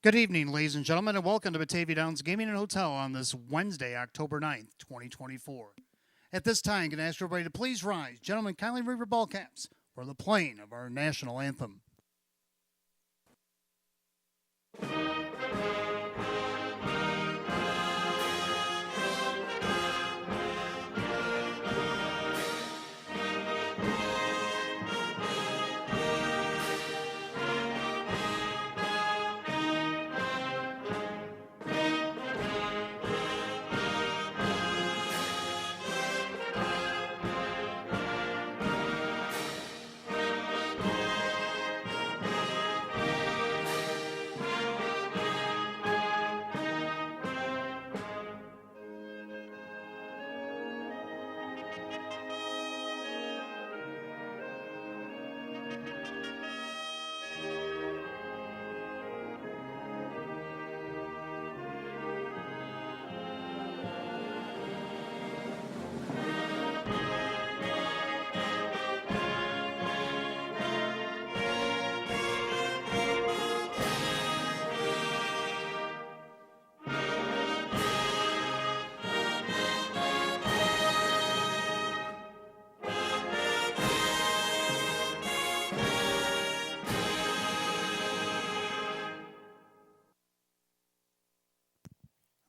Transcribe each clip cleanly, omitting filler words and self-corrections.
Good evening, ladies and gentlemen, and welcome to Batavia Downs Gaming and Hotel on this Wednesday, October 9th, 2024. At this time, can I ask everybody to please rise. Gentlemen, kindly remove your ball caps for the playing of our national anthem.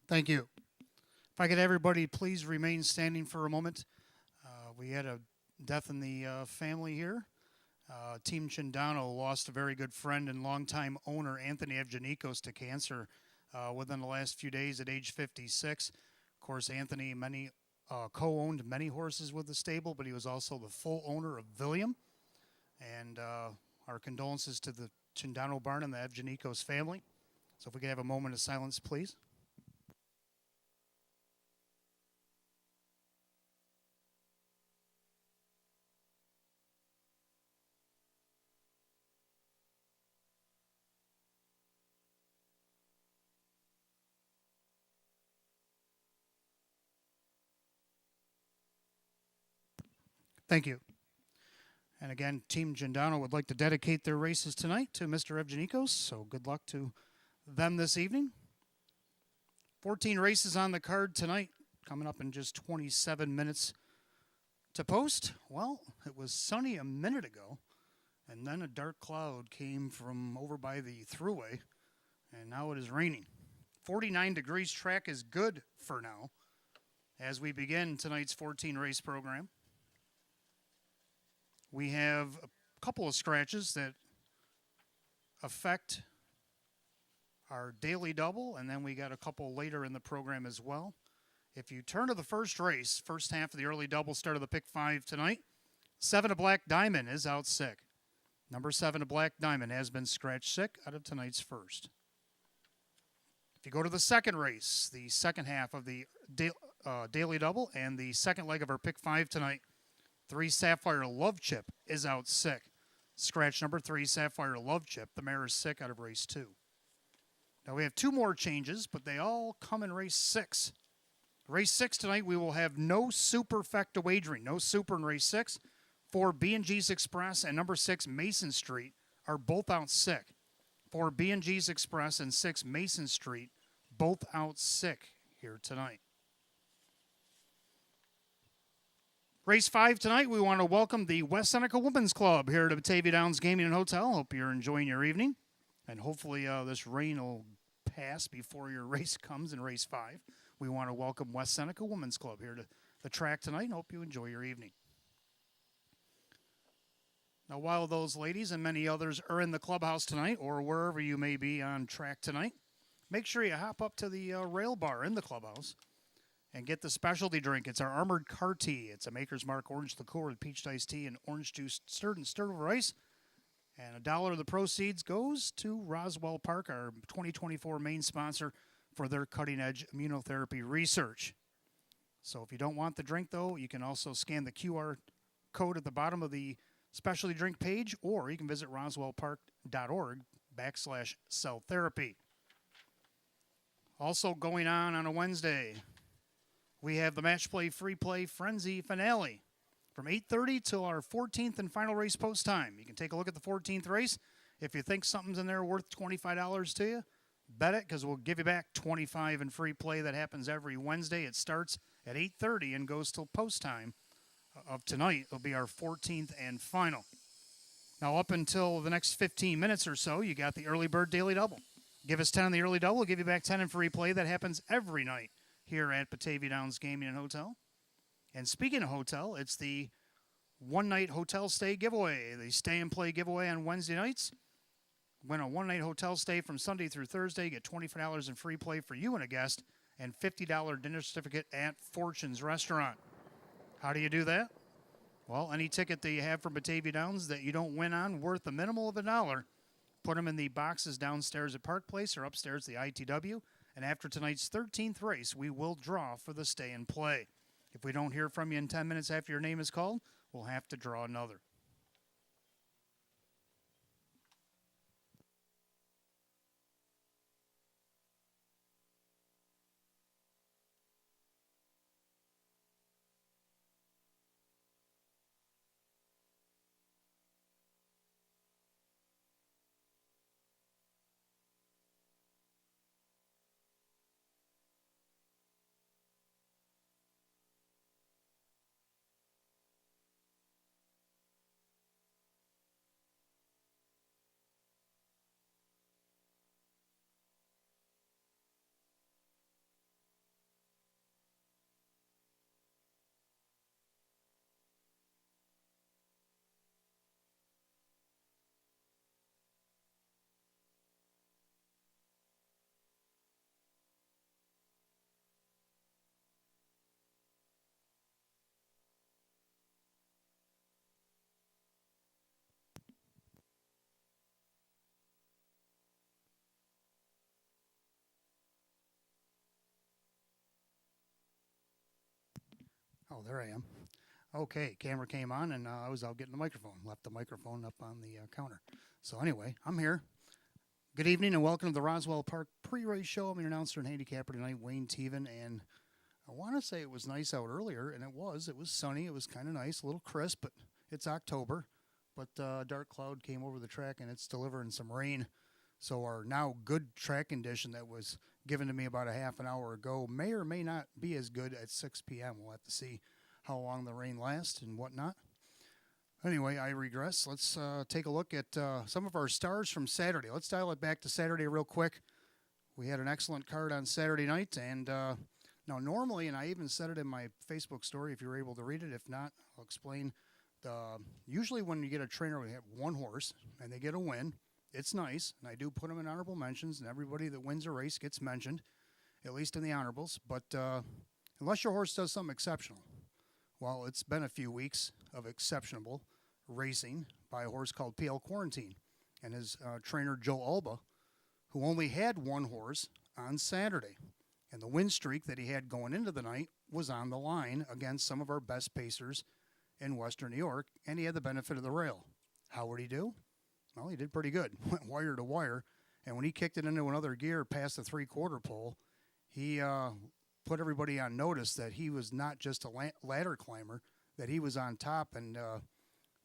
Thank you. If I could have everybody please remain standing for a moment. We had a death in the family here. Team Chindano lost a very good friend and longtime owner, Anthony Evgenikos, to cancer within the last few days at age 56. Of course, Anthony co-owned many horses with the stable, but he was also the full owner of William. And our condolences to the Chindano barn and the Evgenikos family. So if we could have a moment of silence, please. Thank you. And again, Team Gendano would like to dedicate their races tonight to Mr. Evgenikos, so good luck to them this evening. 14 races on the card tonight, coming up in just 27 minutes to post. Well, it was sunny a minute ago, and then a dark cloud came from over by the thruway, and now it is raining. 49 degrees track is good for now as we begin tonight's 14 race program. We have a couple of scratches that affect our daily double, and then we got a couple later in the program as well. If you turn to the first race, first half of the early double start of the pick 5 tonight, 7 to Black Diamond is out sick. Number 7 to Black Diamond has been scratched sick out of tonight's first. If you go to the second race, the second half of the daily double and the second leg of our pick 5 tonight, 3 Sapphire Love Chip is out sick. Scratch number 3, Sapphire Love Chip. The mare is sick out of race 2. Now we have 2 more changes, but they all come in race 6. Race 6 tonight, we will have no superfecta wagering. No super in race 6. 4 B&G's Express and number 6 Mason Street are both out sick. 4 B&G's Express and 6 Mason Street both out sick here tonight. Race 5 tonight, we want to welcome the West Seneca Women's Club here to Batavia Downs Gaming and Hotel. Hope you're enjoying your evening. And hopefully this rain will pass before your race comes in race 5. We want to welcome West Seneca Women's Club here to the track tonight and hope you enjoy your evening. Now, while those ladies and many others are in the clubhouse tonight or wherever you may be on track tonight, make sure you hop up to the rail bar in the clubhouse and get the specialty drink. It's our Armored Car Tea. It's a Maker's Mark orange liqueur with peach iced tea and orange juice stirred over ice. And $1 of the proceeds goes to Roswell Park, our 2024 main sponsor for their cutting-edge immunotherapy research. So if you don't want the drink, though, you can also scan the QR code at the bottom of the specialty drink page, or you can visit roswellpark.org/cell therapy. Also going on a Wednesday, we have the Match Play Free Play Frenzy Finale from 8:30 till our 14th and final race post time. You can take a look at the 14th race. If you think something's in there worth $25 to you, Bet it, because we'll give you back 25 in free play. That happens every Wednesday. It starts at 8:30 and goes till post time of tonight. It'll be our 14th and final. Now, up until the next 15 minutes or so, you got the early bird daily double. Give us 10 on the early double, we'll give you back 10 in free play. That happens every night here at Batavia Downs Gaming and Hotel. And speaking of hotel, it's the one-night hotel stay giveaway, the stay and play giveaway on Wednesday nights. Win a one-night hotel stay from Sunday through Thursday. Get $25 in free play for you and a guest, and $50 dinner certificate at Fortune's Restaurant. How do you do that? Well, any ticket that you have from Batavia Downs that you don't win on worth a minimal of $1, put them in the boxes downstairs at Park Place or upstairs at the ITW. And after tonight's 13th race, we will draw for the stay and play. If we don't hear from you in 10 minutes after your name is called, we'll have to draw another. Oh, there I am. Okay, camera came on, and I was out getting the microphone. Left the microphone up on the counter. So anyway, I'm here. Good evening, and welcome to the Roswell Park pre-race show. I'm your announcer and handicapper tonight, Wayne Teven, and I want to say it was nice out earlier, and it was. It was sunny. It was kind of nice, a little crisp, but it's October. But a dark cloud came over the track, and it's delivering some rain. So our now good track condition that was given to me about a half an hour ago may or may not be as good at 6 p.m. We'll have to see how long the rain lasts and whatnot. Anyway, I regress. Let's take a look at some of our stars from Saturday. Let's dial it back to Saturday real quick. We had an excellent card on Saturday night, and now normally, and I even said it in my Facebook story if you were able to read it. If not, I'll explain. Usually when you get a trainer, we have one horse, and they get a win. It's nice, and I do put them in honorable mentions, and everybody that wins a race gets mentioned, at least in the honorables. But unless your horse does something exceptional, well, it's been a few weeks of exceptional racing by a horse called PL Quarantine and his trainer, Joe Alba, who only had one horse on Saturday. And the win streak that he had going into the night was on the line against some of our best pacers in Western New York, and he had the benefit of the rail. How would he do? Well, he did pretty good. Went wire to wire, and when he kicked it into another gear past the three-quarter pole, he put everybody on notice that he was not just a ladder climber, that he was on top, and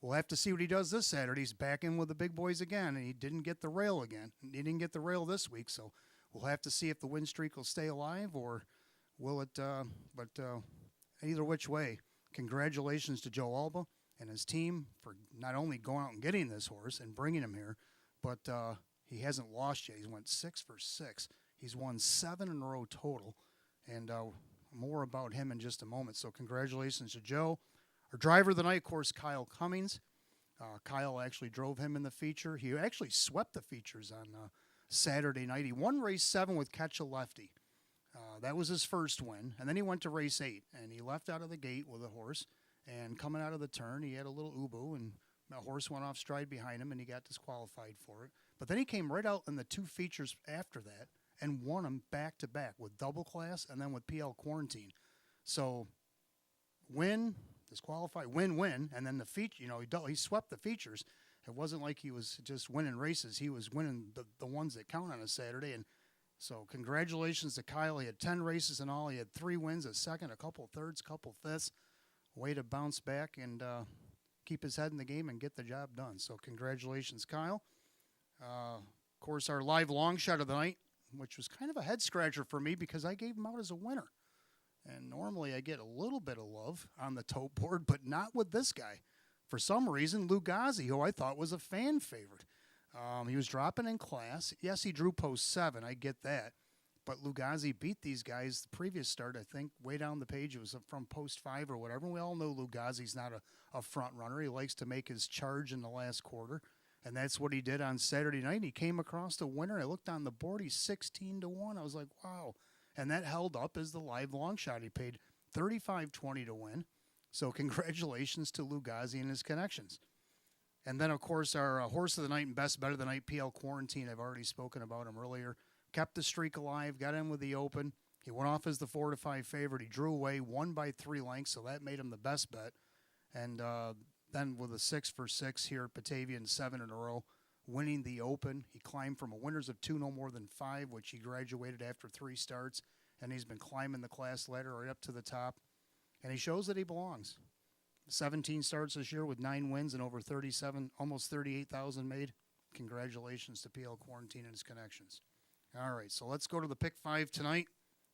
we'll have to see what he does this Saturday. He's back in with the big boys again, and he didn't get the rail again. He didn't get the rail this week, so we'll have to see if the win streak will stay alive or will it. But either which way, congratulations to Joe Alba and his team for not only going out and getting this horse and bringing him here, but he hasn't lost yet. He's went 6 for 6. He's won 7 in a row total, and more about him in just a moment. So congratulations to Joe. Our driver of the night, of course, Kyle Cummings. Kyle actually drove him in the feature. He actually swept the features on Saturday night. He won race 7 with Catch a Lefty. That was his first win. And then he went to race 8, and he left out of the gate with a horse. And coming out of the turn, he had a little ubu, and the horse went off stride behind him, and he got disqualified for it. But then he came right out in the 2 features after that and won them back-to-back with double class and then with PL Quarantine. So win, disqualify, win, and then the feature, he swept the features. It wasn't like he was just winning races. He was winning the ones that count on a Saturday. And so congratulations to Kyle. He had 10 races in all. He had 3 wins, a second, a couple thirds, a couple fifths. Way to bounce back and keep his head in the game and get the job done. So congratulations, Kyle. Of course, our live long shot of the night, which was kind of a head scratcher for me because I gave him out as a winner. And normally I get a little bit of love on the tote board, but not with this guy. For some reason, Lugazi, who I thought was a fan favorite. He was dropping in class. Yes, he drew post 7. I get that. But Lugazi beat these guys the previous start, I think, way down the page. It was from post 5 or whatever. We all know Lugazi's not a front runner. He likes to make his charge in the last quarter. And that's what he did on Saturday night. He came across the winner. I looked on the board. He's 16-1. I was like, wow. And that held up as the live long shot. He paid $35.20 to win. So congratulations to Lugazi and his connections. And then, of course, our horse of the night and best bet of the night, PL Quarantine. I've already spoken about him earlier. Kept the streak alive, got in with the open. He went off as the 4-5 favorite. He drew away, won by 3 lengths, so that made him the best bet. And then with a 6 for 6 here at Batavia and 7 in a row, winning the open. He climbed from a winners of 2, no more than 5, which he graduated after 3 starts. And he's been climbing the class ladder right up to the top. And he shows that he belongs. 17 starts this year with 9 wins and over 37, almost 38,000 made. Congratulations to PL Quarantine and his connections. All right, so let's go to the pick 5 tonight.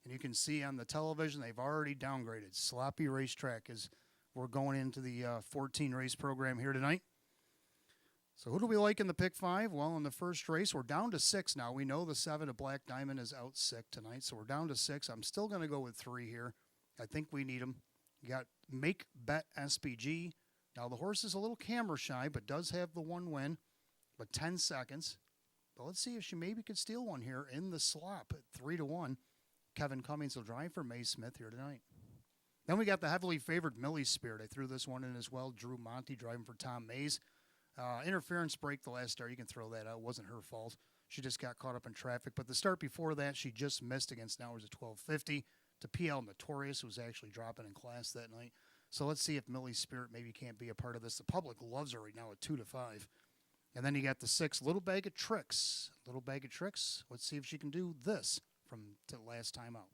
And you can see on the television they've already downgraded. Sloppy Racetrack as we're going into the 14-race program here tonight. So who do we like in the pick 5? Well, in the first race, we're down to 6 now. We know the 7 of Black Diamond is out sick tonight, so we're down to 6. I'm still going to go with 3 here. I think we need him. You got Make Bet SPG. Now, the horse is a little camera shy, but does have the 1 win, but 10 seconds. But let's see if she maybe could steal one here in the slop at 3-1. Kevin Cummings will drive for May Smith here tonight. Then we got the heavily favored Millie Spirit. I threw this one in as well. Drew Monty driving for Tom Mays. Interference break the last start. You can throw that out. It wasn't her fault. She just got caught up in traffic. But the start before that, she just missed against Nowers at 12:50 to PL Notorious, who was actually dropping in class that night. So let's see if Millie Spirit maybe can't be a part of this. The public loves her right now at 2-5. And then you got the 6, Little Bag of Tricks. Little Bag of Tricks. Let's see if she can do this from the last time out.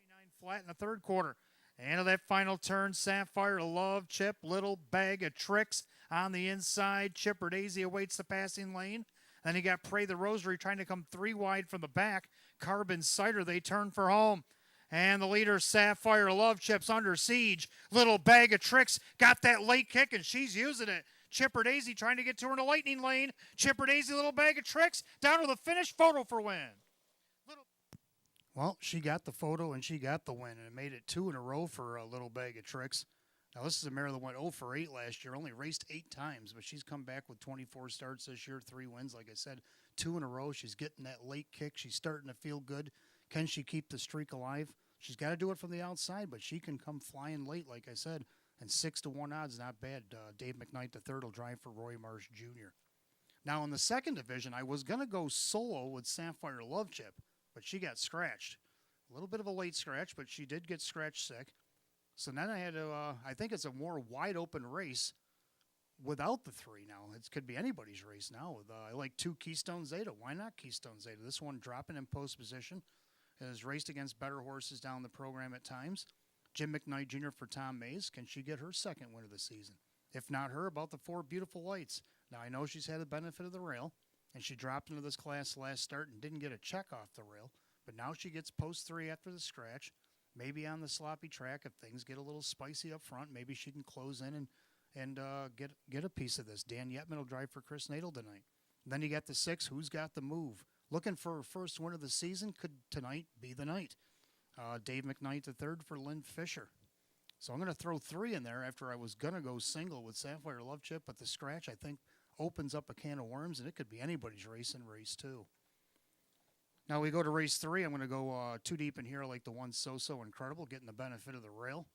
29 flat in the third quarter. And of that final turn, Sapphire Love, Chip, Little Bag of Tricks on the inside. Chipper Daisy awaits the passing lane. Then you got Pray the Rosary trying to come 3 wide from the back. Carbon Cider, they turn for home. And the leader, Sapphire Love, Chip's under siege. Little Bag of Tricks got that late kick, and she's using it. Chipper Daisy trying to get to her in the lightning lane. Chipper Daisy, Little Bag of Tricks, down to the finish. Photo for win. Well, she got the photo, and she got the win, and it made it 2 in a row for a Little Bag of Tricks. Now, this is a mare that went 0 for 8 last year, only raced 8 times, but she's come back with 24 starts this year, 3 wins, like I said, 2 in a row. She's getting that late kick. She's starting to feel good. Can she keep the streak alive? She's got to do it from the outside, but she can come flying late, like I said. And 6-1 odds, not bad. Dave McKnight III will drive for Roy Marsh Jr. Now, in the second division, I was going to go solo with Sapphire Love Chip, but she got scratched. A little bit of a late scratch, but she did get scratched sick. So then I had to, I think it's a more wide-open race without the 3 now. It could be anybody's race now. With I like 2 Keystone Zeta. Why not Keystone Zeta? This one dropping in post position. It has raced against better horses down the program at times. Jim McKnight Jr. for Tom Mays. Can she get her second win of the season? If not her, about the 4 Beautiful Lights. Now, I know she's had the benefit of the rail, and she dropped into this class last start and didn't get a check off the rail. But now she gets post 3 after the scratch. Maybe on the sloppy track, if things get a little spicy up front, maybe she can close in and get a piece of this. Dan Yetman will drive for Chris Nadel tonight. And then you got the 6, Who's Got the Move? Looking for her first win of the season. Could tonight be the night? Dave McKnight III for Lynn Fisher. So I'm going to throw 3 in there after I was going to go single with Sapphire Love Chip, but the scratch, I think, opens up a can of worms, and it could be anybody's race in race 2. Now we go to race 3. I'm going to go 2 deep in here like the one So Incredible, getting the benefit of the rail.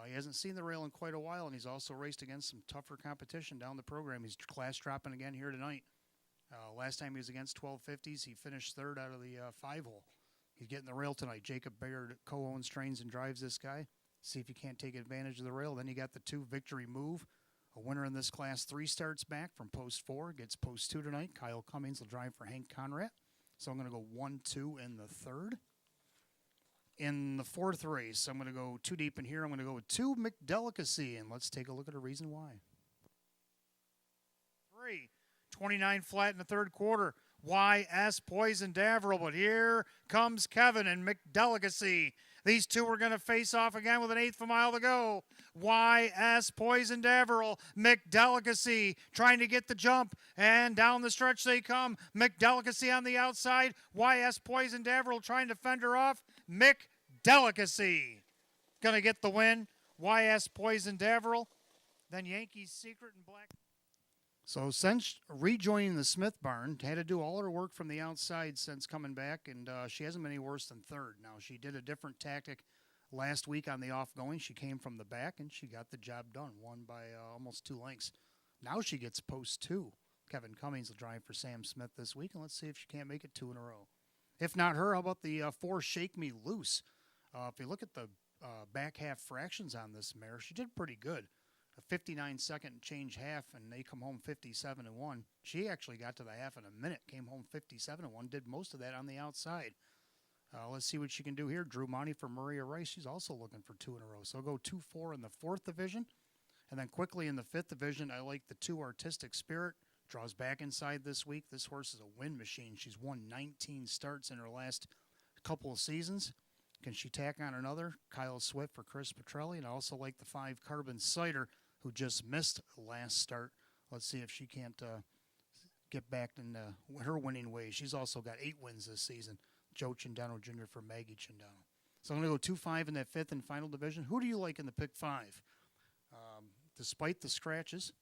He hasn't seen the rail in quite a while, and he's also raced against some tougher competition down the program. He's class dropping again here tonight. Last time he was against 1250s, he finished 3rd out of the 5-hole. He's getting the rail tonight. Jacob Baird co-owns, trains, and drives this guy. See if he can't take advantage of the rail. Then you got the 2 Victory Move. A winner in this class 3 starts back from post 4. Gets post 2 tonight. Kyle Cummings will drive for Hank Conrad. So I'm going to go 1-2 in the 3rd. In the 4th race, I'm going to go 2 deep in here. I'm going to go with 2 McDelicacy, and let's take a look at a reason why. 3, 29 flat in the third quarter. YS Poison Daverill, but here comes Kevin and McDelicacy. These two are going to face off again with an eighth of a mile to go. YS Poison Daverill, McDelicacy trying to get the jump, and down the stretch they come. McDelicacy on the outside. YS Poison Daverill trying to fend her off. McDelicacy going to get the win. YS Poison Daverill. Then Yankees Secret and Black. So since rejoining the Smith barn, had to do all her work from the outside since coming back, and she hasn't been any worse than third. Now, she did a different tactic last week on the off-going. She came from the back, and she got the job done, won by almost 2 lengths. Now she gets post 2. Kevin Cummings will drive for Sam Smith this week, and let's see if she can't make it 2 in a row. If not her, how about the 4 Shake Me Loose? If you look at the back half fractions on this mare, she did pretty good. A 59-second change half, and they come home 57-1. She actually got to the half in a minute, came home 57-1, did most of that on the outside. Let's see what she can do here. Drew Monty for Maria Rice. She's also looking for 2 in a row. So I'll go 2-4 in the 4th division. And then quickly in the 5th division, I like the 2 Artistic Spirit. Draws back inside this week. This horse is a win machine. She's won 19 starts in her last couple of seasons. Can she tack on another? Kyle Swift for Chris Petrelli. And I also like the 5 Carbon Cider, who just missed last start. Let's see if she can't get back in her winning ways. She's also got 8 wins this season. Joe Cindano Jr. for Maggie Cindano. So I'm going to go 2-5 in that 5th and final division. Who do you like in the pick 5? Despite the scratches,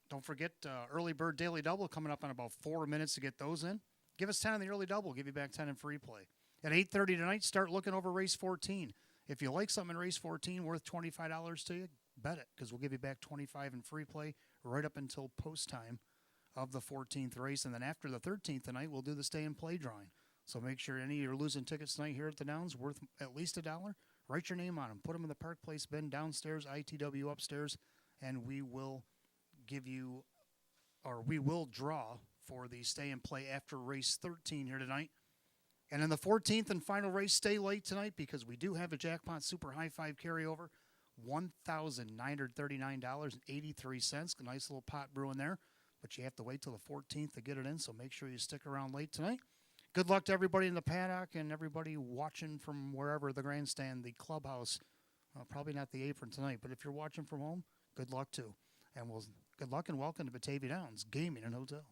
don't forget early bird daily double coming up in about 4 minutes to get those in. Give us 10 in the early double. Give you back 10 in free play. At 8:30 tonight, start looking over race 14. If you like something in race 14 worth $25 to you, bet it, because we'll give you back 25 in free play right up until post time of the 14th race. And then after the 13th tonight, we'll do the stay and play drawing. So make sure any of you are losing tickets tonight here at the Downs worth at least $1. Write your name on them. Put them in the Park Place bin downstairs, ITW upstairs, and we will give you, or we will draw for the stay and play after race 13 here tonight. And in the 14th and final race, stay late tonight because we do have a jackpot super high five carryover, $1,939.83. A nice little pot brewing there, but you have to wait till the 14th to get it in, so make sure you stick around late tonight. Good luck to everybody in the paddock and everybody watching from wherever, the grandstand, the clubhouse. Probably not the apron tonight, but if you're watching from home, good luck too. And good luck and welcome to Batavia Downs Gaming and Hotel.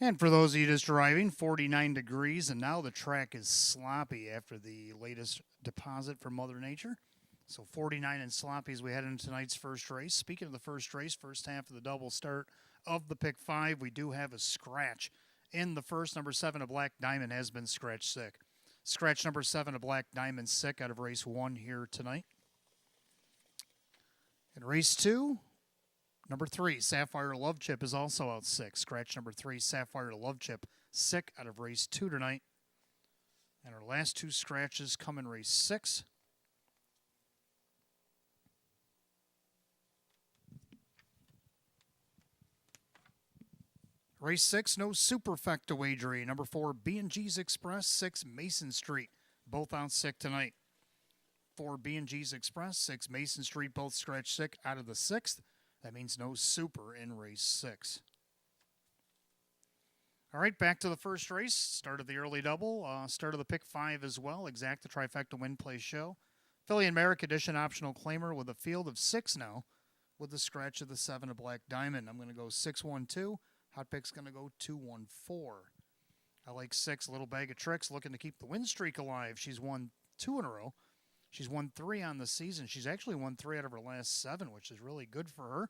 And for those of you just arriving, 49 degrees, and now the track is sloppy after the latest deposit from Mother Nature. So 49 and sloppy as we head into tonight's first race. Speaking of the first race, first half of the double start of the pick 5, we do have a scratch. In the first, number 7, a Black Diamond has been scratch sick. Scratch number 7, a Black Diamond sick out of race 1 here tonight. In race 2, number 3, Sapphire Love Chip is also out sick. Scratch number 3, Sapphire Love Chip, sick out of race 2 tonight. And our last 2 scratches come in race 6. Race 6, no superfecta wagering. Number 4, B&G's Express, 6, Mason Street, both out sick tonight. 4, B&G's Express, 6, Mason Street, both scratch sick out of the 6th. That means no super in race 6. All right, back to the first race. Start of the early double. Start of the pick 5 as well. Exacta trifecta win play show. Philly and Merrick edition optional claimer with a field of 6 now with the scratch of the 7, a Black Diamond. I'm going to go 6-1-2. Hot pick's going to go 2-1-4. I like 6, little bag of tricks, looking to keep the win streak alive. She's won 2 in a row. She's won 3 on the season. She's actually won 3 out of her last 7, which is really good for her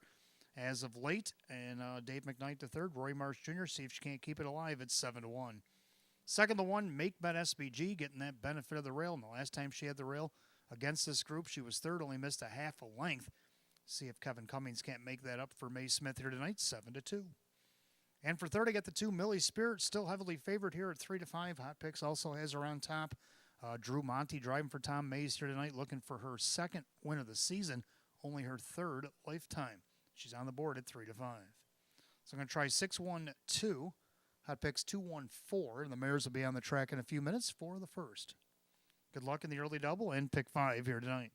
as of late. And Dave McKnight III, Roy Marsh Jr., see if she can't keep it alive at 7-1. Second to 1, Make Bet SBG, getting that benefit of the rail. And the last time she had the rail against this group, she was third, only missed a half a length. See if Kevin Cummings can't make that up for Mae Smith here tonight, 7-2. And for third, I get the 2, Millie Spirit, still heavily favored here at 3-5. Hot Picks also has her on top. Drew Monty driving for Tom Mays here tonight, looking for her second win of the season, only her 3rd lifetime. She's on the board at 3-5. So I'm going to try 6-1-2. Hot Picks 2-1-4, and the mares will be on the track in a few minutes for the first. Good luck in the early double and pick 5 here tonight.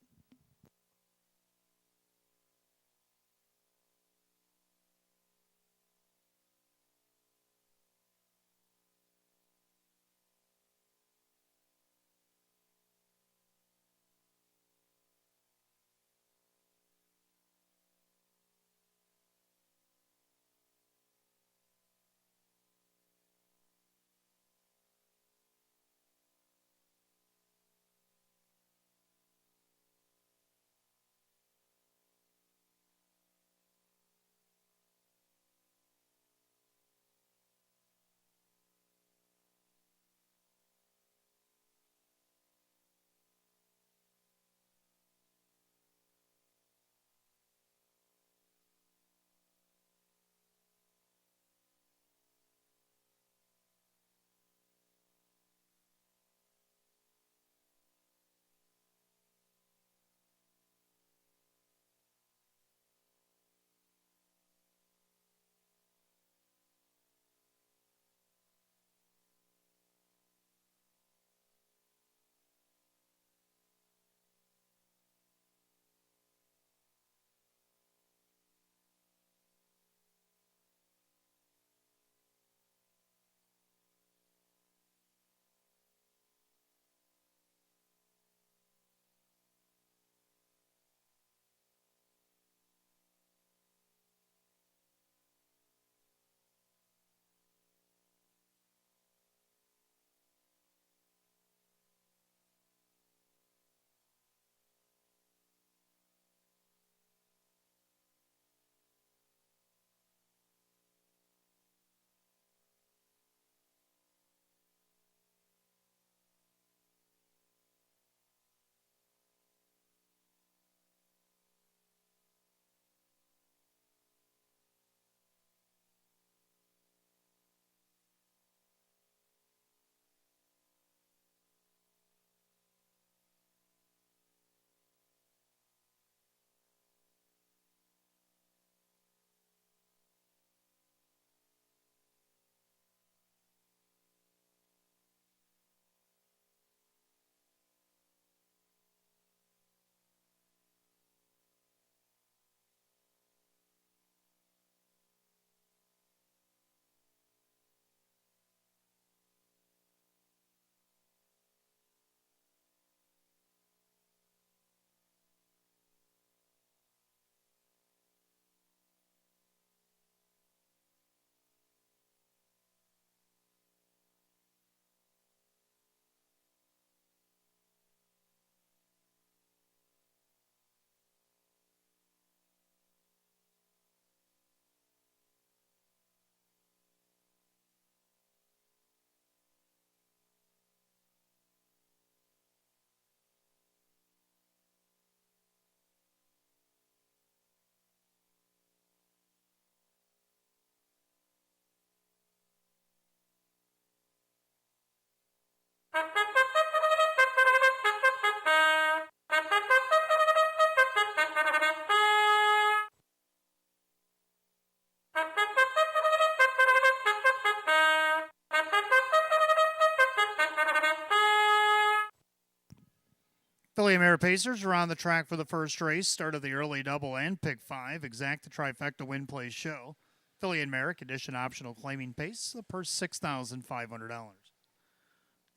Philly and Mare Pacers are on the track for the first race. Start of the early double and pick 5. Exact the trifecta win play show. Philly and Mare, condition optional claiming pace. The purse $6,500.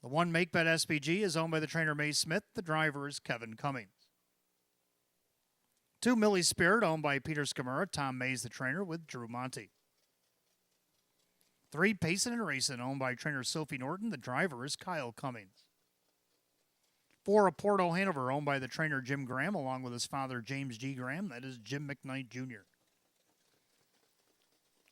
The one make bet SPG is owned by the trainer May Smith. The driver is Kevin Cummings. 2 Millie Spirit owned by Peter Scamura. Tom Mays the trainer with Drew Monty. 3 Payson and Racing owned by trainer Sophie Norton. The driver is Kyle Cummings. 4 Porto Hanover owned by the trainer Jim Graham along with his father James G. Graham. That is Jim McKnight Jr.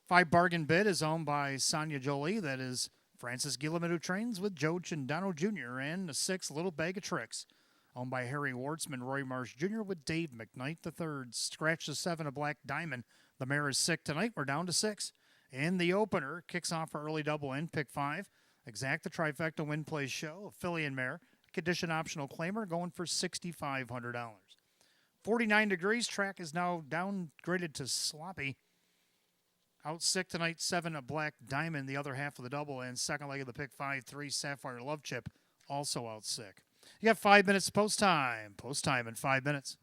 5 Bargain Bid is owned by Sonia Jolie. That is Francis Gilliman, who trains with Joe Chindano Jr. And 6 Little Bag of Tricks owned by Harry Wartzman, Roy Marsh Jr. with Dave McKnight III. Scratch the 7 A Black Diamond. The mare is sick tonight. We're down to 6. And the opener kicks off for early double and pick 5. Exact the trifecta win play show. Philly and Mare. Condition optional claimer going for $6,500. 49 degrees. Track is now downgraded to sloppy. Out sick tonight, 7 A Black Diamond, the other half of the double, and second leg of the pick 5, 3 Sapphire Love Chip, also out sick. You got 5 minutes post time. Post time in 5 minutes.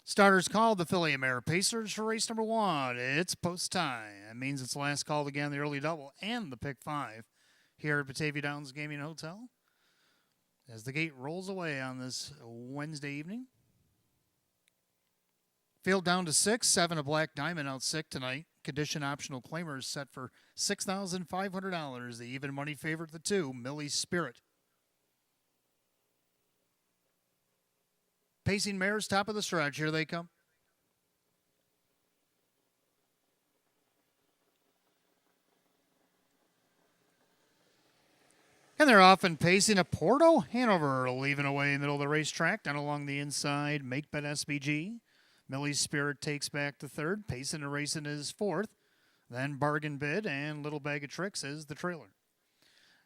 Starters called, the Filly and Mare Pacers for race number 1. It's post time. That means it's last called again, the early double and the pick 5 here at Batavia Downs Gaming Hotel. As the gate rolls away on this Wednesday evening. Field down to 6, 7 a Black Diamond out sick tonight. Condition optional claimers set for $6,500. The even money favorite, the 2, Millie's Spirit. Pacing mares, top of the stretch. Here they come. And they're off and pacing. A Porto Hanover leaving away in the middle of the racetrack. Down along the inside, Make Bet SBG. Millie's Spirit takes back to third. Pacing and Racing is fourth. Then Bargain Bid and Little Bag of Tricks is the trailer.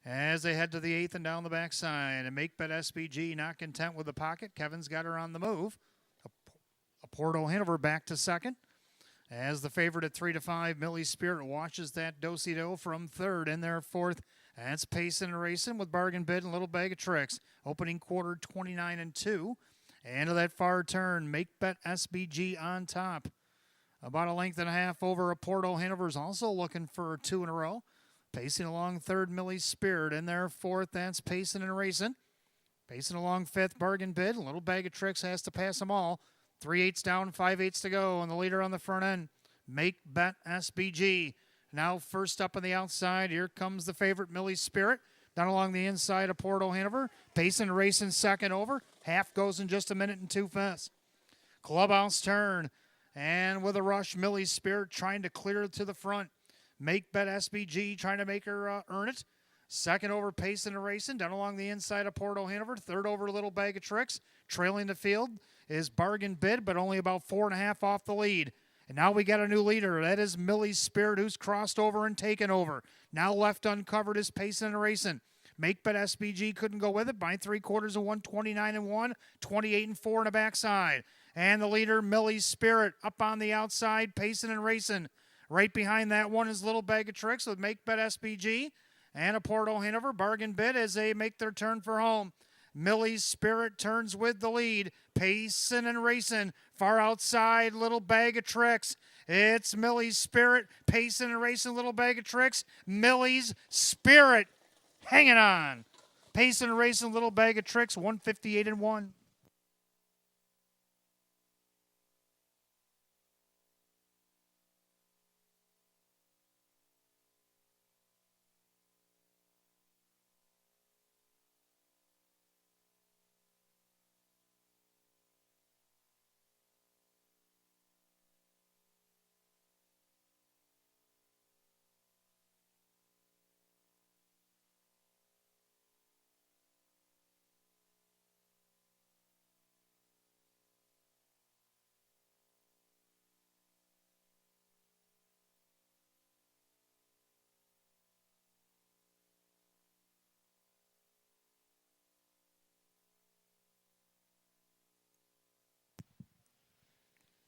As they head to the 8th and down the backside, and Make Bet SBG not content with the pocket. Kevin's got her on the move. A Porto Hanover back to second. As the favorite at 3-5, Millie's Spirit watches that do-si-do from third in their fourth. That's Pacing and Racing with Bargain Bid and Little Bag of Tricks. Opening quarter 29-2. And to that far turn, Make Bet SBG on top. About a length and a half over a Porto Hanover's also looking for 2 in a row. Pacing along third, Millie's Spirit. In there, fourth, that's Pacing and Racing. Pacing along fifth, Bargain Bid. A Little Bag of Tricks has to pass them all. 3/8 down, 5/8 to go. And the leader on the front end, Make Bet SBG. Now first up on the outside, here comes the favorite, Millie's Spirit. Down along the inside of Porto Hanover. Pacing and Racing second over. Half goes in just a minute and 2 fifths. Clubhouse turn. And with a rush, Millie's Spirit trying to clear to the front. Make Bet SBG trying to make her earn it. Second over, Pacing and Racing. Down along the inside of Porto Hanover. Third over, Little Bag of Tricks. Trailing the field is Bargain Bid, but only about 4.5 off the lead. And now we got a new leader. That is Millie's Spirit, who's crossed over and taken over. Now left uncovered is Pacing and Racing. Make Bet SBG couldn't go with it by 3/4 of 1, 29-1, 28-4 in the backside. And the leader, Millie's Spirit, up on the outside, Pacing and Racing. Right behind that one is Little Bag of Tricks with Make Bet SBG. And a Porto Hanover, Bargain Bid as they make their turn for home. Millie's Spirit turns with the lead. Pacing and Racing. Far outside, Little Bag of Tricks. It's Millie's Spirit, Pacing and Racing, Little Bag of Tricks. Millie's Spirit hanging on. Pacing and Racing, Little Bag of Tricks, 158-1.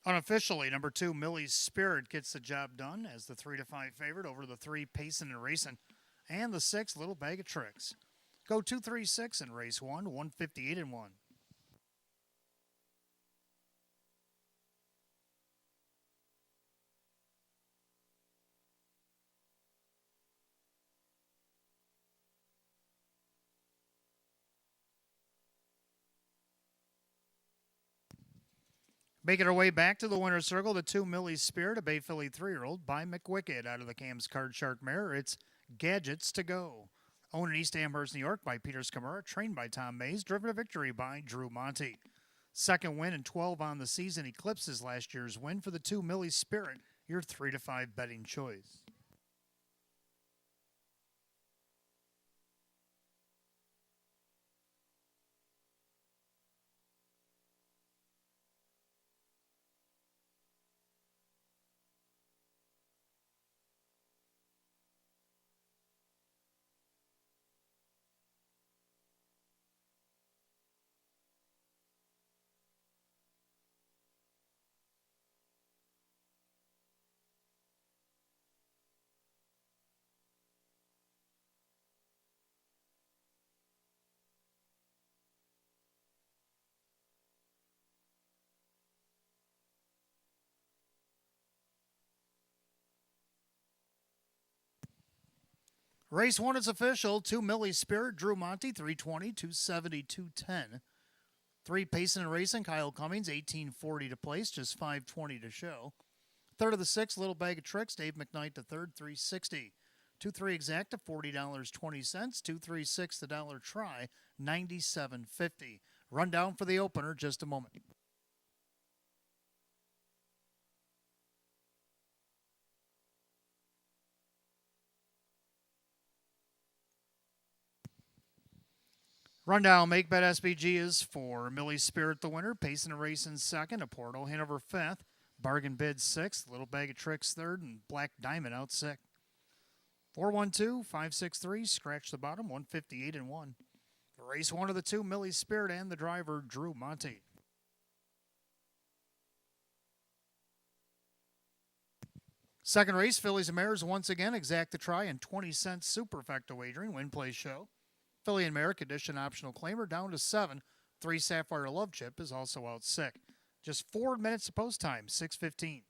Unofficially, number 2, Millie's Spirit gets the job done as the 3-5 favorite over the 3, Pacing and Racing, and the 6, Little Bag of Tricks. Go 2-3-6 in race 1, 158-1. Making her way back to the winner's circle, the 2, Millie's Spirit, a Bay Philly 3-year-old by McWicked out of the Cam's Card Shark mare. It's Gadgets to Go. Owned in East Amherst, New York by Peter Scamura, trained by Tom Mays, driven to victory by Drew Monty. Second win and 12 on the season eclipses last year's win for the 2, Millie's Spirit, your 3-5 betting choice. Race 1 is official. 2 Millie Spirit, Drew Monty, 320, 270, 210. 3 Payson and Racing, Kyle Cummings, 1840 to place, just 520 to show. Third of the 6, Little Bag of Tricks, Dave McKnight to third, 360. 2-3 Exacta, $40.20. 2-3-6 the dollar try, $97.50. Rundown for the opener, just a moment. Rundown, Make Bet SBG is for Millie Spirit the winner, Payson and Racing second, Porto Hanover fifth, Bargain Bid sixth, Little Bag of Tricks third, and Black Diamond out sixth. 412-563, scratch the bottom, 158 and 1. Race 1 of the 2, Millie Spirit and the driver, Drew Monty. Second race, Fillies and Mares once again, Exacta try and 20-cent superfecta wagering, win, play, show. Philly and Mare, condition optional claimer, down to 7. 3 Sapphire Love Chip is also out sick. Just 4 minutes of post time, 6:15.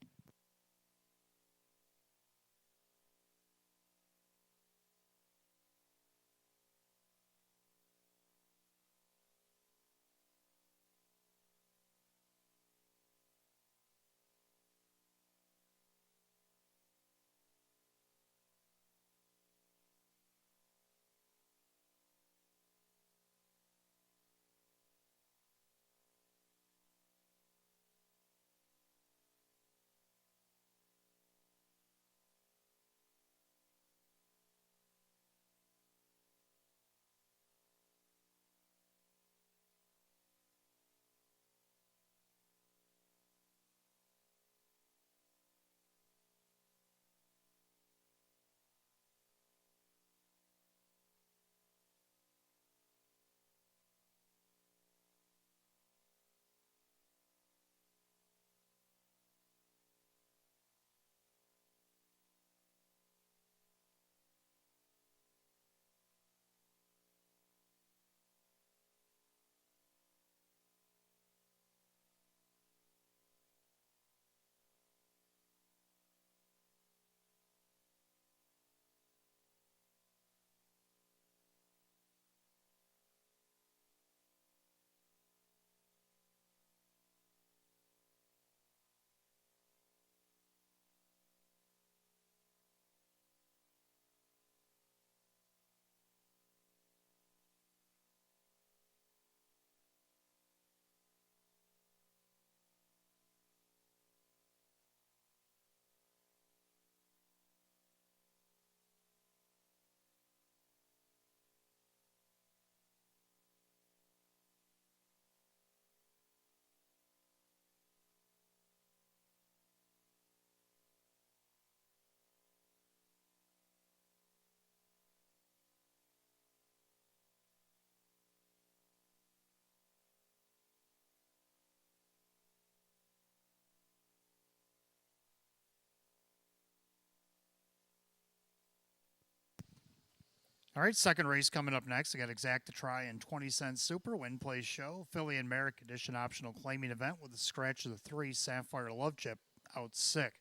All right, second race coming up next. I got Exacta try and 20-cent super, win, play, show. Philly and Merrick condition optional claiming event with a scratch of the 3 Sapphire Love Chip out sick.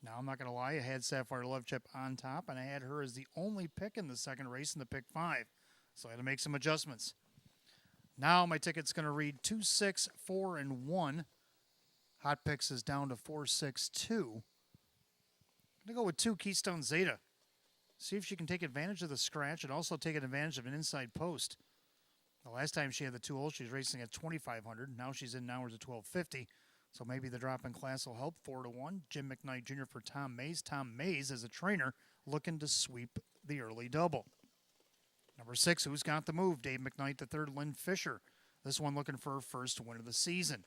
Now, I'm not going to lie, I had Sapphire Love Chip on top, and I had her as the only pick in the second race in the pick 5. So I had to make some adjustments. Now my ticket's going to read 2, 6, 4, and 1. Hot Picks is down to 4, 6, 2. I'm going to go with 2 Keystone Zeta. See if she can take advantage of the scratch and also take advantage of an inside post. The last time she had the 2 holes, she was racing at 2,500. Now she's in hours at 1,250. So maybe the drop in class will help. 4 to 1. Jim McKnight Jr. for Tom Mays. Tom Mays, as a trainer, looking to sweep the early double. Number 6, Who's Got the Move? Dave McKnight III, Lynn Fisher. This one looking for her first win of the season.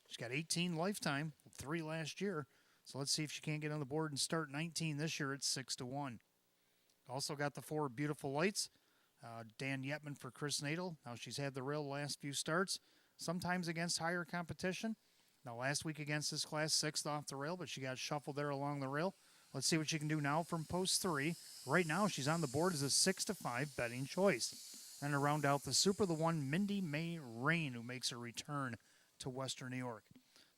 She's got 18 lifetime, 3 last year. So let's see if she can't get on the board and start 19 this year at 6 to 1. Also got the 4 Beautiful Lights. Dan Yetman for Chris Nadel. Now she's had the rail the last few starts, sometimes against higher competition. Now last week against this class, 6th off the rail, but she got shuffled there along the rail. Let's see what she can do now from post 3. Right now she's on the board as a 6 to 5 betting choice. And to round out the super, the 1 Mindy May Rain, who makes a return to Western New York.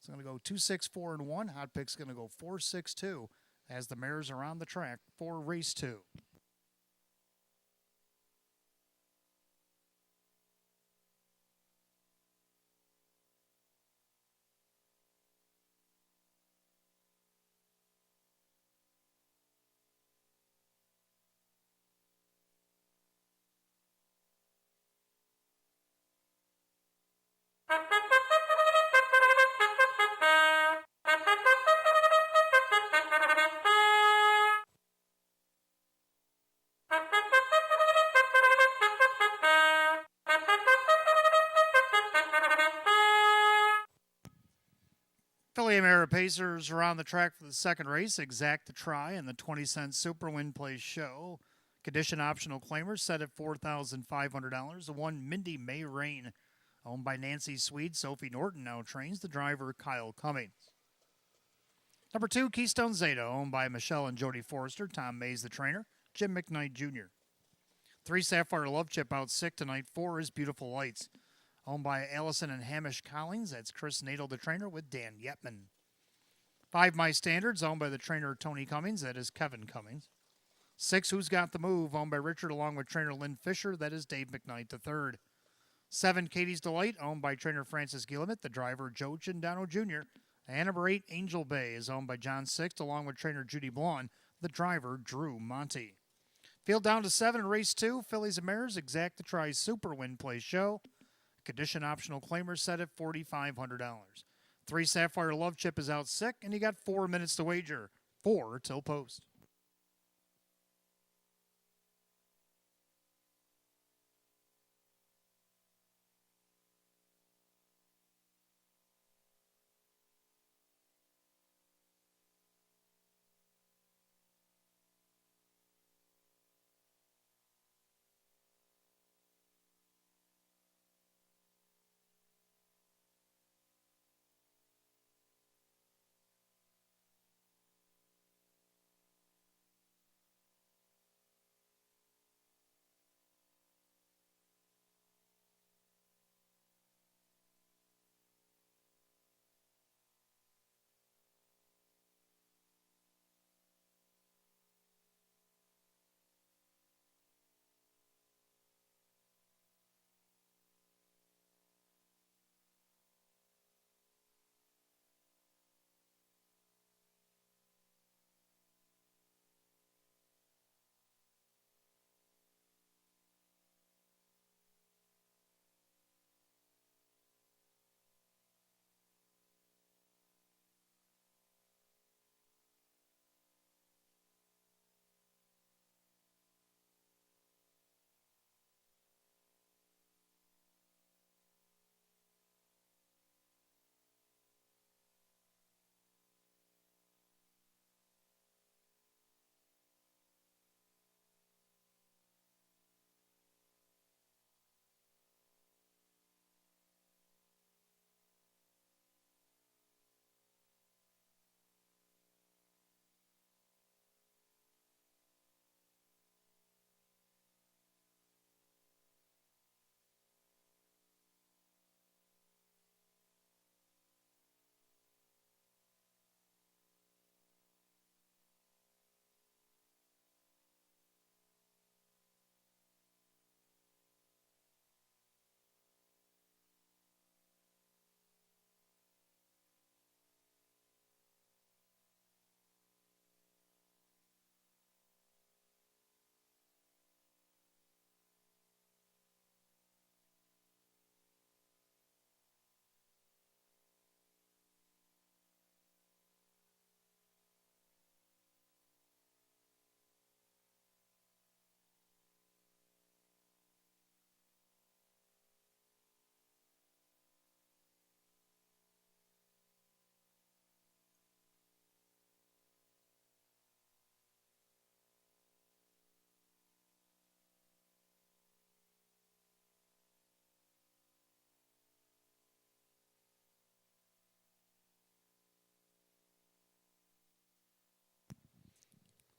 So I'm going to go 2, 6, 4, and 1. Hot Pick's going to go 4, 6, 2 as the mares are on the track for race 2. Philly America Pacers are on the track for the second race. Exact the try in the 20-cent Super Win Play show. Condition optional claimers set at $4,500. The one Mindy May Rain, owned by Nancy Swede. Sophie Norton now trains the driver Kyle Cummings. Number 2, Keystone Zeta, owned by Michelle and Jody Forrester. Tom Mays the trainer. Jim McKnight Jr. 3, Sapphire Love Chip out sick tonight. 4 is Beautiful Lights, owned by Allison and Hamish Collins. That's Chris Nadel, the trainer, with Dan Yetman. 5, My Standards, owned by the trainer Tony Cummings. That is Kevin Cummings. 6, Who's Got the Move, owned by Richard, along with trainer Lynn Fisher. That is Dave McKnight III. 7, Katie's Delight, owned by trainer Francis Gillimet, the driver Joe Chindano Jr. And number 8, Angel Bay, is owned by John Sixt, along with trainer Judy Blonde, the driver Drew Monty. Field down to 7 in race 2, Phillies and Mares, Exact the Try Super Win Play show. Condition optional claimers set at $4,500. 3, Sapphire Love Chip is out sick, and you got 4 minutes to wager. 4 till post.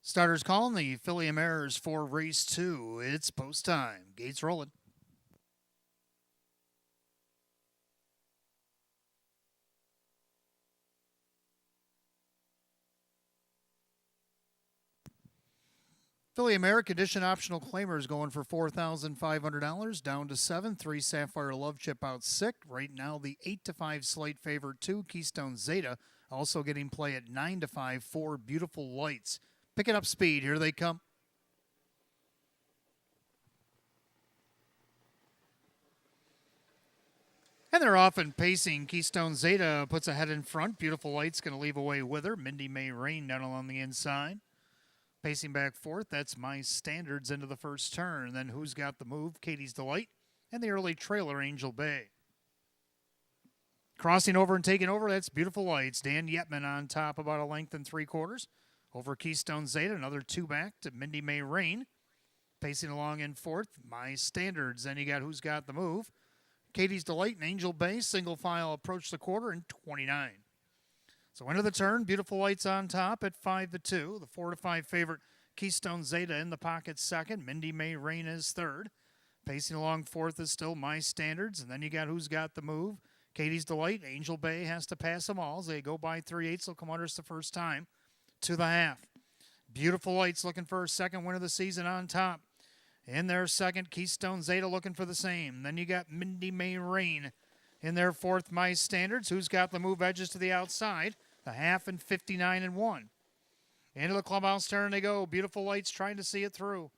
Starters calling the Philly Mares for race 2. It's post time. Gates rolling. Philly America Edition optional claimers going for $4,500, down to 7. 3, Sapphire Love Chip out sick. Right now, the 8-5 slate favorite 2, Keystone Zeta, also getting play at 9-5. 4, Beautiful Lights. Picking up speed. Here they come. And they're off and pacing. Keystone Zeta puts a head in front. Beautiful Light's going to leave away with her. Mindy May Rain down along the inside. Pacing back fourth, that's My Standards into the first turn. Then Who's Got the Move? Katie's Delight. And the early trailer, Angel Bay. Crossing over and taking over, that's Beautiful Lights. Dan Yetman on top, about a length and 3/4. Over Keystone Zeta, another 2 back to Mindy May Rain. Pacing along in fourth, My Standards. Then you got Who's Got the Move? Katie's Delight and Angel Bay. Single file approach the quarter in 29. So into the turn, Beautiful Lights on top at 5-2. The 4-5 favorite, Keystone Zeta in the pocket second. Mindy May Rain is third. Pacing along fourth is still My Standards. And then you got Who's Got the Move? Katie's Delight. Angel Bay has to pass them all. As they go by 3/8, they'll come under us the first time to the half. Beautiful Lights looking for a second win of the season on top. In their second, Keystone Zeta looking for the same. Then you got Mindy May Rain in their fourth, My Standards. Who's Got the Move? Edges to the outside. The half and 59-1. Into the clubhouse turn they go. Beautiful Lights trying to see it through.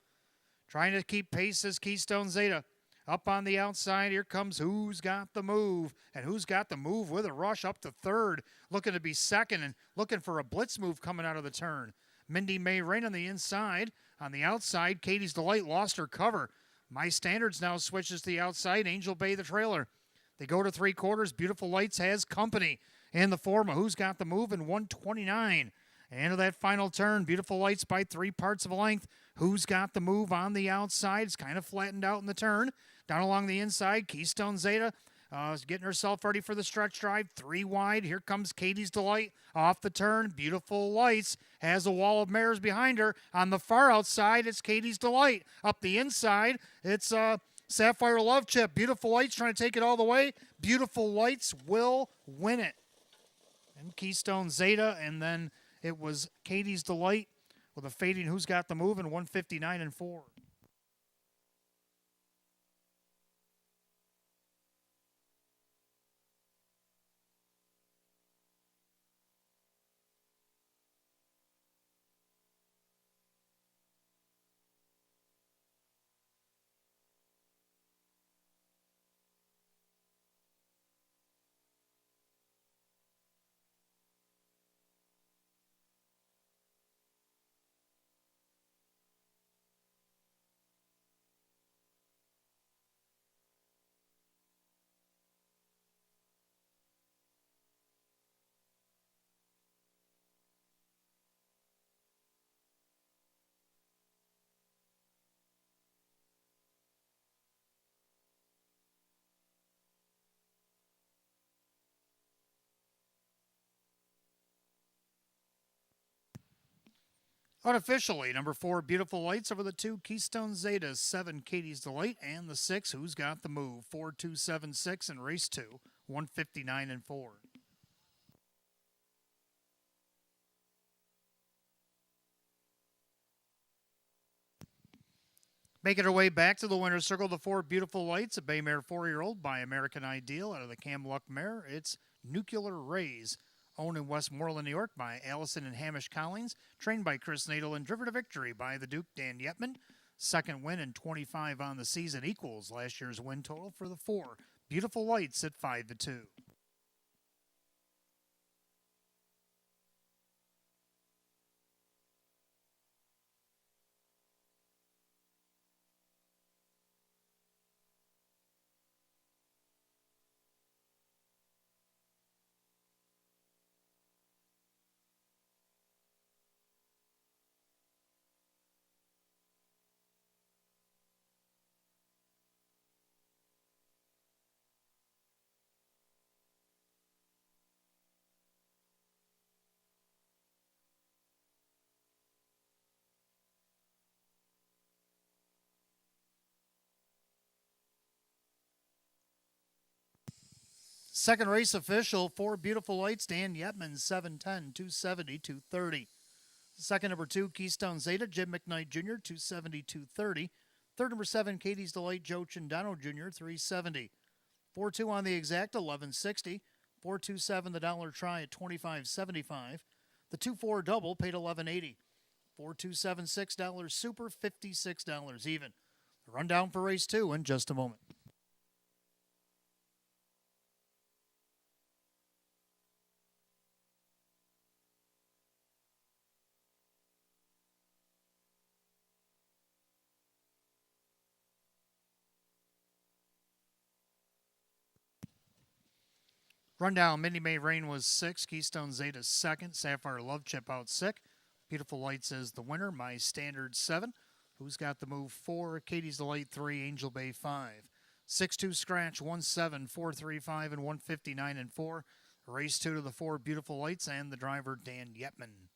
Trying to keep pace as Keystone Zeta. Up on the outside, here comes Who's Got the Move. And Who's Got the Move with a rush up to third. Looking to be second and looking for a blitz move coming out of the turn. Mindy May Rain on the inside. On the outside, Katie's Delight lost her cover. My Standards now switches to the outside. Angel Bay the trailer. They go to 3/4. Beautiful Lights has company. In the form of Who's Got the Move in 129. Into that final turn, Beautiful Lights by 3 parts of a length. Who's Got the Move on the outside? It's kind of flattened out in the turn. Down along the inside, Keystone Zeta is getting herself ready for the stretch drive. 3 wide. Here comes Katie's Delight off the turn. Beautiful Lights has a wall of mares behind her. On the far outside, it's Katie's Delight. Up the inside, it's Sapphire Love Chip. Beautiful Lights trying to take it all the way. Beautiful Lights will win it. And Keystone Zeta, and then it was Katie's Delight with a fading Who's Got the Move in 159-4. Unofficially, number 4, Beautiful Lights over the 2, Keystone Zeta, 7, Katie's Delight, and the 6, Who's Got the Move? 4-2-7-6 in race 2, 159-4. Making her way back to the winner's circle, the 4, Beautiful Lights, a bay mare 4-year-old by American Ideal out of the Camluck mare. It's Nuclear Rays. Owned in Westmoreland, New York by Allison and Hamish Collins. Trained by Chris Nadel and driven to victory by the Duke Dan Yetman. Second win and 25 on the season equals last year's win total for the 4. Beautiful Lights at 5-2. Second race official, 4 Beautiful Lights, Dan Yetman, 710, 270, 230. Second, number 2, Keystone Zeta, Jim McKnight Jr., 270, 230. Third, number 7, Katie's Delight, Joe Chindano Jr., 370. 4-2 on the exact, 1160. 4-2-7 the dollar try at 25.75. The 2-4 double paid 11.80. 4-2-7 $6 super, $56 even. The rundown for race 2 in just a moment. Rundown, Minnie May Rain was 6, Keystone Zeta 2nd, Sapphire Love Chip out 6. Beautiful Lights is the winner, My Standard 7. Who's Got the Move 4, Katie's Delight 3, Angel Bay 5. 6-2 Scratch 1-7, 4-3-5, and 159 and 4. Race 2 to the 4, Beautiful Lights, and the driver Dan Yetman.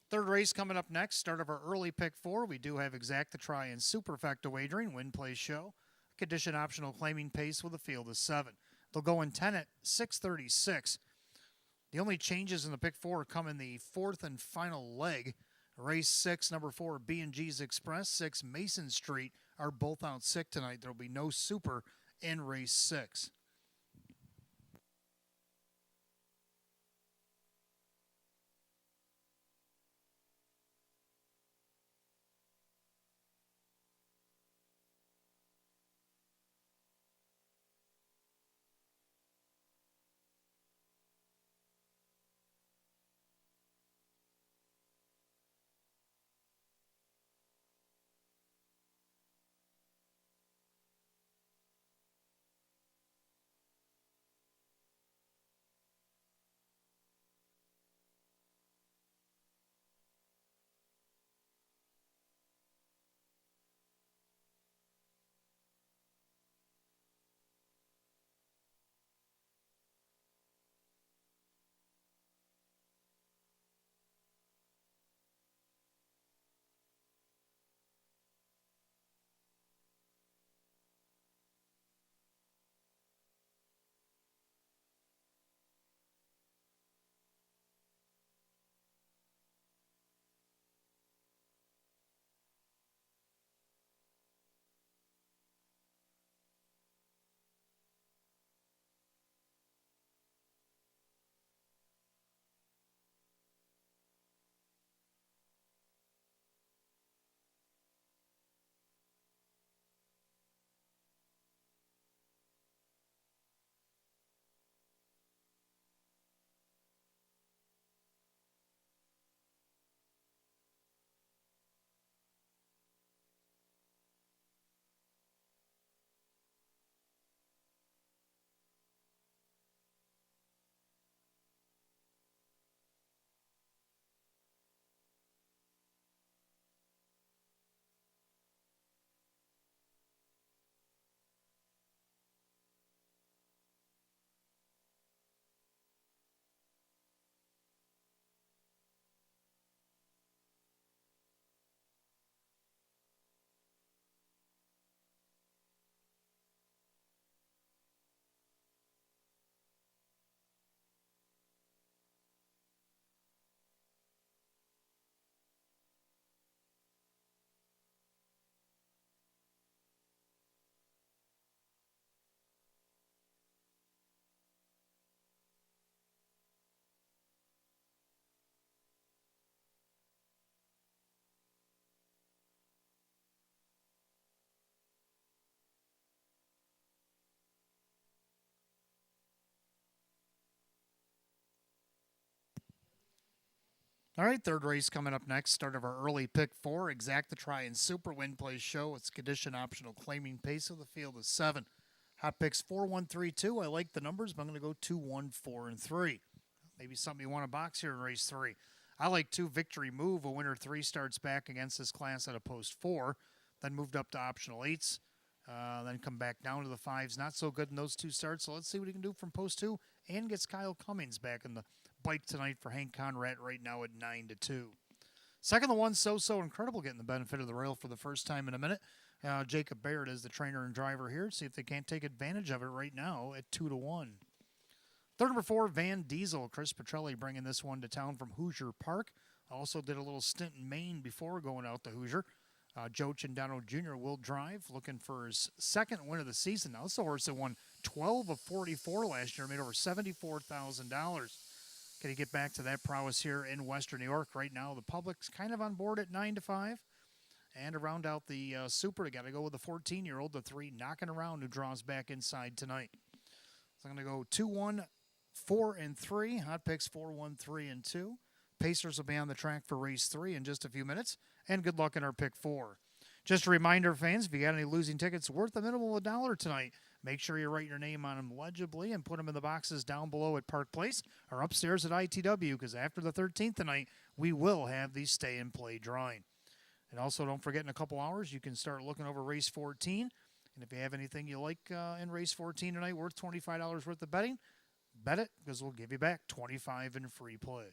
Third race coming up next, start of our early pick 4. We do have Exact the Try and Superfecta wagering, win, play, show. Condition optional claiming pace with a field of 7. They'll go in 10 at 6:36. The only changes in the pick 4 come in the fourth and final leg. Race 6, number 4, B&G's Express, 6, Mason Street are both out sick tonight. There will be no super in race 6. All right, third race coming up next. Start of our early pick 4. Exact the Try and Super Win Play Show. It's condition optional claiming pace of the field is 7. Hot picks 4, 1, 3, 2. I like the numbers, but I'm going to go 2, 1, 4, and 3. Maybe something you want to box here in race 3. I like 2 Victory Move. A winner 3 starts back against this class at a post 4. Then moved up to optional 8s. Then come back down to the 5s. Not so good in those 2 starts. So let's see what he can do from post 2. And gets Kyle Cummings back in the bike tonight for Hank Conrad right now at 9-2. Second, the 1 So Incredible getting the benefit of the rail for the first time in a minute. Jacob Barrett is the trainer and driver here. See if they can't take advantage of it right now at 2-1. Third, number 4, Van Diesel. Chris Petrelli bringing this one to town from Hoosier Park. Also did a little stint in Maine before going out to Hoosier. Joe Cindano Jr. will drive, looking for his second win of the season. Now, this is a horse that won 12 of 44 last year, made over $74,000. Can he get back to that prowess here in Western New York? Right now, the public's kind of on board at 9-5. And to round out the super, they got to go with the 14-year-old, the 3 knocking around, who draws back inside tonight. So I'm going to go 2, 1, 4, and 3. Hot picks 4, 1, 3, and 2. Pacers will be on the track for race 3 in just a few minutes. And good luck in our pick 4. Just a reminder, fans, if you got any losing tickets worth a minimum of $1 tonight, Make sure you write your name on them legibly and put them in the boxes down below at Park Place or upstairs at ITW, because after the 13th tonight, we will have these stay-and-play drawing. And also, don't forget, in a couple hours, you can start looking over race 14. And if you have anything you like in race 14 tonight worth $25 worth of betting, bet it, because we'll give you back $25 in free play.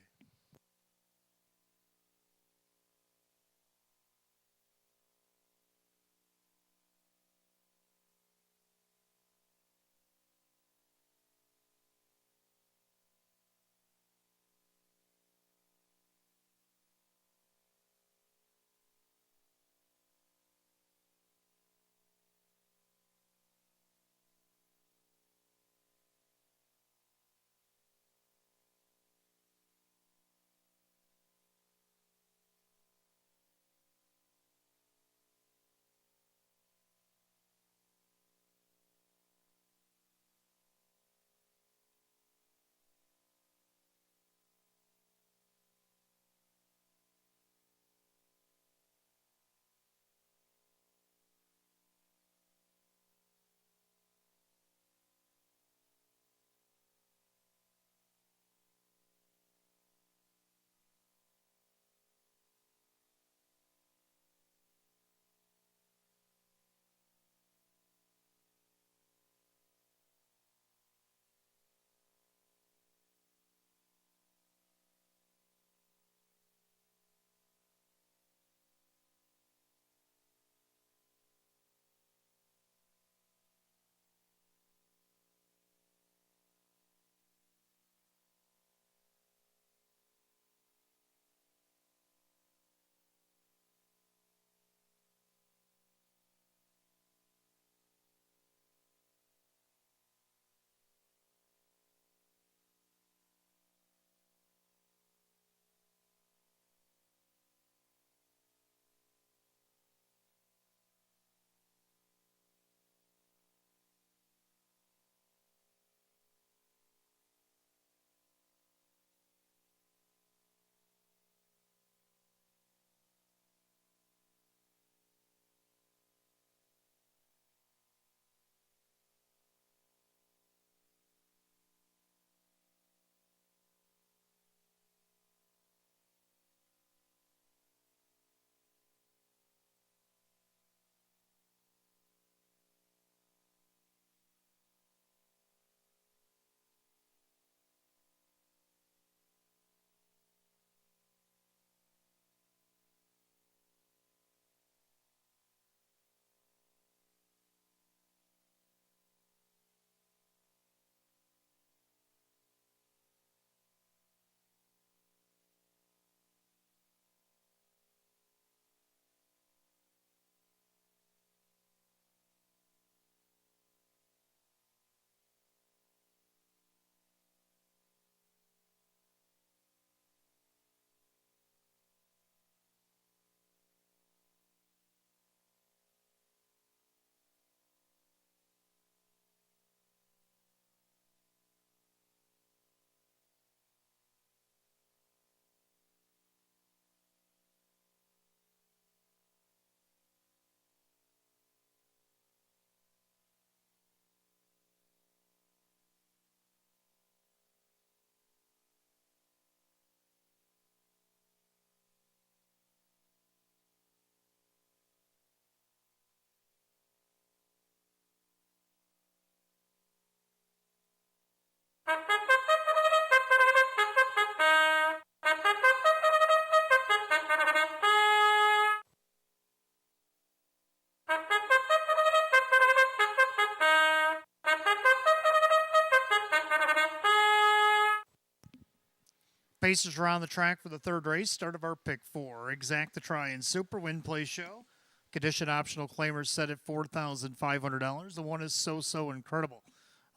Pacers are on the track for the third race, start of our pick four. Exact the Try and Super Win Play Show. Condition optional claimers set at $4,500. The one is So Incredible,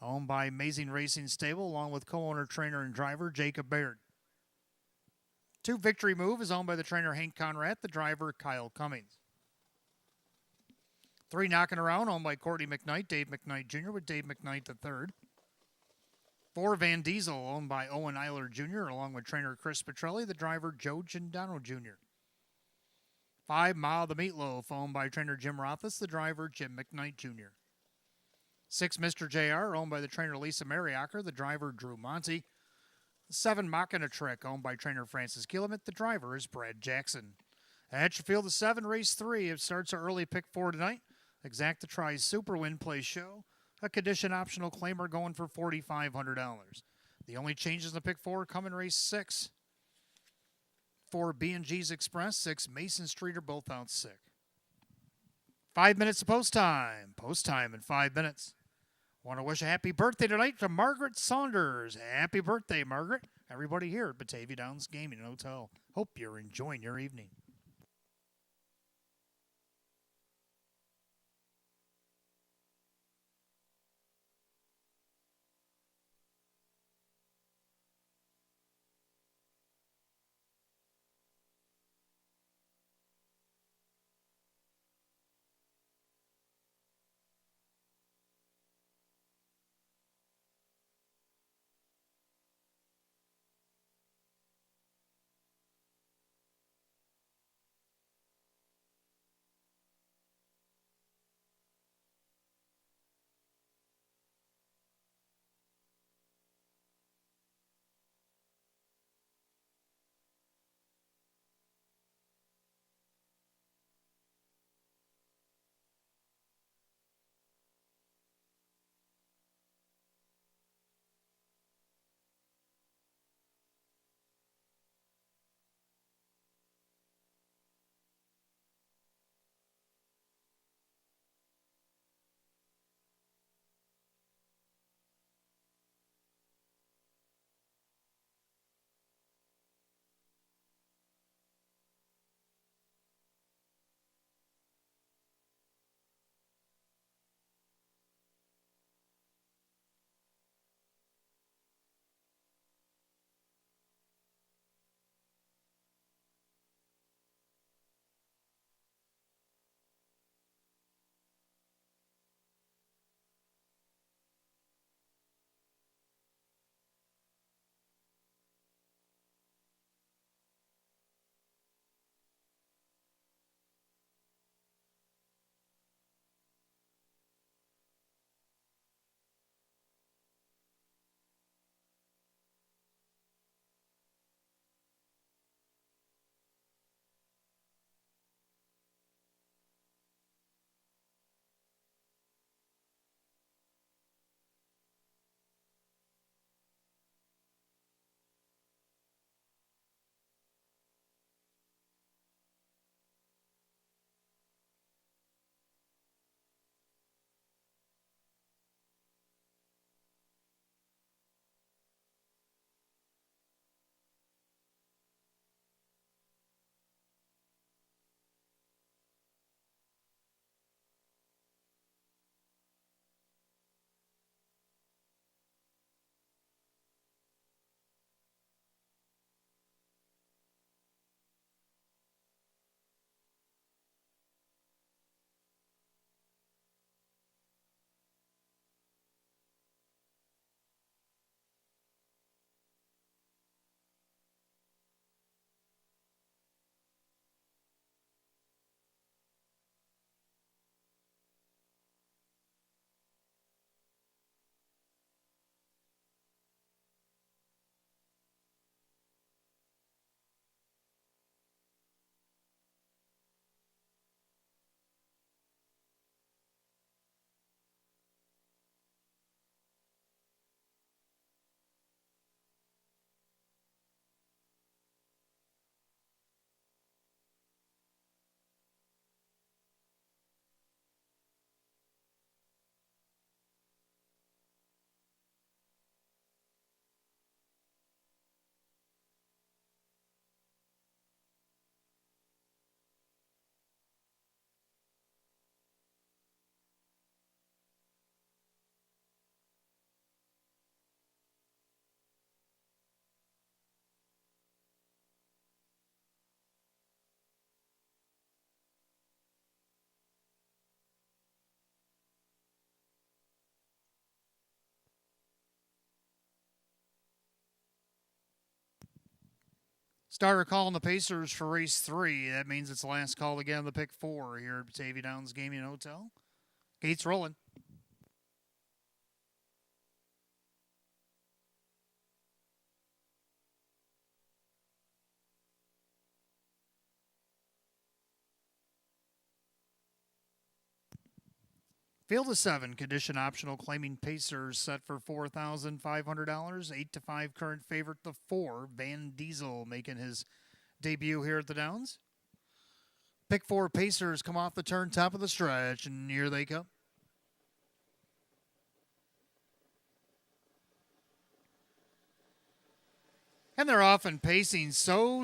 owned by Amazing Racing Stable, along with co-owner, trainer, and driver Jacob Baird. 2 Victory Move is owned by the trainer Hank Conrad, the driver Kyle Cummings. 3 Knocking Around, owned by Courtney McKnight, Dave McKnight Jr., with Dave McKnight III. 4 Van Diesel, owned by Owen Eiler Jr., along with trainer Chris Petrelli, the driver Joe Gindano Jr. 5 Mile the Meatloaf, owned by trainer Jim Rothus, the driver Jim McKnight Jr. 6, Mr. JR, owned by the trainer Lisa Mariacker, the driver Drew Monty. 7, Machina Trick, owned by trainer Francis Gillimet, the driver is Brad Jackson. At your field of 7, race 3, it starts our early pick 4 tonight. Exacta Tries Super Win Play Show, a condition optional claimer going for $4,500. The only changes in the pick 4 come in race 6. 4, B&G's Express, 6, Mason Street are both out sick. 5 minutes to post time. Post time in 5 minutes. Want to wish a happy birthday tonight to Margaret Saunders. Happy birthday, Margaret. Everybody here at Batavia Downs Gaming and Hotel. Hope you're enjoying your evening. Starter calling the Pacers for race 3. That means it's the last call again on the pick 4 here at Batavia Downs Gaming and Hotel. Gates rolling. Field of 7, condition optional, claiming Pacers set for $4,500. 8 to 5, current favorite, the 4, Van Diesel, making his debut here at the Downs. Pick 4, Pacers come off the turn, top of the stretch, and here they come. And they're off and pacing so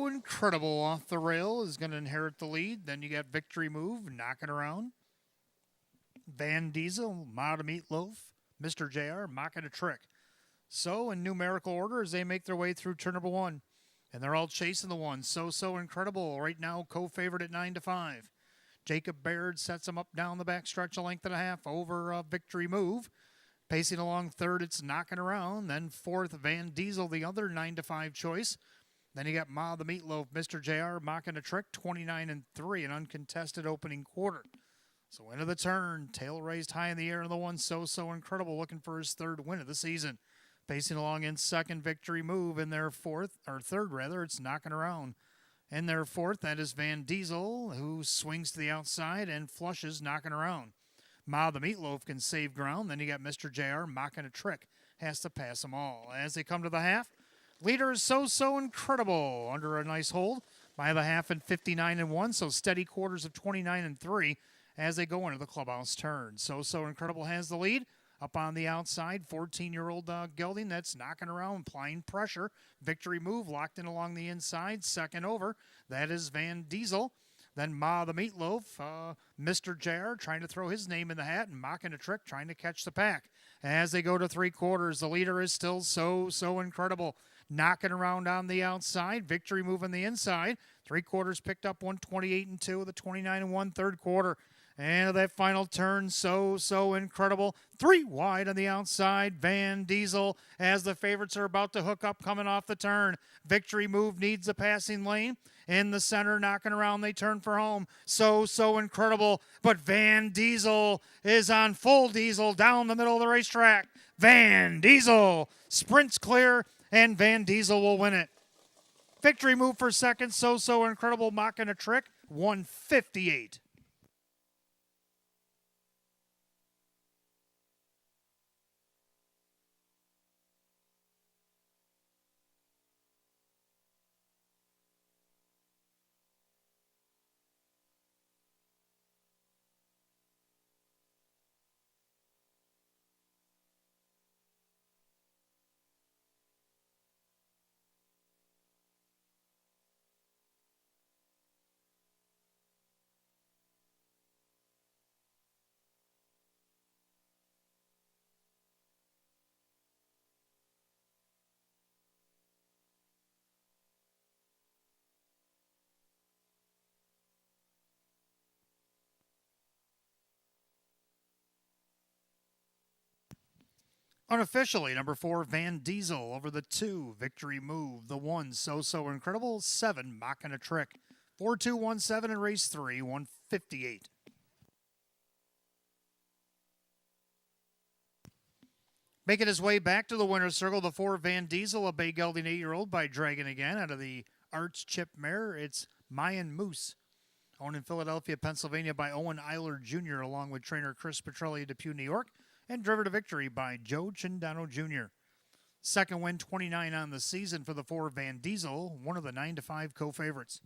incredible off the rail is going to inherit the lead. Then you got Victory Move knocking around. Van Diesel, Ma the Meatloaf, Mr. JR, mocking a trick. So in numerical order as they make their way through turn number 1. And they're all chasing the one. So incredible. Right now, co-favorite at 9 to 5. Jacob Baird sets them up down the backstretch, a length and a half over Victory Move. Pacing along third, it's knocking around. Then fourth, Van Diesel, the other 9 to 5 choice. Then you got Ma the Meatloaf, Mr. JR, mocking a trick, 29 and 3, an uncontested opening quarter. So into the turn, tail raised high in the air, and the one so incredible, looking for his third win of the season. Pacing along in second, Victory Move. In their third, it's knocking around. In their fourth, that is Van Diesel, who swings to the outside and flushes, knocking around. Ma the Meatloaf can save ground. Then you got Mr. JR mocking a trick. Has to pass them all. As they come to the half, leader is so incredible under a nice hold by the half and 59 and 1. So steady quarters of 29 and 3 as they go into the clubhouse turn. So incredible has the lead. Up on the outside, 14-year-old Gelding, that's knocking around, applying pressure. Victory Move locked in along the inside. Second over, that is Van Diesel. Then Ma the Meatloaf, Mr. JR trying to throw his name in the hat and mocking a trick, trying to catch the pack. As they go to three quarters, the leader is still so incredible. Knocking around on the outside, Victory Move on the inside. Three quarters picked up 128 and 2 with a 29 and 1 third quarter. And that final turn, so incredible. 3 wide on the outside. Van Diesel, as the favorites are about to hook up coming off the turn. Victory Move needs a passing lane. In the center, knocking around, they turn for home. So incredible. But Van Diesel is on full diesel down the middle of the racetrack. Van Diesel sprints clear, and Van Diesel will win it. Victory Move for second, so incredible, mocking a trick, 158. Unofficially, number 4, Van Diesel over the 2, Victory Move. The 1, so incredible. 7, mocking a trick. 4-2-1-7 in race 3, 158. Making his way back to the winner's circle, the 4, Van Diesel, a bay gelding 8-year-old by Dragon again. Out of the Arts Chip mare, it's Mayan Moose. Owned in Philadelphia, Pennsylvania by Owen Eiler Jr. along with trainer Chris Petrelli of Depew, New York. And driven to victory by Joe Chindano Jr. Second win, 29 on the season for the 4, Van Diesel, one of the 9 to 5 co-favorites.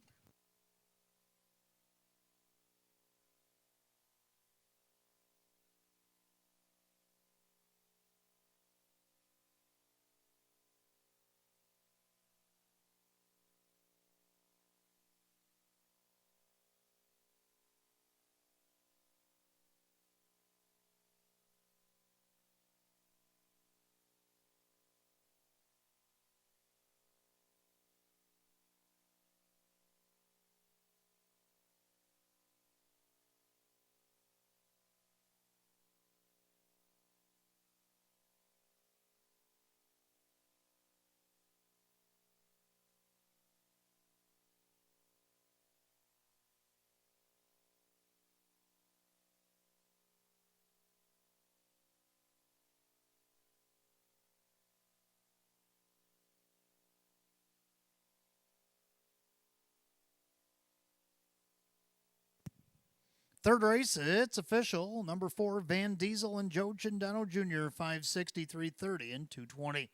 Third race, it's official. Number 4, Van Diesel and Joe Chindano Jr., 560, 330, and 220.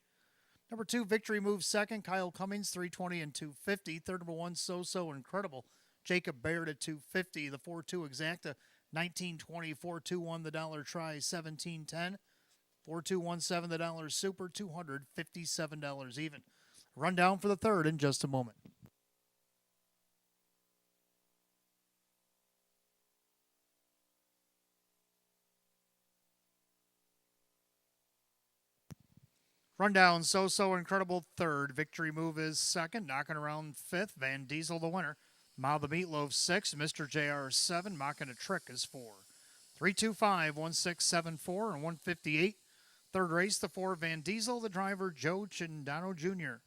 Number 2, Victory Move second. Kyle Cummings, 320 and 250. Third, number 1, So Incredible. Jacob Baird at 250. The 4-2 Exacta, 1920. 4-2-1 the dollar try, 1710. 4217 the dollar super, $257 even. Rundown for the third in just a moment. Rundown, So Incredible third. Victory Move is second. Knocking around fifth. Van Diesel the winner. Mao the Meatloaf 6. Mr. JR 7. Mocking a Trick is 4. 325, 1674, and 158. Third race, the 4, Van Diesel, the driver, Joe Chindano Jr.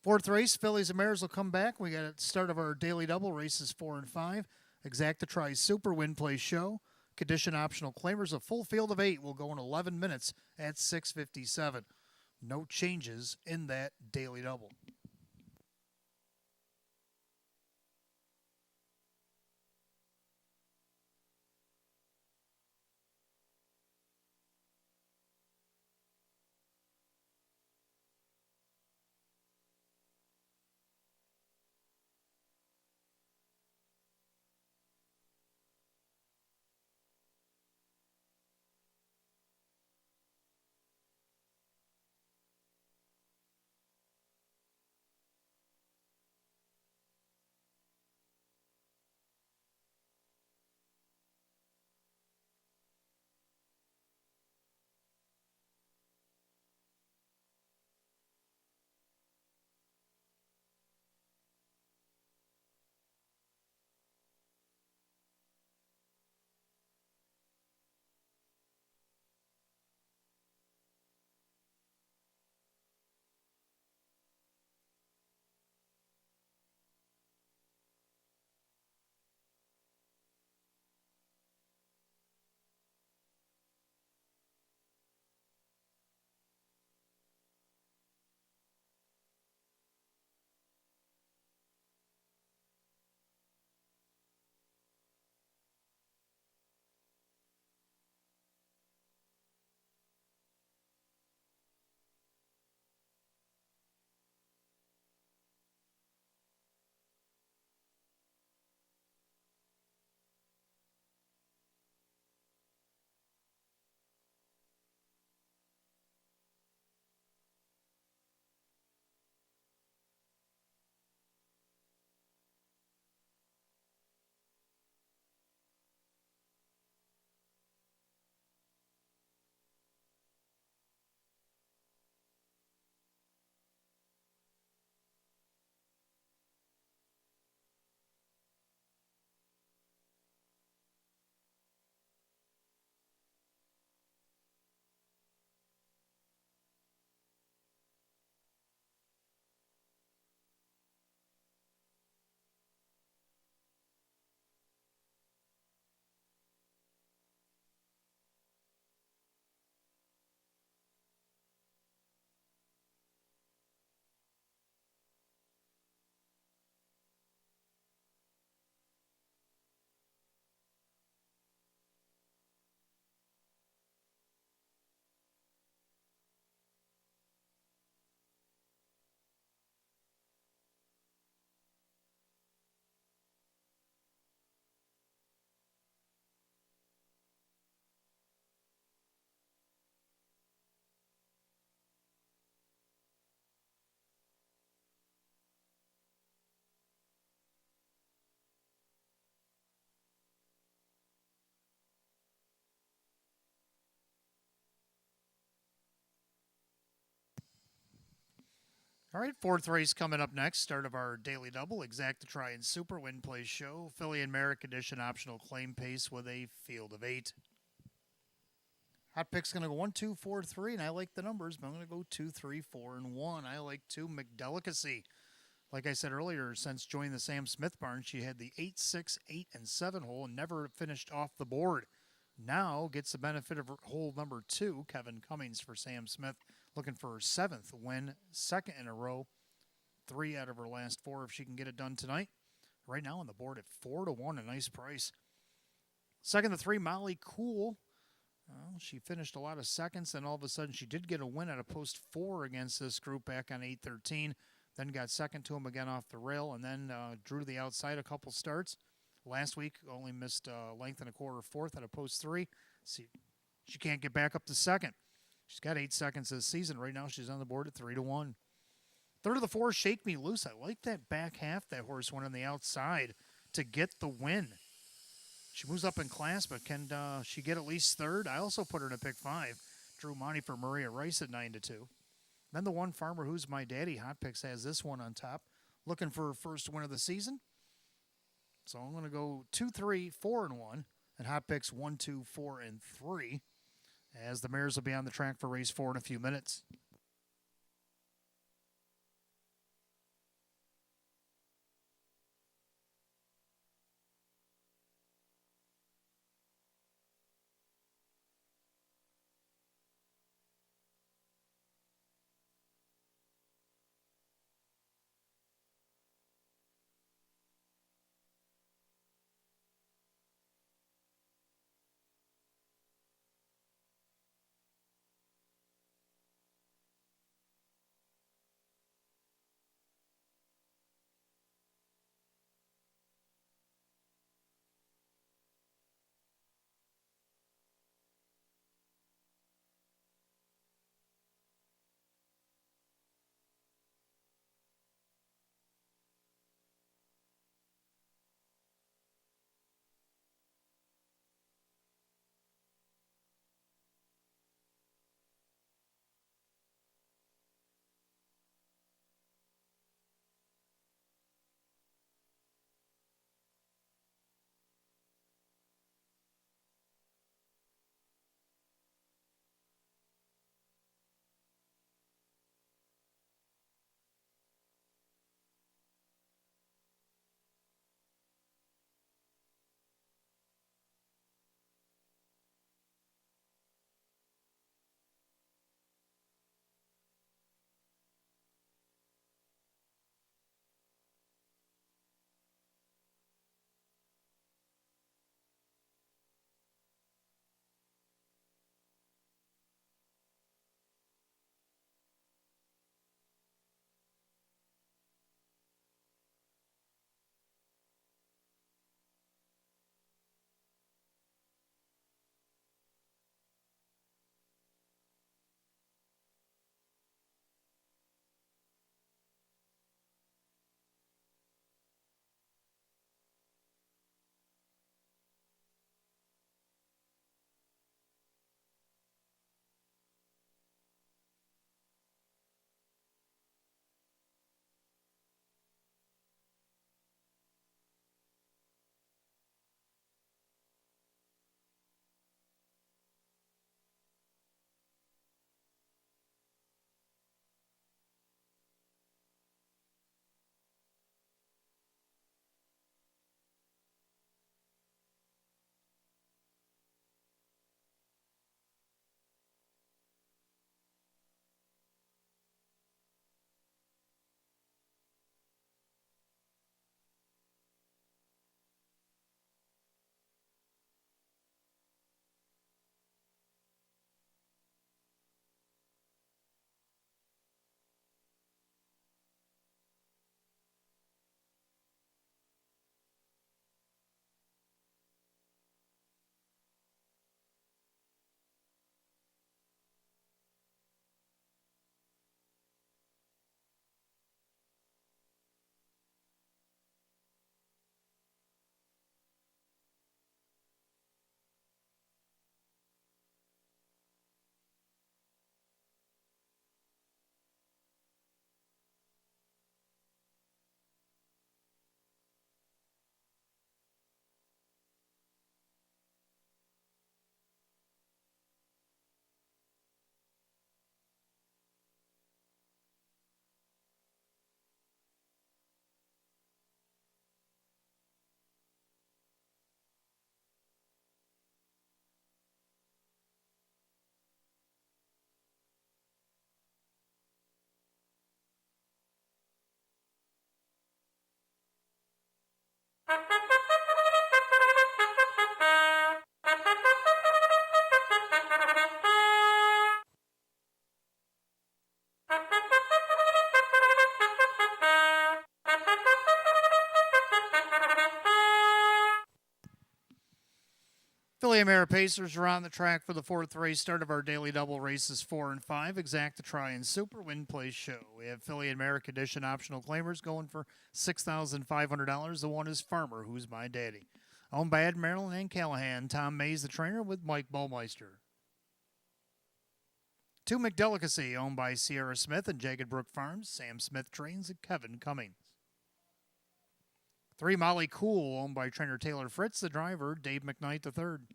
Fourth race, Fillies and Mares will come back. We got at the start of our daily double races 4 and 5. Exacta Tri Super Win Play Show. Condition optional claimers. A full field of 8 will go in 11 minutes at 6:57. No changes in that daily double. All right, fourth race coming up next. Start of our daily double. Exacta Tri and Super Win Play Show. Philly and Merrick Edition optional claim pace with a field of 8. Hot pick's going to go 1, 2, 4, 3, and I like the numbers, but I'm going to go 2, 3, 4, and 1. I like 2, McDelicacy. Like I said earlier, since joining the Sam Smith barn, she had the 8, 6, 8, and 7 hole and never finished off the board. Now gets the benefit of hole number 2, Kevin Cummings for Sam Smith, looking for her 7th win, second in a row, 3 out of her last 4 if she can get it done tonight. right now on the board at 4-1, a nice price. Second to 3, Molly Cool. Well, she finished a lot of seconds, and all of a sudden she did get a win at a post 4 against this group back on 8:13. Then got second to him again off the rail, and then drew to the outside a couple starts. Last week only missed length and a quarter fourth at a post 3. See, she can't get back up to second. She's got 8 seconds this season. Right now she's on the board at 3-1. Third of the 4, Shake Me Loose. I like that back half that horse went on the outside to get the win. She moves up in class, but can she get at least third? I also put her in a pick 5. Drew money for Maria Rice at 9-2. Then the one, Farmer Who's My Daddy. Hot Picks has this one on top. Looking for her first win of the season. So I'm going to go 2, 3, 4-1. And Hot Picks 1, 2, 4, and 3. As the mares will be on the track for race 4 in a few minutes. Philly Mare Pacers are on the track for the fourth race. Start of our daily double races 4 and 5. Exacta Try and Super Win Place Show. We have Philly and Mare Condition optional claimers going for $6,500. The one is Farmer, Who's My Daddy. Owned by Ed Maryland and Callahan. Tom Mays, the trainer, with Mike Ballmeister. 2 McDelicacy, owned by Sierra Smith and Jagged Brook Farms. Sam Smith trains and Kevin Cummings. 3 Molly Cool, owned by trainer Taylor Fritz, the driver, Dave McKnight III.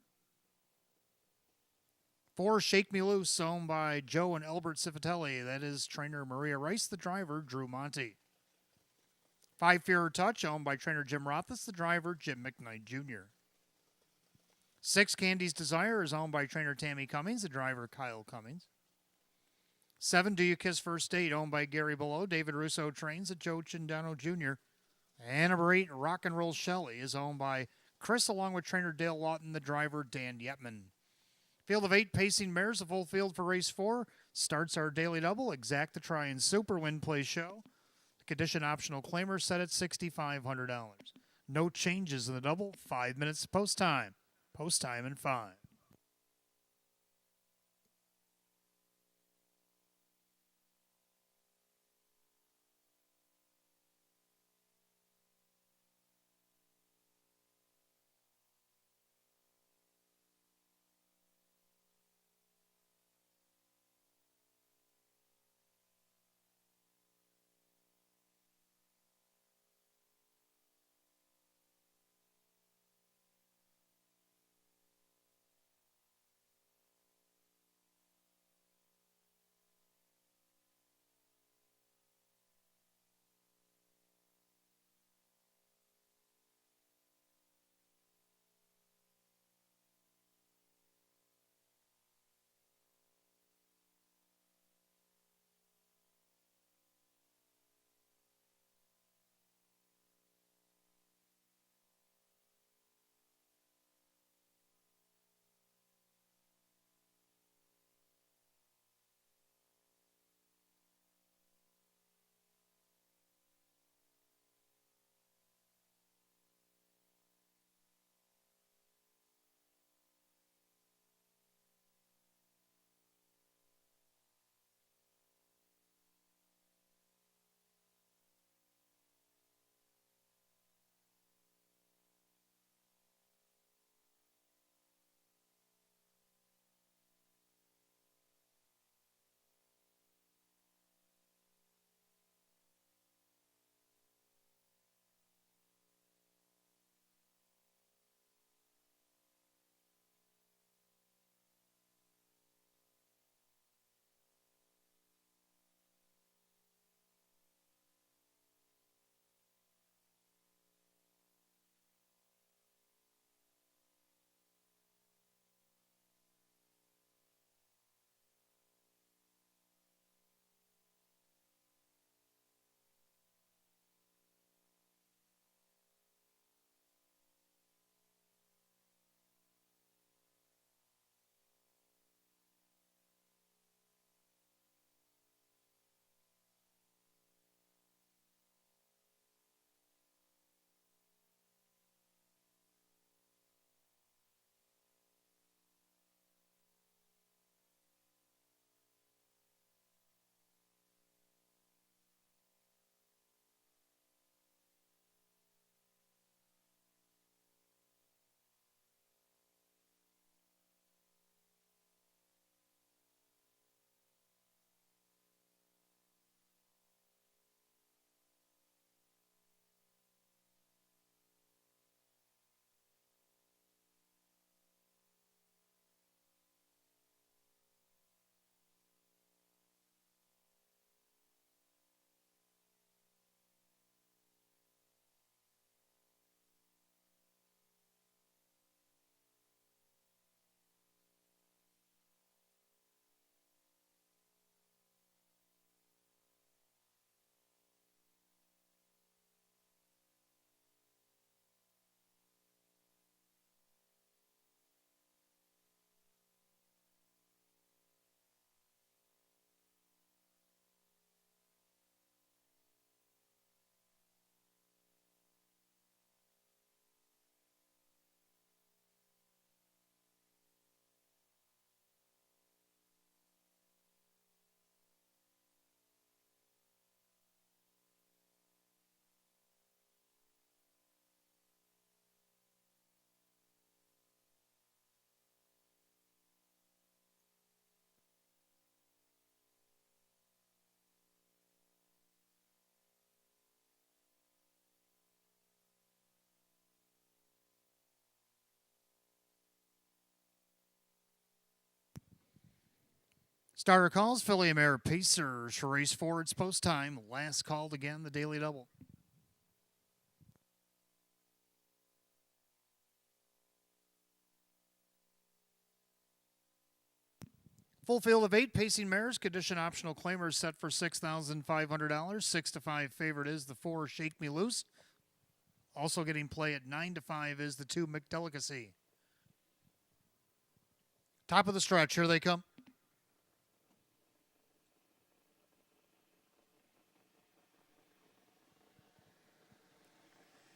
4 Shake Me Loose, owned by Joe and Albert Cifatelli. That is trainer Maria Rice, the driver, Drew Monty. 5 Fear Touch, owned by trainer Jim Rothis, the driver, Jim McKnight Jr. 6 Candy's Desire is owned by trainer Tammy Cummings, the driver, Kyle Cummings. 7 Do You Kiss First Date, owned by Gary Below, David Russo trains, at Joe Chindano Jr. And number 8, Rock and Roll Shelley, is owned by Chris along with trainer Dale Lawton, the driver, Dan Yetman. Field of 8 pacing mares, the full field for race 4. Starts our daily double, Exacta Try and Super Win Play Show. The condition optional claimer set at $6,500. No changes in the double, 5 minutes post time. Post time in 5. Starter calls, Philly Mare Pacers, race 4, it's post time. Last called again, the Daily Double. Full field of 8 pacing mares, condition optional claimers set for $6,500. 6 to 5 favorite is the 4 Shake Me Loose. Also getting play at 9 to 5 is the 2 McDelicacy. Top of the stretch, here they come.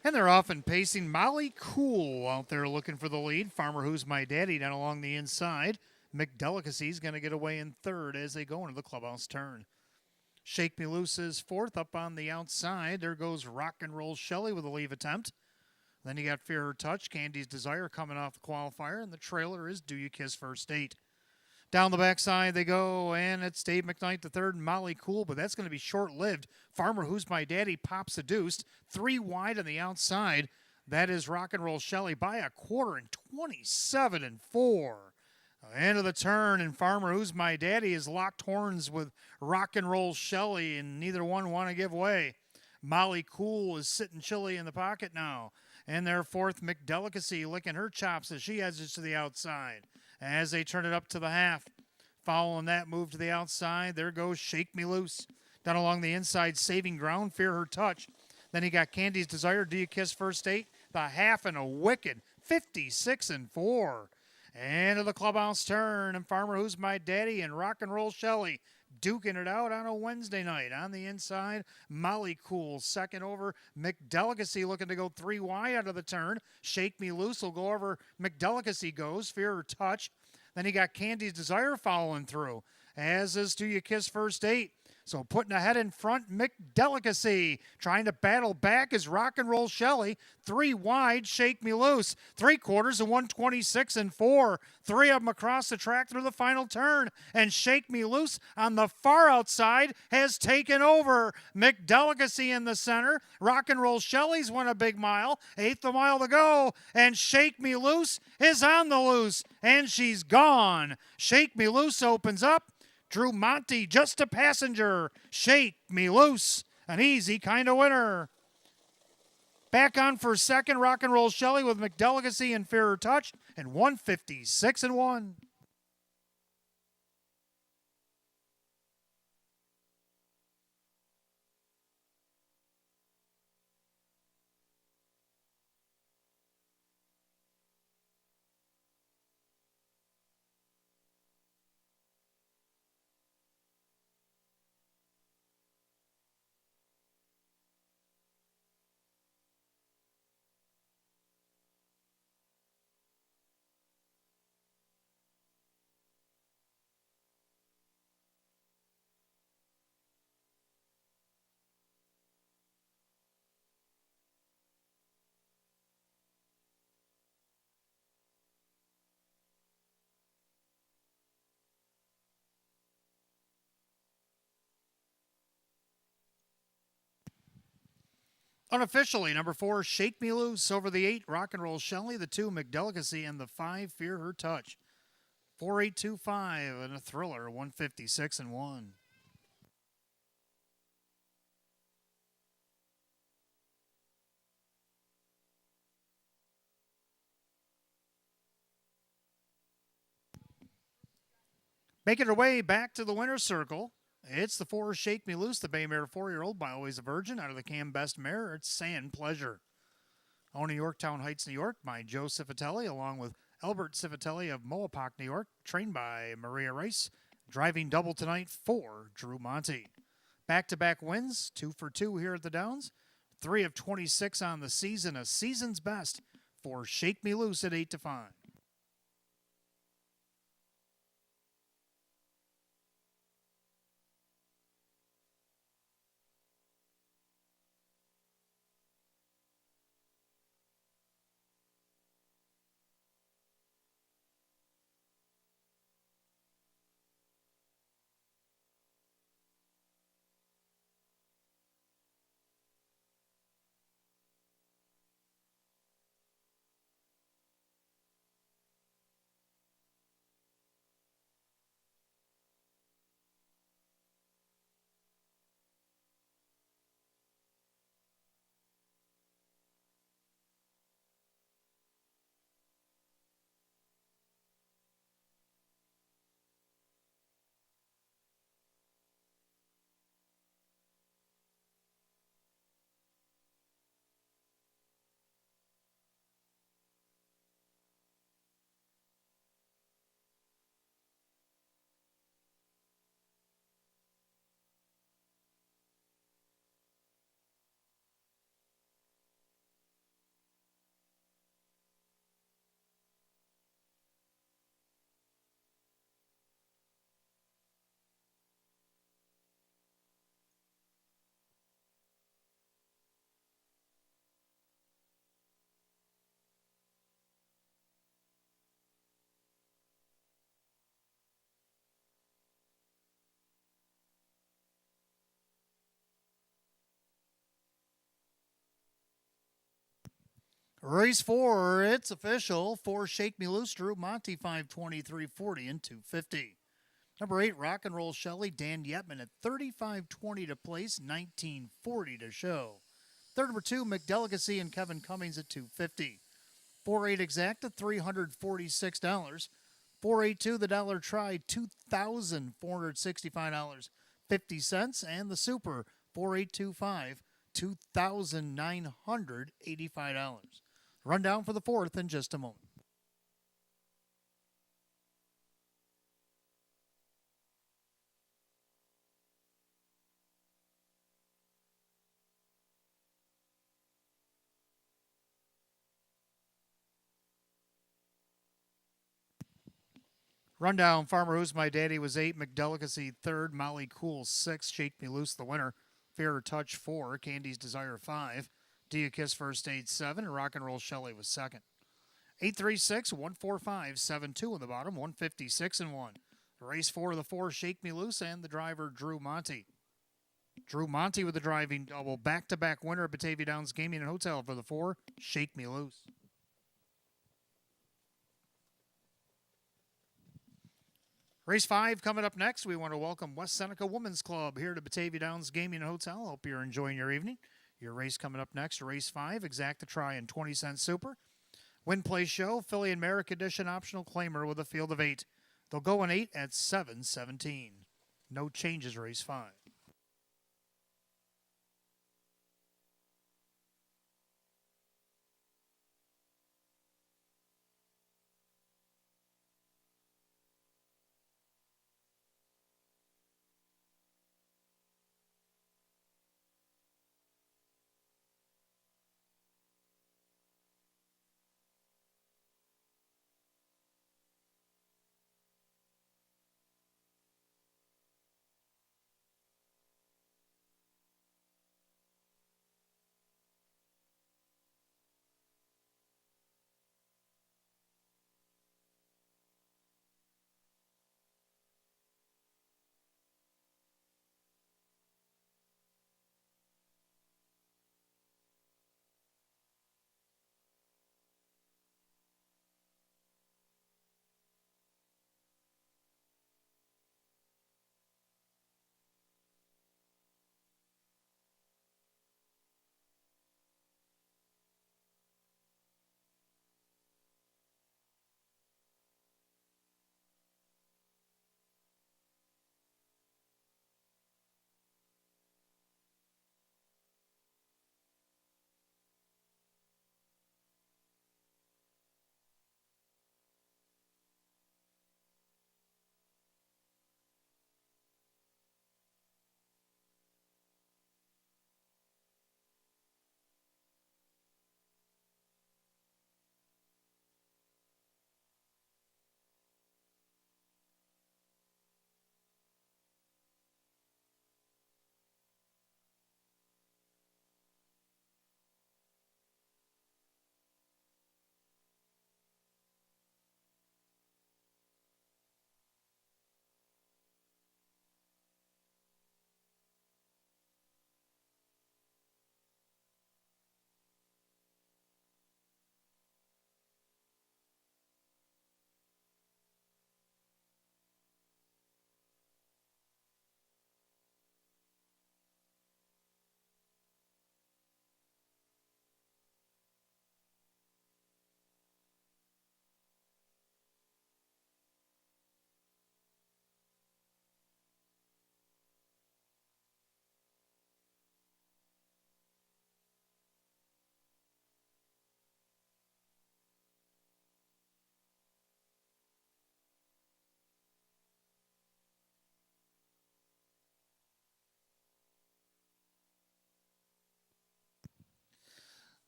And they're off and pacing. Molly Cool out there looking for the lead. Farmer Who's My Daddy down along the inside. McDelicacy's going to get away in third as they go into the clubhouse turn. Shake Me Loose is fourth up on the outside. There goes Rock and Roll Shelley with a leave attempt. Then you got Fear Her Touch, Candy's Desire coming off the qualifier, and the trailer is Do You Kiss First Date. Down the backside they go, and it's Dave McKnight the third and Molly Cool, but that's going to be short-lived. Farmer Who's My Daddy pops a deuce. 3 wide on the outside. That is Rock and Roll Shelley by a quarter and 27-4. End of the turn, and Farmer Who's My Daddy is locked horns with Rock and Roll Shelley, and neither one want to give way. Molly Cool is sitting chilly in the pocket now. And their fourth McDelicacy licking her chops as she edges to the outside. As they turn it up to the half. Following that move to the outside, there goes Shake Me Loose. Down along the inside, saving ground, Fear Her Touch. Then he got Candy's Desire, Do You Kiss First Date? The half and a wicked 56-4. And to the clubhouse turn, and Farmer Who's My Daddy and Rock and Roll Shelley duking it out on a Wednesday night. On the inside, Molly Cool second over. McDelicacy looking to go 3 wide out of the turn. Shake Me Loose will go over. McDelicacy goes. Fear Her Touch. Then you got Candy's Desire following through. As is Do You Kiss First Date. So putting ahead in front, McDelicacy. Trying to battle back is Rock and Roll Shelley. 3 wide, Shake Me Loose. 3/4 and 126-4. 3 of them across the track through the final turn. And Shake Me Loose on the far outside has taken over. McDelicacy in the center. Rock and Roll Shelley's won a big mile. 1/8 a mile to go. And Shake Me Loose is on the loose. And she's gone. Shake Me Loose opens up. Drew Monty, just a passenger. Shake Me Loose, an easy kind of winner. Back on for second, Rock and Roll Shelley with McDelicacy and Fear Her Touch, and 156-1. Unofficially, number 4, Shake Me Loose over the 8, Rock and Roll Shelley, the 2, McDelicacy, and the 5, Fear Her Touch. 4825 and a thriller, 156-1. Making her way back to the winner's circle, it's the 4 Shake Me Loose, the Bay Mare 4-year-old, by always a virgin. Out of the Cam Best Mare, it's Sand Pleasure. Owning Yorktown Heights, New York, by Joe Cifatelli, along with Albert Cifatelli of Mowapak, New York, trained by Maria Rice. Driving double tonight for Drew Monty. Back-to-back wins, 2 for 2 here at the Downs. 3 of 26 on the season, a season's best for Shake Me Loose at 8 to 5. Race 4, it's official. 4 Shake Me Loose, Drew Monty, 5:23:40 and 2:50. Number 8, Rock and Roll Shelley, Dan Yetman at 35:20 to place, 19:40 to show. Third, number 2, McDelicacy and Kevin Cummings at 2:50. 4-8 Exacta, $346. 482 the Dollar Try, $2,465.50. And the Super, 4825, $2,985. Rundown for the fourth in just a moment. Rundown, Farmer Who's My Daddy was 8, McDelicacy 3rd, Molly Cool 6, Shake Me Loose the winner, Fair Touch 4, Candy's Desire 5, Do You Kiss First Aid 7, and Rock and Roll Shelley was 2nd. 836 145 72 in the bottom, 156 and 1. Race 4 of the 4, Shake Me Loose, and the driver Drew Monty. Drew Monty with the driving double, back-to-back winner at Batavia Downs Gaming and Hotel for the 4, Shake Me Loose. Race 5 coming up next. We want to welcome West Seneca Women's Club here to Batavia Downs Gaming and Hotel. Hope you're enjoying your evening. Your race coming up next, race 5, Exacta Try and 20-cent Super. Win Play Show, Philly and Merrick Edition optional claimer with a field of 8. They'll go in 8 at 7:17. No changes, race 5.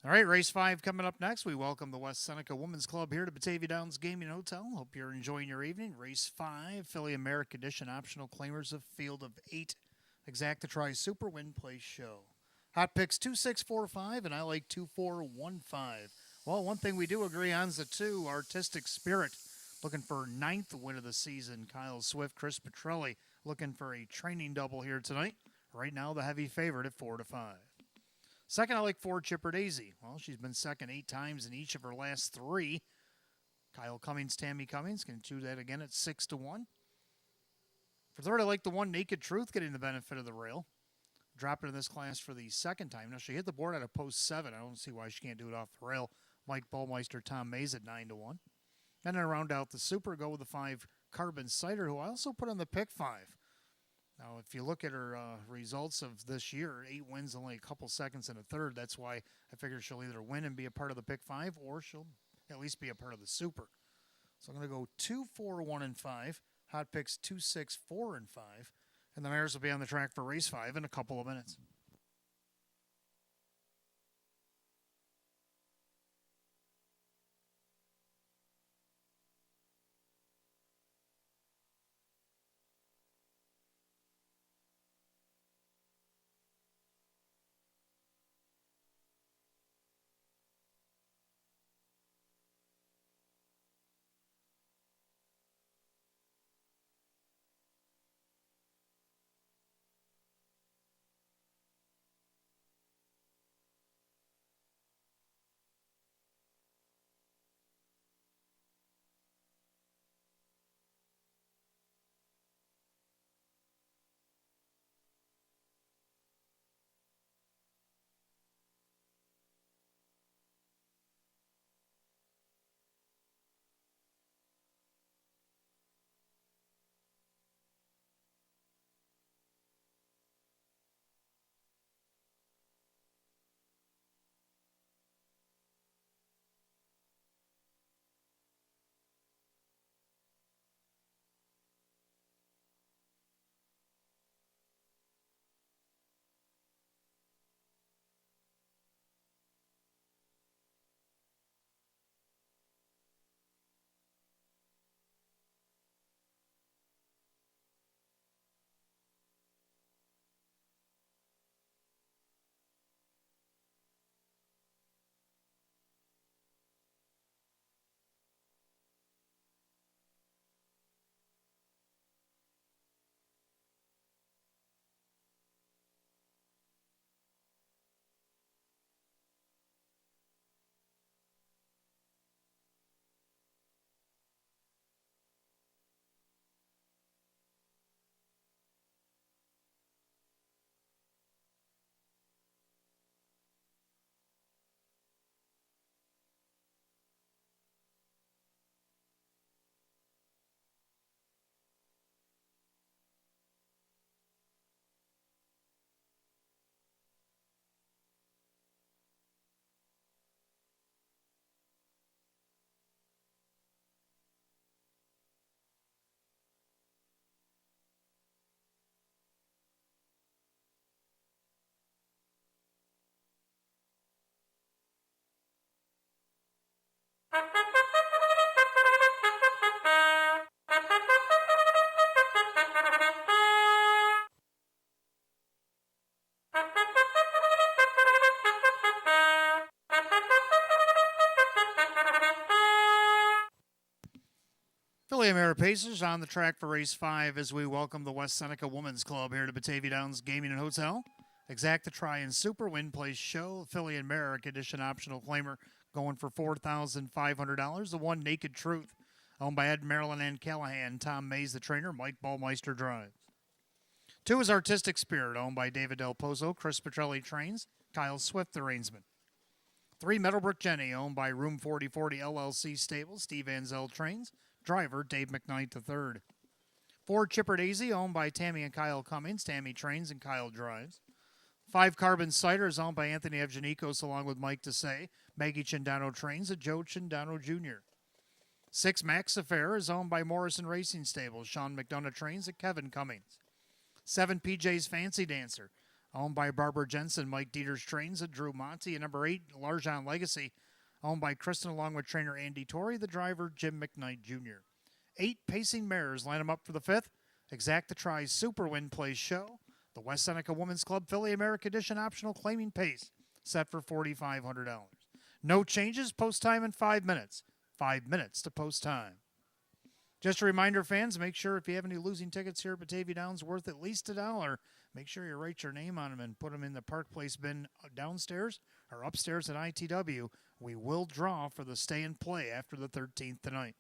All right, race 5 coming up next. We welcome the West Seneca Women's Club here to Batavia Downs Gaming Hotel. Hope you're enjoying your evening. Race 5, Philly and Merrick Edition optional claimers of field of 8. Exacta Try Super Win Play Show. Hot picks 2645, and I like 2415. Well, one thing we do agree on is the 2, Artistic Spirit. Looking for 9th win of the season. Kyle Swift, Chris Petrelli looking for a training double here tonight. Right now, the heavy favorite at 4-5. Second, I like 4 Chipper Daisy. Well, she's been second 8 times in each of her last 3. Kyle Cummings, Tammy Cummings can do that again at 6-1. For third, I like the 1 Naked Truth getting the benefit of the rail. Dropped into this class for the second time. Now, she hit the board at a post 7. I don't see why she can't do it off the rail. Mike Ballmeister, Tom Mays at 9-1. And then round out the super, go with the 5 Carbon Cider, who I also put on the pick 5. Now, if you look at her results of this year, 8 wins, only a couple seconds in a third. That's why I figure she'll either win and be a part of the pick 5, or she'll at least be a part of the super. So I'm going to go 2, 4, 1, and 5. Hot picks 2, 6, 4, and 5. And the mares will be on the track for race 5 in a couple of minutes. Philly America Pacers on the track for race 5 as we welcome the West Seneca Women's Club here to Batavia Downs Gaming and Hotel. Exacta Try and Super Win Place Show, Philly America Edition optional claimer going for $4,500. The 1 Naked Truth, owned by Ed Marilyn and Callahan. Tom Mays, the trainer. Mike Ballmeister drives. 2 is Artistic Spirit, owned by David Del Pozo. Chris Petrelli trains. Kyle Swift, the reinsman. 3 Meadowbrook Jenny, owned by Room 4040 LLC Stable. Steve Anzel trains. Driver, Dave McKnight III. 4 Chipper Daisy, owned by Tammy and Kyle Cummings. Tammy trains and Kyle drives. 5 Carbon Cider is owned by Anthony Evgenikos along with Mike Desai. Maggie Chindano trains and Joe Chindano Jr. 6 Max Affair is owned by Morrison Racing Stable. Sean McDonough trains and Kevin Cummings. 7 PJ's Fancy Dancer, owned by Barbara Jensen. Mike Dieters trains and Drew Monty. And number 8, Larjon Legacy, owned by Kristen along with trainer Andy Torrey, the driver Jim McKnight Jr. 8 Pacing Mares line them up for the 5th. Exacta Try Super Win Place Show. The West Seneca Women's Club Philly America Edition optional claiming pace set for $4,500. No changes, post time in 5 minutes. 5 minutes to post time. Just a reminder, fans, make sure if you have any losing tickets here at Batavia Downs worth at least $1, make sure you write your name on them and put them in the Park Place bin downstairs or upstairs at ITW. We will draw for the stay and play after the 13th tonight.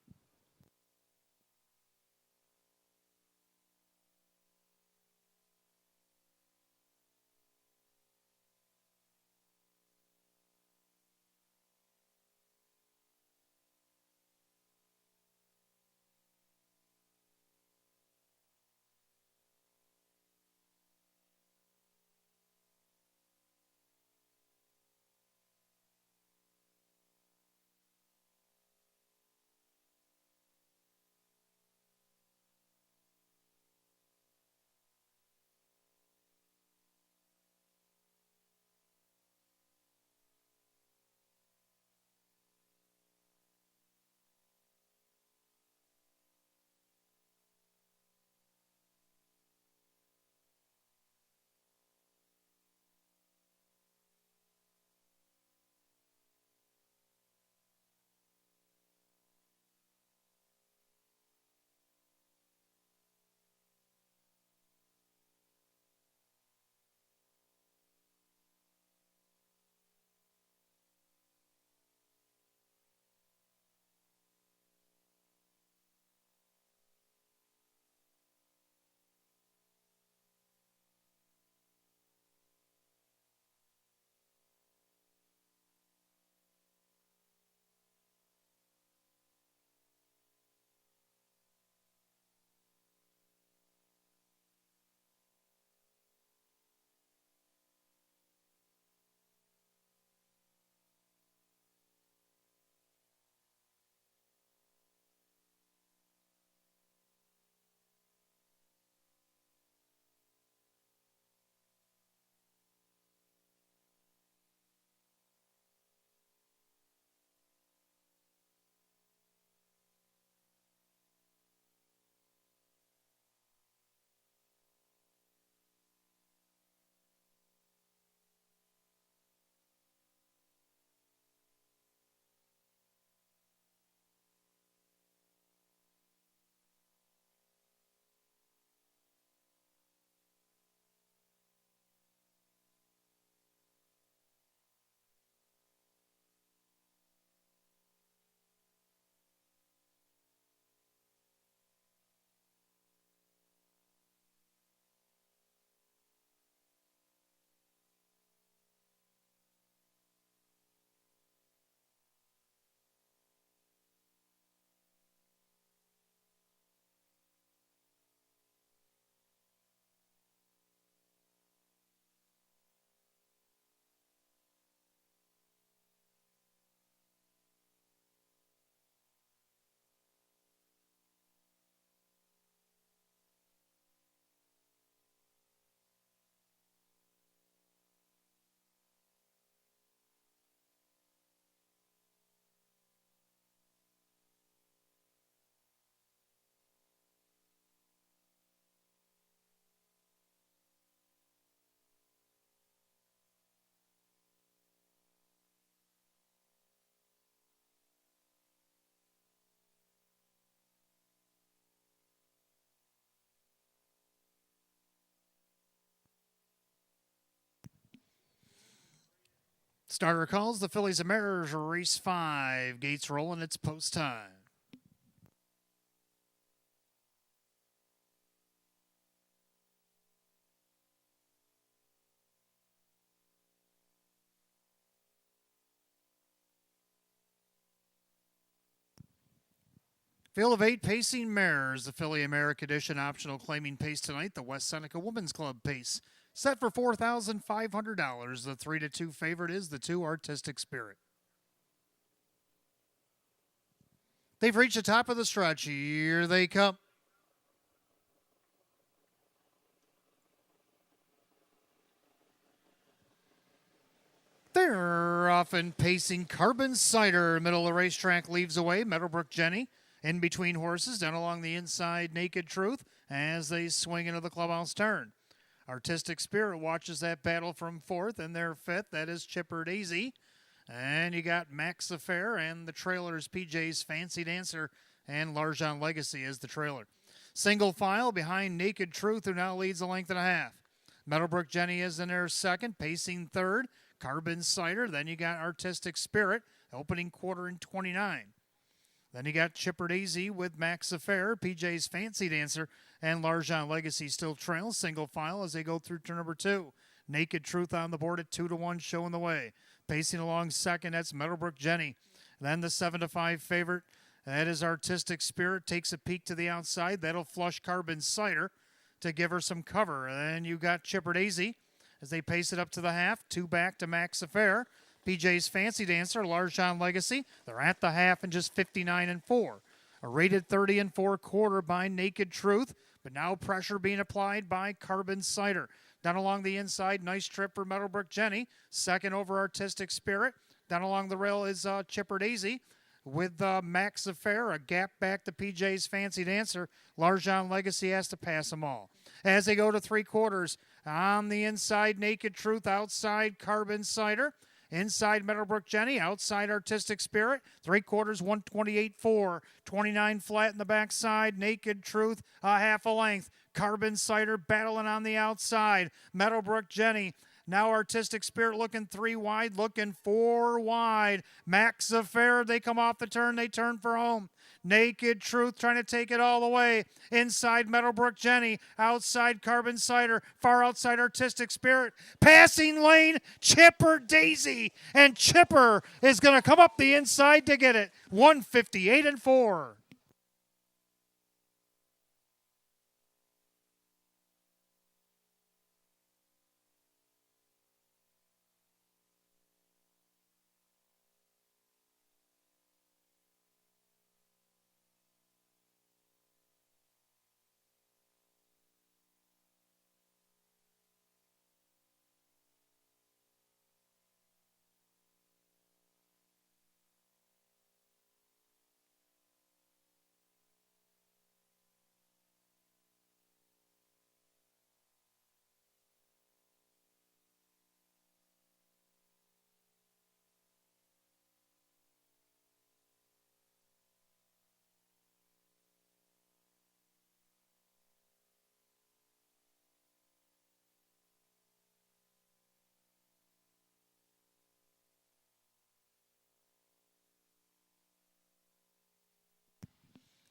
Starter calls, the Phillies and Mariners, race 5. Gates rolling, it's post time. Field of 8 pacing mares. The Philly America Edition optional claiming pace tonight. The West Seneca Women's Club pace. Set for $4,500. The 3-2 favorite is the 2 Artistic Spirit. They've reached the top of the stretch. Here they come. They're off and pacing. Carbon Cider, middle of the racetrack, leaves away. Meadowbrook Jenny in between horses, down along the inside, Naked Truth, as they swing into the clubhouse turn. Artistic Spirit watches that battle from 4th, and their 5th, that is Chipper Daisy. And you got Max Affair and the trailers, PJ's Fancy Dancer, and Larjon Legacy is the trailer. Single file behind Naked Truth, who now leads a length and a half. Meadowbrook Jenny is in there second, pacing third. Carbon Cider. Then you got Artistic Spirit, opening quarter in 29. Then you got Chipper Daisy with Max Affair, PJ's Fancy Dancer, and Larjon Legacy still trails single file as they go through turn number 2. Naked Truth on the board at 2-1, showing the way. Pacing along second, that's Meadowbrook Jenny. Then the 7-5 favorite, that is Artistic Spirit, takes a peek to the outside. That'll flush Carbon Cider to give her some cover. And then you got Chipper Daisy as they pace it up to the half. 2 back to Max Affair. PJ's Fancy Dancer, Larjon Legacy. They're at the half and just 59-4. A rated 30-4 by Naked Truth, but now pressure being applied by Carbon Cider. Down along the inside, nice trip for Meadowbrook Jenny. Second over Artistic Spirit. Down along the rail is Chipper Daisy with Max Affair. A gap back to PJ's Fancy Dancer. Larjon Legacy has to pass them all. As they go to 3/4, on the inside, Naked Truth. Outside, Carbon Cider. Inside, Meadowbrook Jenny. Outside, Artistic Spirit. 3/4, 128-4. 29 flat in the backside. Naked Truth, a half a length. Carbon Cider battling on the outside. Meadowbrook Jenny. Now Artistic Spirit looking 3 wide, looking 4 wide. Max Affair, they come off the turn, they turn for home. Naked Truth trying to take it all the way. Inside Meadowbrook Jenny, outside Carbon Cider, far outside Artistic Spirit. Passing lane, Chipper Daisy. And Chipper is going to come up the inside to get it. 158-4.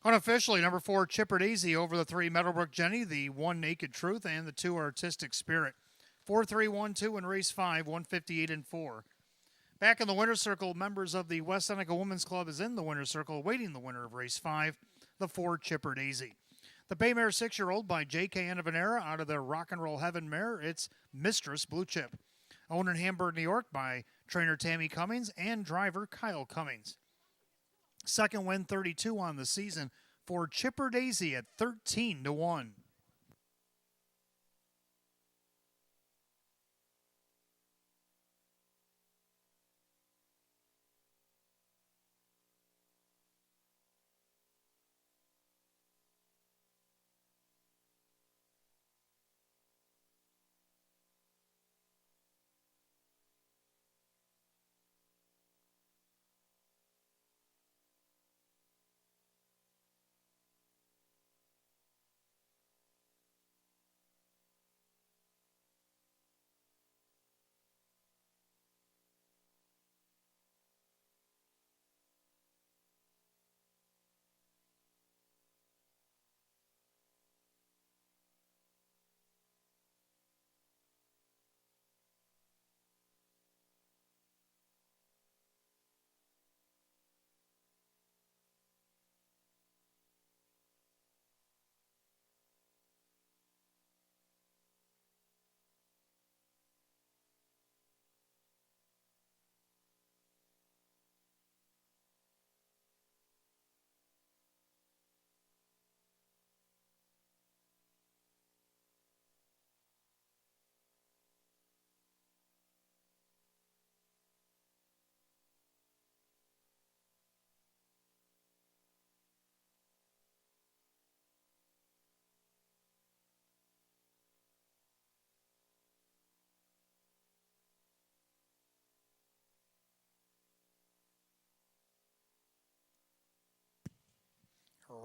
Unofficially, number 4, Chipper Daisy over the 3, Meadowbrook Jenny, the 1, Naked Truth, and the 2, Artistic Spirit. 4-3-1-2 in race 5, 158-4. Back in the winner's circle, members of the West Seneca Women's Club is in the winner's circle, awaiting the winner of race 5, the 4, Chipper Daisy. The Baymare 6-year-old by J.K. Anavanera out of the Rock and Roll Heaven mare, it's Mistress Blue Chip. Owned in Hamburg, New York by trainer Tammy Cummings and driver Kyle Cummings. Second win, 32 on the season for Chipper Daisy at 13-1.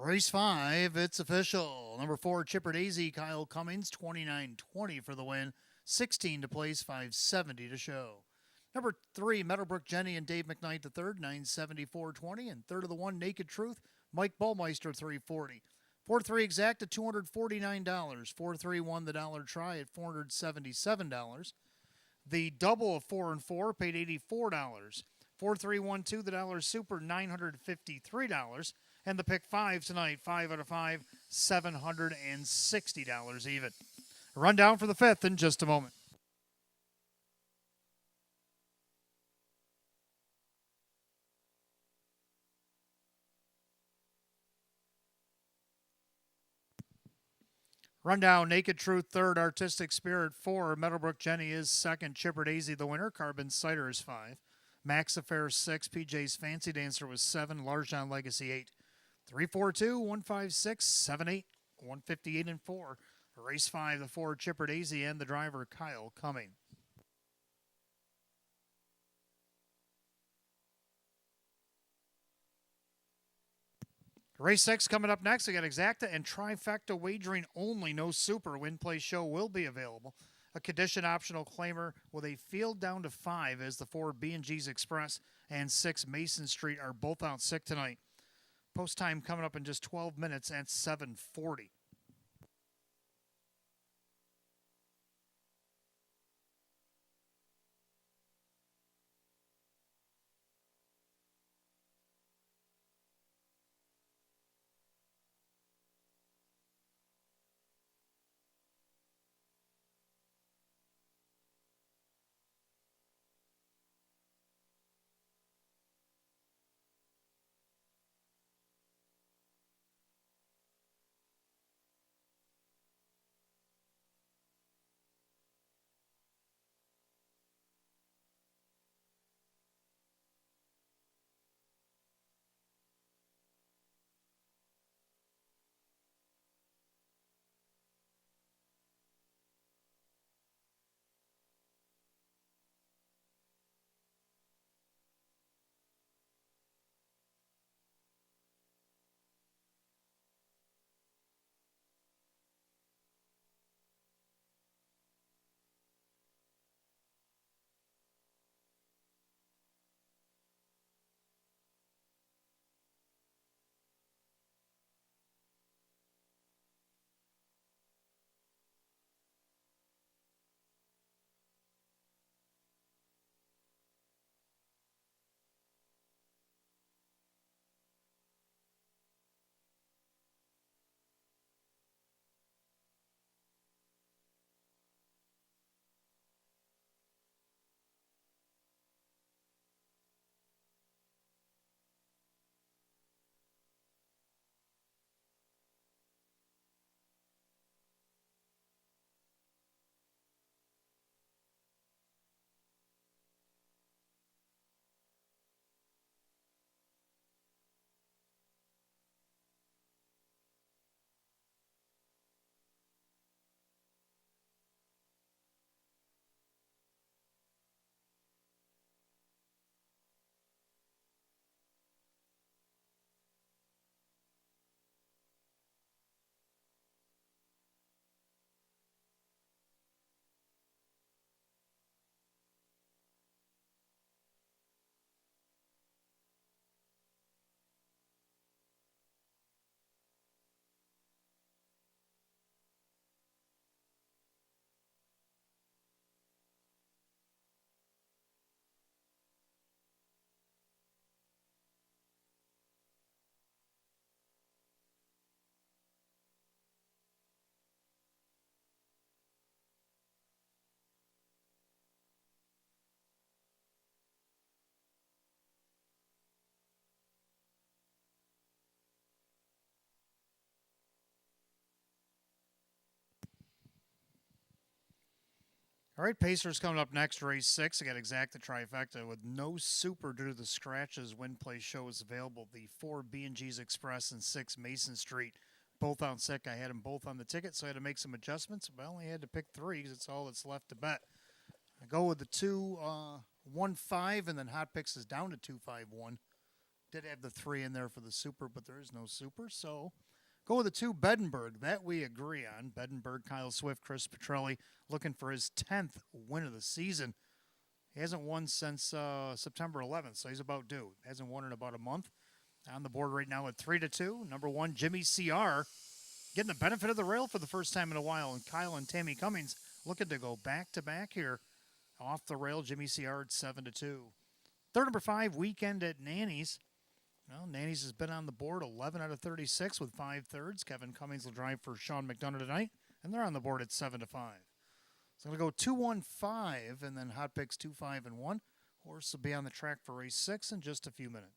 Race 5, it's official. Number 4, Chipper Daisy, Kyle Cummings, 29.20 for the win. 16 to place, 570 to show. Number 3, Meadowbrook Jenny and Dave McKnight the third, 974.20. And third of the one, Naked Truth, Mike Ballmeister, 340. 4-3 exact at $249. 4-3 won the dollar try at $477. The double of 4 and 4 paid $84. 4-3-1-2, the dollar super, $953. And the pick 5 tonight, 5 out of 5, $760 even. Rundown for the 5th in just a moment. Rundown, Naked Truth, 3rd, Artistic Spirit, 4, Meadowbrook Jenny is 2nd, Chipper Daisy the winner, Carbon Cider is 5, Max Affair 6, PJ's Fancy Dancer was 7, Large John Legacy 8, 342, 156, 78, 158 and 4. Race 5, the 4, Chipper Daisy and the driver, Kyle Cumming. Race 6 coming up next. We got Exacta and Trifecta wagering only. No super. Win Play Show will be available. A condition optional claimer with a field down to 5 as the 4 B&G's Express and 6 Mason Street are both out sick tonight. Post time coming up in just 12 minutes at 7:40. All right, Pacers coming up next, race 6. I got Exacta Trifecta with no super due to the scratches. Win Play Show is available. The 4 B&G's Express and 6 Mason Street, both out sick. I had them both on the ticket, so I had to make some adjustments. But I only had to pick 3 because it's all that's left to bet. I go with the 2, 1, 5, and then Hot Picks is down to 2, 5, 1. Did have the 3 in there for the super, but there is no super. So go with the 2, Bedenberg. That we agree on. Bedenberg, Kyle Swift, Chris Petrelli looking for his 10th win of the season. He hasn't won since September 11th, so he's about due. Hasn't won in about a month. On the board right now at 3-2. Number 1, Jimmy CR, getting the benefit of the rail for the first time in a while. And Kyle and Tammy Cummings looking to go back to back here. Off the rail, Jimmy CR at 7-2. Third, number 5, Weekend at Nanny's. Well, Nanny's has been on the board 11 out of 36 with 5 thirds. Kevin Cummings will drive for Sean McDonough tonight, and they're on the board at 7-5. So I'm going to go 2-1-5, and then hot picks 2-5-1. Horse will be on the track for race 6 in just a few minutes.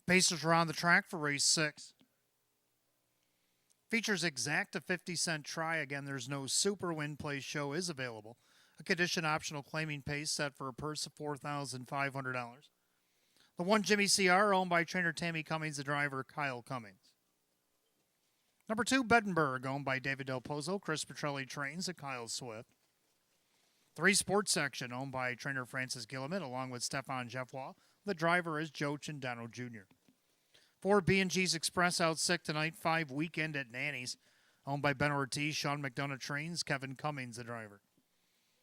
Pacers are on the track for race 6. Features exact a 50-cent try. Again, there's no super win play show is available. A condition optional claiming pace set for a purse of $4,500. The one Jimmy CR owned by trainer Tammy Cummings, the driver Kyle Cummings. Number 2, Beddenberg, owned by David Del Pozo. Chris Petrelli trains at Kyle Swift. 3, Sports Section, owned by trainer Francis Gilliman, along with Stefan Jeffwa. The driver is Joe Cindano Jr. 4, B&G's Express out sick tonight. 5, Weekend at Nanny's, owned by Ben Ortiz. Sean McDonough trains. Kevin Cummings, the driver.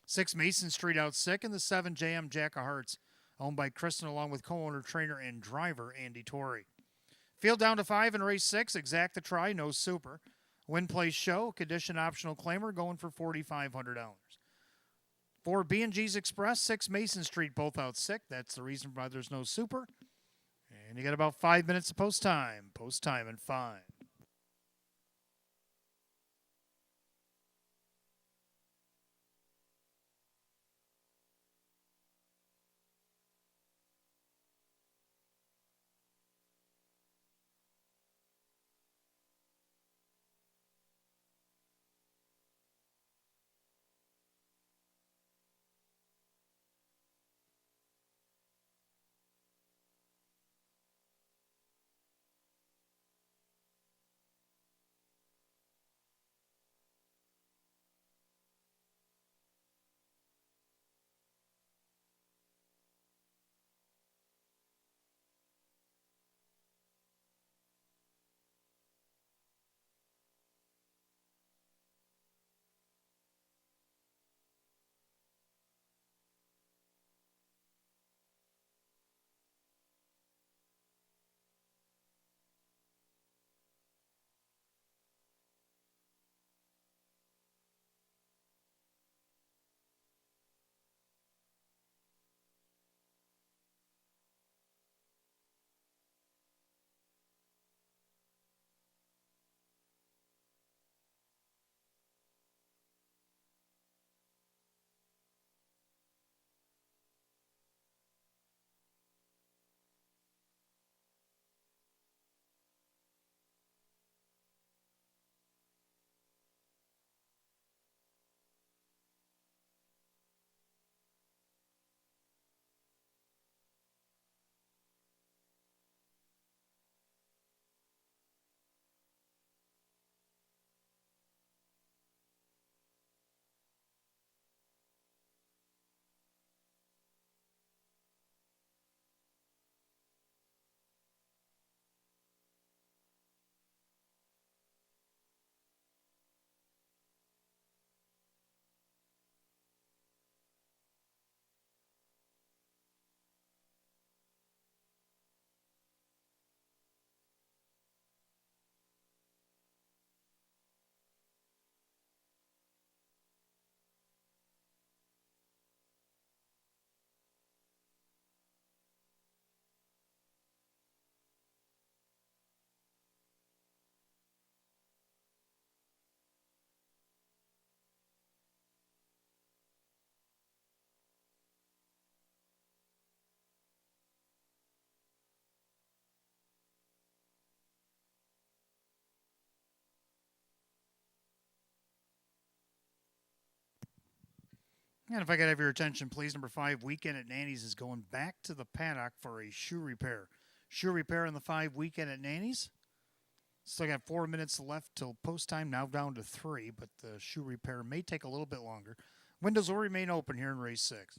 6, Mason Street out sick. And the 7, JM Jack of Hearts, owned by Kristen, along with co-owner, trainer, and driver Andy Torrey. Field down to 5 in race 6. Exact the try, no super. Win place show, condition optional claimer, going for $4,500. 4, B&G's Express, 6, Mason Street, both out sick. That's the reason why there's no super. And you got about 5 minutes of post time. Post time in 5. And if I could have your attention, please, number 5, Weekend at Nanny's is going back to the paddock for a shoe repair. Shoe repair in the 5, Weekend at Nanny's. Still got 4 minutes left till post time, now down to 3, but the shoe repair may take a little bit longer. Windows will remain open here in race 6.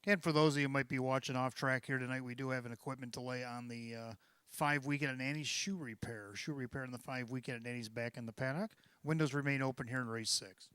And for those of you who might be watching off track here tonight, we do have an equipment delay on the 5 weekend at Nanny's shoe repair. Shoe repair in the 5 weekend at Nanny's back in the paddock. Windows remain open here in race 6.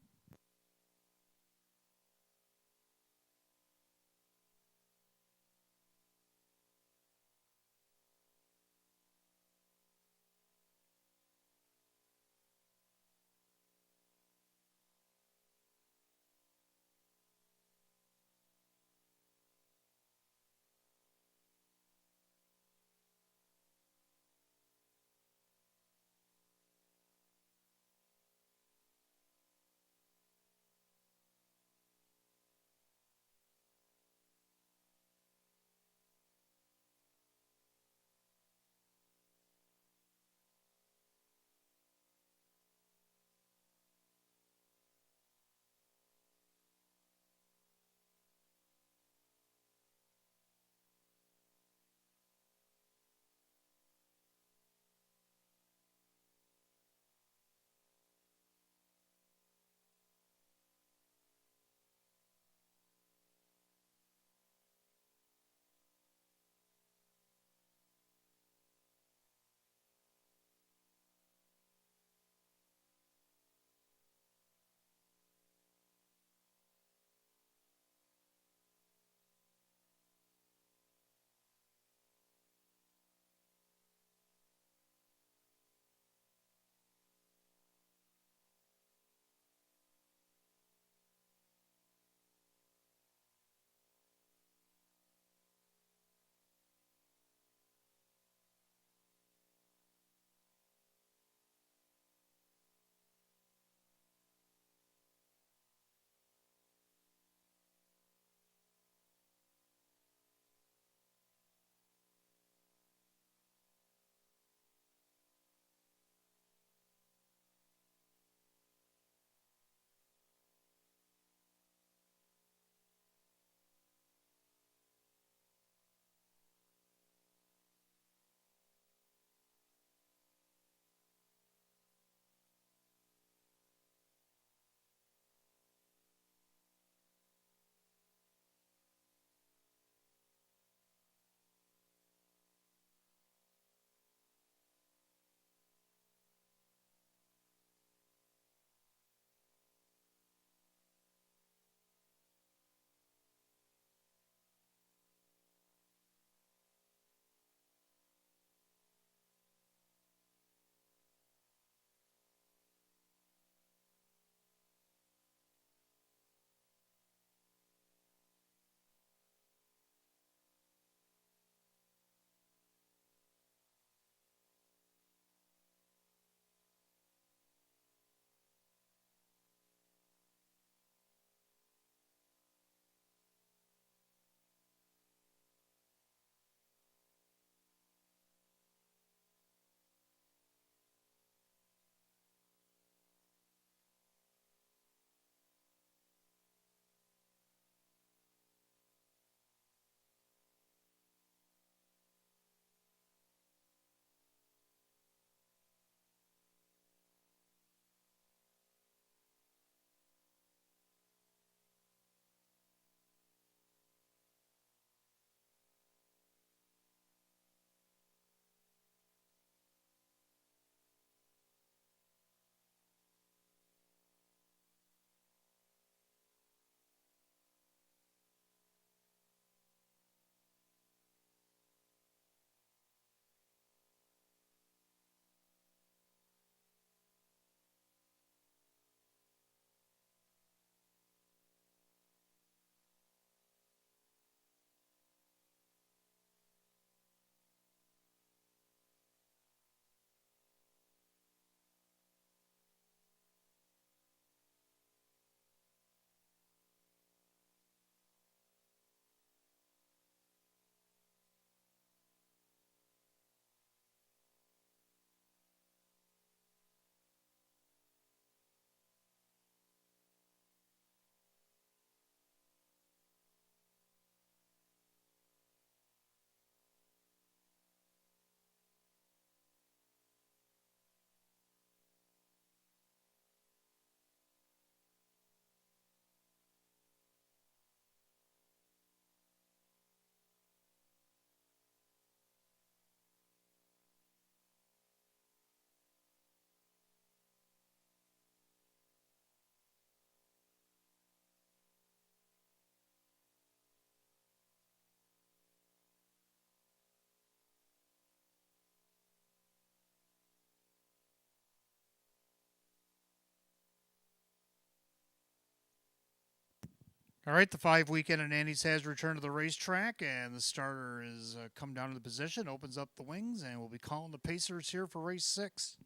All right, the 5 weekend at Annie's has returned to the racetrack, and the starter has come down to the position, opens up the wings, and we'll be calling the Pacers here for race 6.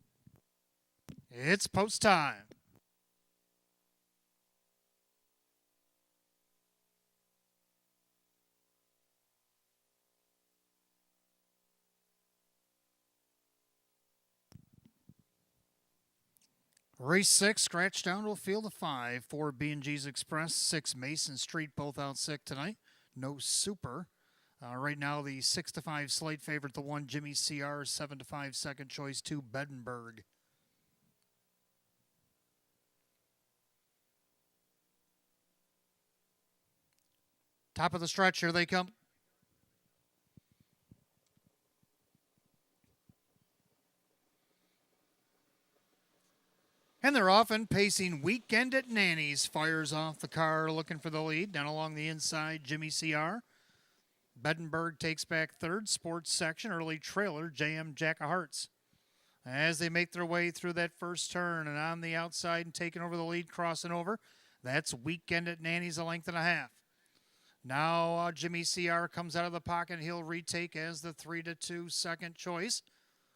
It's post time. Race 6, scratch down to a field of 5. 4 B&G's Express, 6 Mason Street, both out sick tonight. No Super. Right now, the 6-5 slight favorite, the 1 Jimmy CR, 7-5 second choice, 2 Bedenberg. Top of the stretch, here they come. And they're off and pacing. Weekend at Nanny's fires off the car looking for the lead. Down along the inside, Jimmy CR. Bedenberg takes back third. Sports section, early trailer, JM Jack of Hearts. As they make their way through that first turn and on the outside and taking over the lead, crossing over, that's Weekend at Nanny's a length and a half. Now Jimmy CR comes out of the pocket. He'll retake as the 3-2 second choice.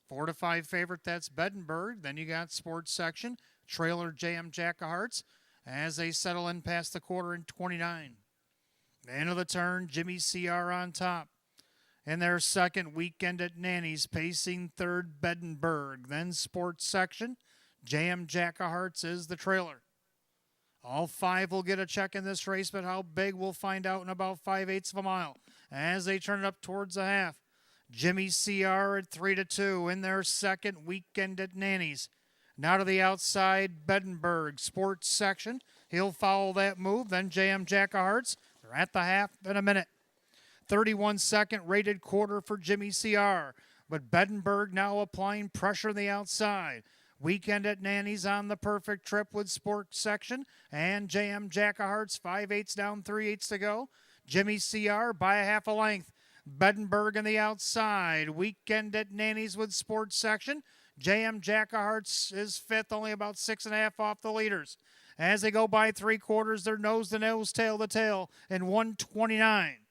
4-5 favorite, that's Bedenberg. Then you got sports section, trailer JM Jack of Hearts as they settle in past the quarter in 29. End of the turn, Jimmy CR on top. In their second, Weekend at Nanny's, pacing third, Bedenberg. Then sports section, JM Jack of Hearts is the trailer. All 5 will get a check in this race, but how big we'll find out in about 5/8 of a mile as they turn it up towards the half. Jimmy CR at 3-2 in their second, Weekend at Nanny's. Now to the outside, Bedenberg, sports section. He'll follow that move. Then JM Jack of Hearts. They're at the half in a minute. 31-second rated quarter for Jimmy CR. But Bedenberg now applying pressure on the outside. Weekend at Nanny's on the perfect trip with sports section. And JM Jack of Hearts, 5/8 down, 3/8 to go. Jimmy CR by a half a length. Bedenberg on the outside. Weekend at Nanny's with sports section. JM Jack of Hearts is fifth, only about 6.5 off the leaders. As they go by 3/4, they're nose to nose, tail to tail in 1:29.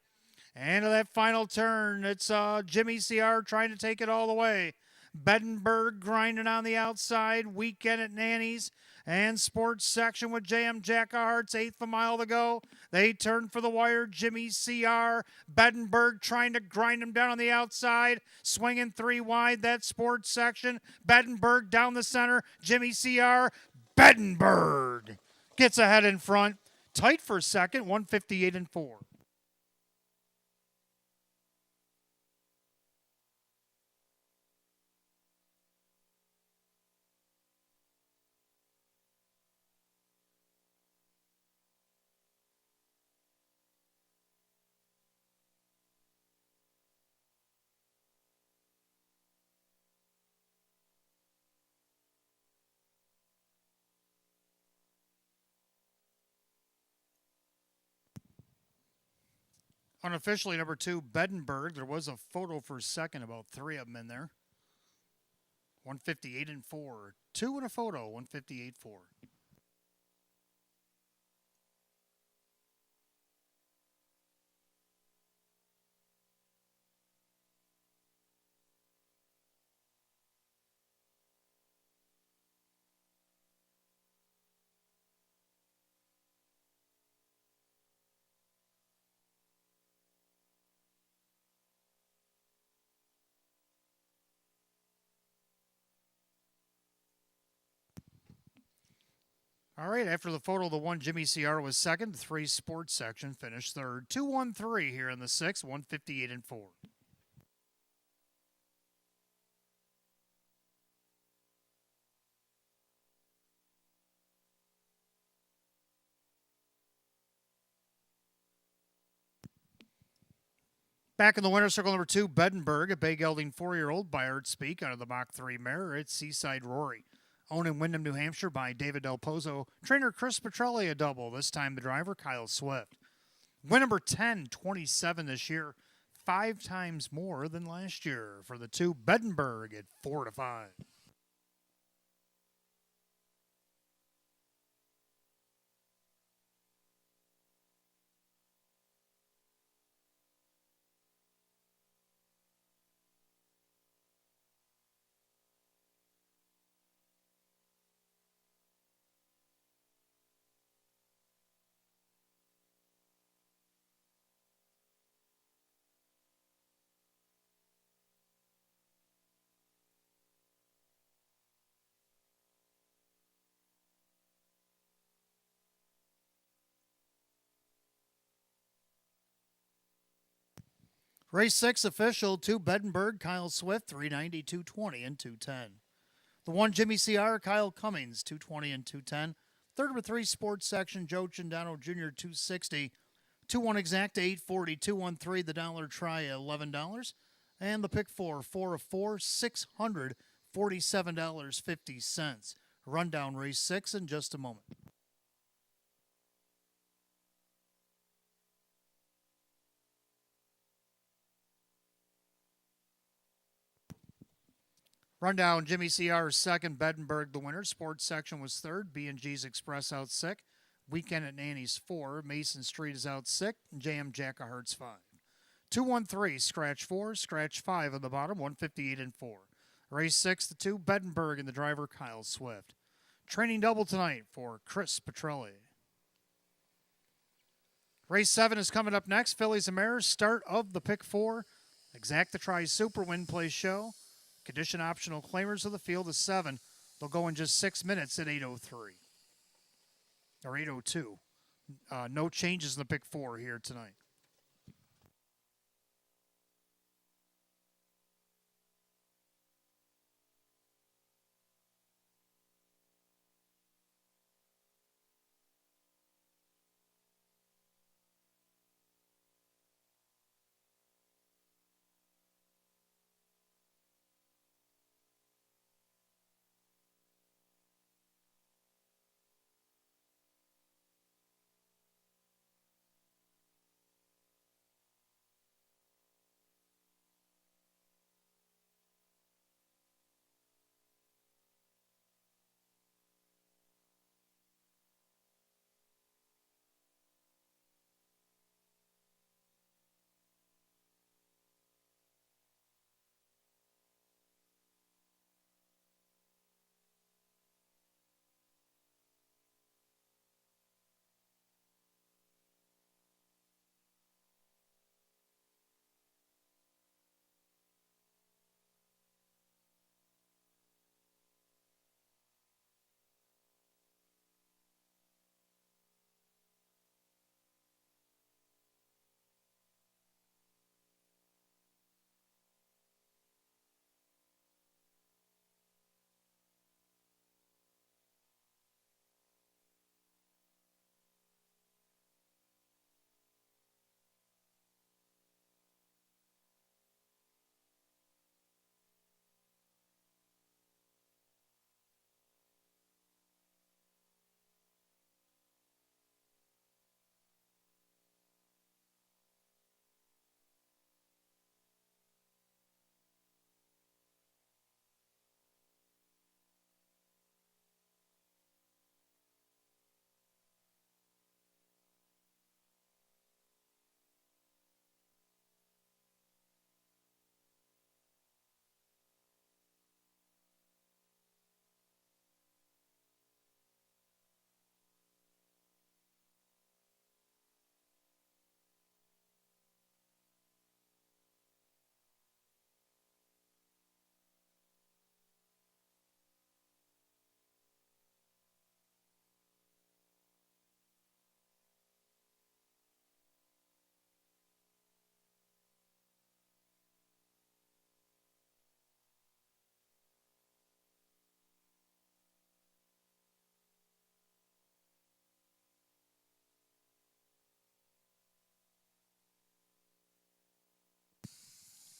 And to that final turn, it's Jimmy CR trying to take it all the way. Bedenberg grinding on the outside. Weekend at Nanny's and sports section with JM Jack of Hearts, 1/8 a mile to go. They turn for the wire. Jimmy CR. Bedenberg trying to grind him down on the outside. Swinging 3 wide. That sports section. Bedenberg down the center. Jimmy CR. Bedenberg gets ahead in front. Tight for second, 158-4. Unofficially, number 2, Bedenberg. There was a photo for second, about 3 of them in there. 158-4. 2 in a photo, 158-4. All right, after the photo, the 1 Jimmy CR was second. The 3 sports section finished third. 2-1-3 here in the 6, 158-4. Back in the winner's circle, number 2, Bedenberg, a Bay Gelding 4-year-old by Art Speak out of the Mach 3 mare. It's Seaside Rory. Owned in Windham, New Hampshire by David Del Pozo. Trainer Chris Petrelli, a double. This time the driver, Kyle Swift. Win number 10, 27 this year. 5 times more than last year for the 2, Bedenberg at 4-5. Race 6 official, 2 Bedenberg, Kyle Swift, 390, 220, and 210. The 1 Jimmy CR, Kyle Cummings, 220 and 210. Third with 3 sports section, Joe Cindano Jr., 260. 2-1 exacta, 840. 2-1-3, the dollar try, $11. And the pick 4, 4 of 4, $647.50. Rundown race 6 in just a moment. Rundown, Jimmy CR's second, Bedenberg the winner. Sports section was third, B&G's Express out sick. Weekend at Nanny's 4, Mason Street is out sick, and JM Jackahertz 5. 2-1-3, scratch 4, scratch 5 on the bottom, 158 and 4. Race 6, the 2, Bedenberg and the driver Kyle Swift. Training double tonight for Chris Petrelli. Race 7 is coming up next. Fillies and Mares, start of the pick 4. Exacta Tri Super Win Play Show. Condition optional claimers of the field is 7. They'll go in just 6 minutes at 8:03. Or 8:02. No changes in the pick 4 here tonight.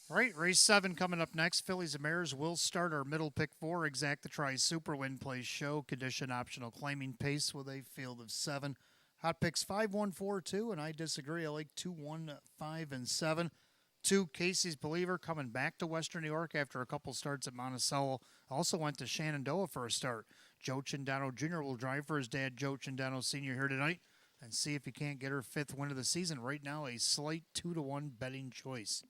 All right, race 7 coming up next. Fillies and Mares will start our middle pick 4. Exacta Tri Super Win Play Show. Condition optional claiming pace with a field of 7. Hot picks 5, 1, 4, 2, and I disagree. I like 2, 1, 5, and 7. 2, Casey's Believer coming back to Western New York after a couple starts at Monticello. Also went to Shenandoah for a start. Joe Cindano Jr. will drive for his dad, Joe Cindano Sr. here tonight, and see if he can't get her 5th win of the season. Right now, a slight 2-1 betting choice.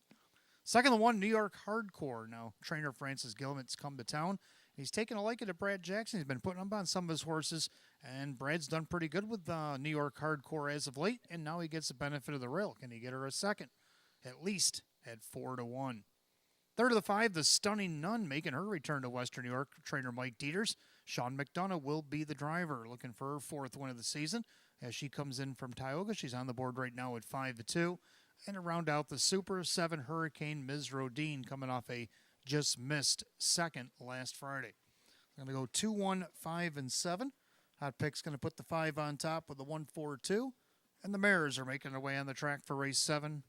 Second, the 1, New York Hardcore. Now, trainer Francis Gilman's come to town. He's taken a liking to Brad Jackson. He's been putting up on some of his horses, and Brad's done pretty good with New York Hardcore as of late, and now he gets the benefit of the rail. Can he get her a second? At least at 4-1. Third of the 5, the Stunning Nun, making her return to Western New York. Trainer Mike Dieters. Sean McDonough will be the driver, looking for her 4th win of the season as she comes in from Tioga. She's on the board right now at 5-2. And to round out the Super, 7 Hurricane Ms. Rodine coming off a just missed second last Friday. I'm going to go 2, 1, 5, and 7. Hot Pick's going to put the 5 on top with the 1, 4, 2. And the Mares are making their way on the track for race 7.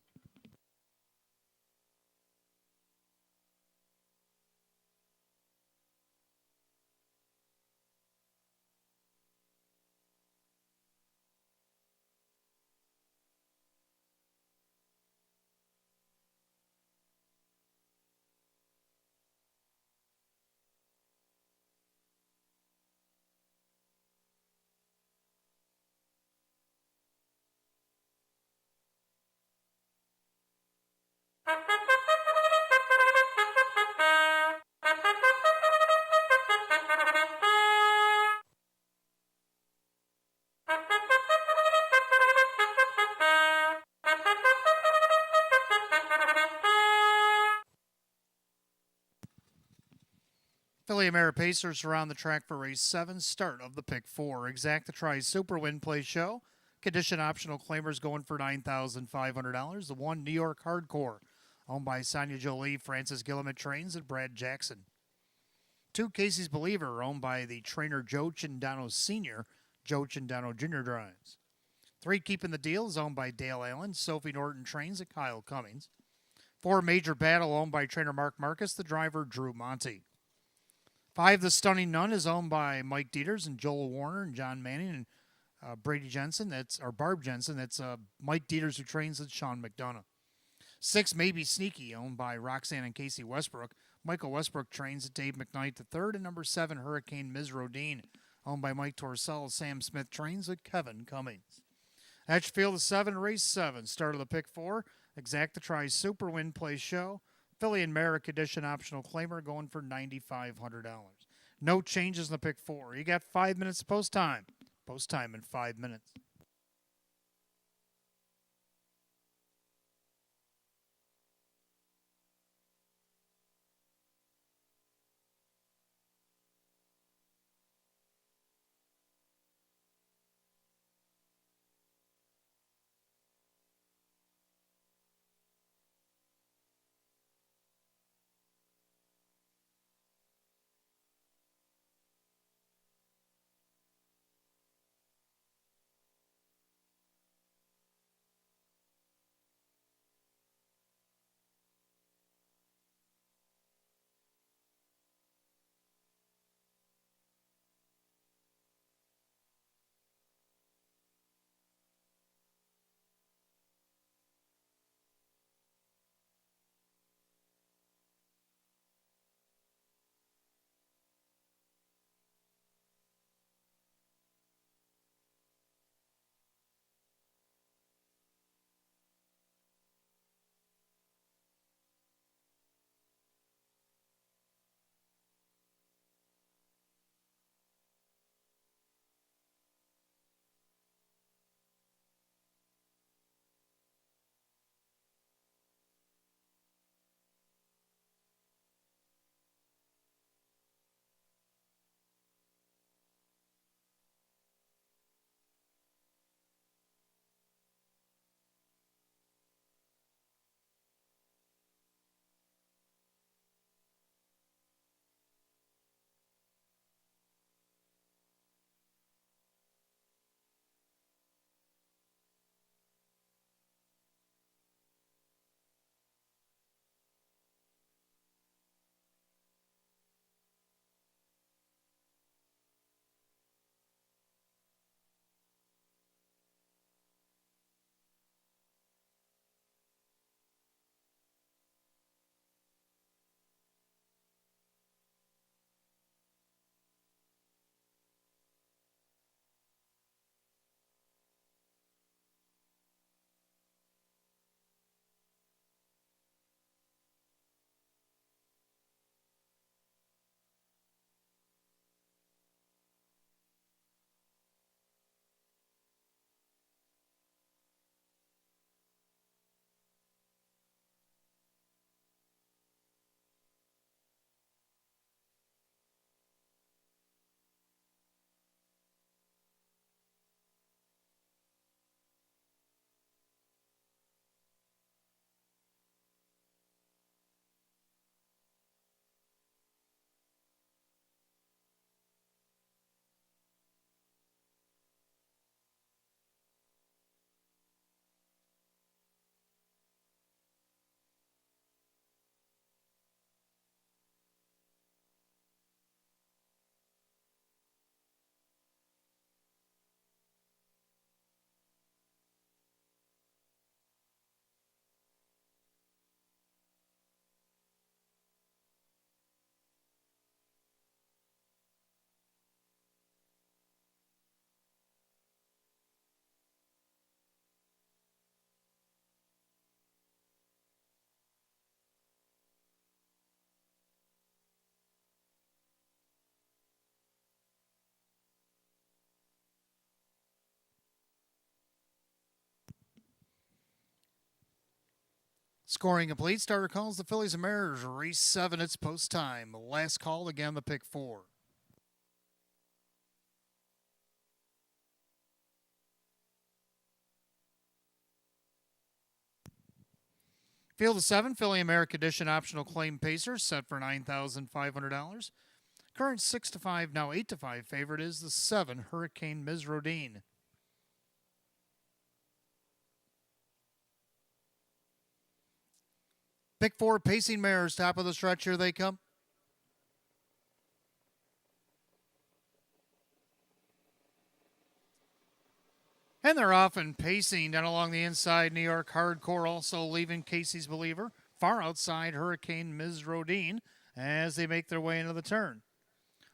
Philly Mare Pacers are on the track for race 7, start of the pick 4. Exacta Tri Super Win Play Show. Condition optional claimers going for $9,500. The 1 New York Hardcore, owned by Sonia Jolie, Francis Gilliam Trains, and Brad Jackson. 2 Casey's Believer, owned by the trainer Joe Chindano Sr., Joe Chindano Jr. drives. 3 Keeping the Deal is owned by Dale Allen, Sophie Norton Trains, and Kyle Cummings. 4 Major Battle, owned by trainer Mark Marcus, the driver Drew Monty. 5 The Stunning Nun is owned by Mike Dieters and Joel Warner and John Manning and Brady Jensen. That's or Barb Jensen. That's Mike Dieters who trains with Sean McDonough. 6 Maybe Sneaky, owned by Roxanne and Casey Westbrook. Michael Westbrook trains at Dave McKnight III. And number 7 Hurricane Ms. Rodine, owned by Mike Torcell. Sam Smith trains with Kevin Cummings. That should field the 7, race 7. Start of the pick 4. Exacta Tri Super Win Play Show. Philly and Merrick Edition optional claimer going for $9,500. No changes in the pick 4. You got 5 minutes to post time. Post time in 5 minutes. Scoring complete. Starter calls the Phillies and Mariners. Race 7, it's post time. Last call again, the pick 4. Field of 7, Philly America Edition optional claim pacer set for $9,500. Current 6-5, now 8-5 favorite is the 7, Hurricane Ms. Rodine. Pick 4, Pacing Mares, top of the stretch, here they come. And they're off and pacing down along the inside. New York Hardcore also leaving Casey's Believer. Far outside Hurricane Ms. Rodine as they make their way into the turn.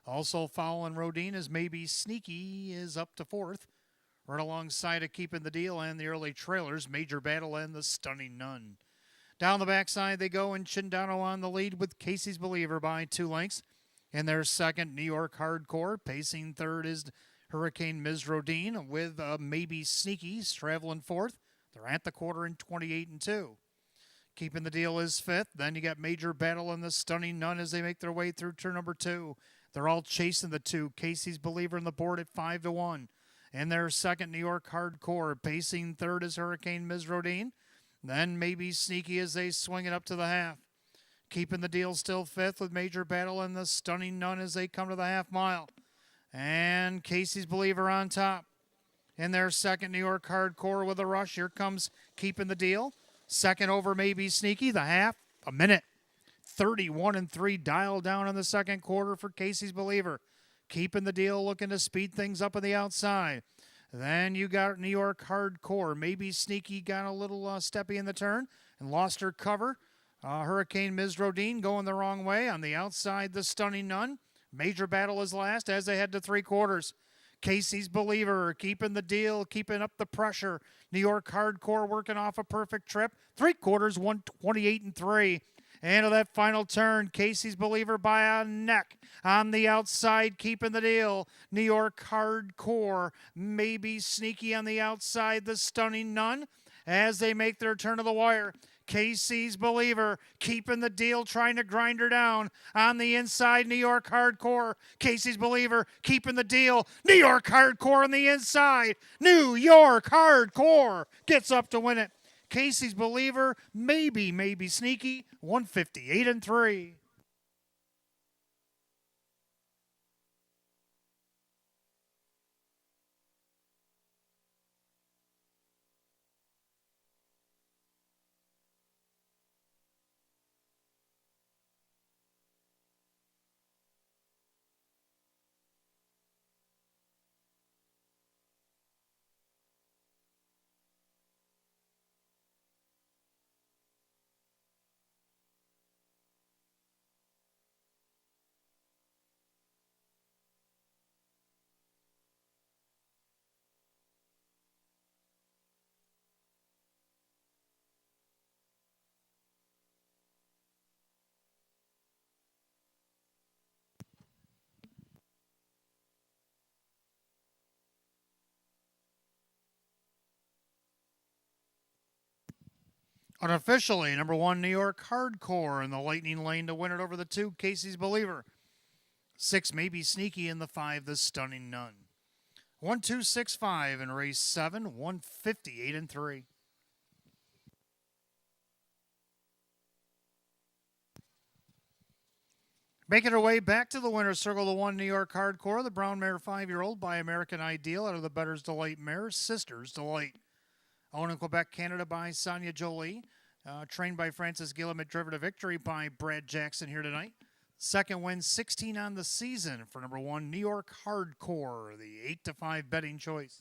Also following Rodine is Maybe Sneaky is up to 4th. Right alongside of Keeping the Deal and the early trailers, Major Battle and the Stunning Nun. Down the backside they go, and Chindano on the lead with Casey's Believer by 2 lengths. In their second, New York Hardcore. Pacing third is Hurricane Ms. Rodine with Maybe Sneaky traveling 4th. They're at the quarter in 28-2. Keeping the Deal is 5th. Then you got Major Battle and the Stunning Nun as they make their way through turn number 2. They're all chasing the 2. Casey's Believer on the board at 5-1. In their second, New York Hardcore. Pacing third is Hurricane Ms. Rodine. Then Maybe Sneaky as they swing it up to the half. Keeping the Deal still 5th with Major Battle and the Stunning Nun as they come to the half mile. And Casey's Believer on top. In their second, New York Hardcore with a rush. Here comes Keeping the Deal. Second over Maybe Sneaky. The half, a minute. 31-3 dialed down in the second quarter for Casey's Believer. Keeping the Deal looking to speed things up on the outside. Then you got New York Hardcore. Maybe Sneaky got a little steppy in the turn and lost her cover. Hurricane Ms. Rodine going the wrong way. On the outside, the Stunning Nun. Major Battle is last as they head to 3 quarters. Casey's Believer Keeping the Deal, keeping up the pressure. New York Hardcore working off a perfect trip. 3 quarters, 128-3. And of that final turn, Casey's Believer by a neck. On the outside, Keeping the Deal. New York Hardcore. Maybe Sneaky on the outside, the Stunning Nun. As they make their turn to the wire. Casey's Believer Keeping the Deal, trying to grind her down. On the inside, New York Hardcore. Casey's Believer Keeping the Deal. New York Hardcore on the inside. New York Hardcore gets up to win it. Casey's Believer, maybe Sneaky, 158-3. Unofficially, number 1, New York Hardcore in the Lightning Lane to win it over the 2, Casey's Believer. 6, Maybe Sneaky in the 5, the Stunning Nun. 1-2-6-5 in race 7, 158-3. Making her way back to the winner's circle, the 1, New York Hardcore, the brown mare 5-year-old by American Ideal out of the Bettor's Delight mare, Sister's Delight. Owned in Quebec, Canada by Sonia Jolie. Trained by Francis Gilliam, driven to victory by Brad Jackson here tonight. Second win, 16 on the season for number 1, New York Hardcore, the 8-5 betting choice.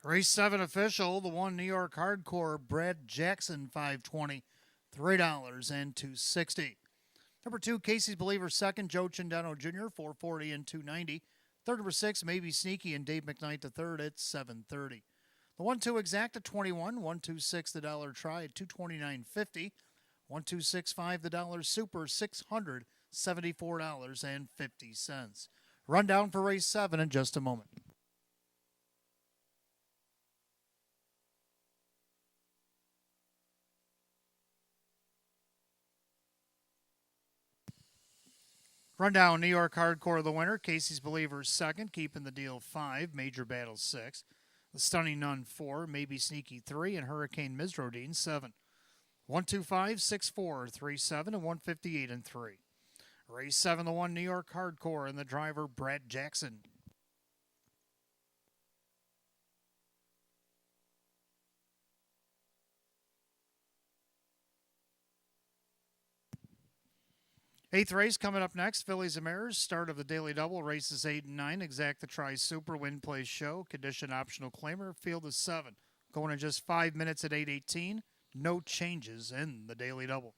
Race 7 official, the one New York Hardcore, Brad Jackson, 520, $3 and 260. Number 2, Casey's Believer, second, Joe Chindano Jr., 440 and 290. Third, number 6, Maybe Sneaky, and Dave McKnight, the third, at 730. The 1-2 Exacta, 21, 126 the dollar try at 229.50. 1265 the dollar super, $674.50. Rundown for race 7 in just a moment. Rundown, New York Hardcore, the winner. Casey's Believer, second, keeping the deal 5. Major Battle, 6. The Stunning Nun, 4. Maybe Sneaky, 3. And Hurricane Mizrodine, 7. 125, 64, 37, and 158 and 3. Race 7, the one New York Hardcore, and the driver, Brad Jackson. Eighth race coming up next, Fillies and Mares. Start of the Daily Double, races 8 and 9. Exacta Tri Super, Win Place Show, Condition Optional Claimer, field is 7. Going in just 5 minutes at 8:18. No changes in the Daily Double.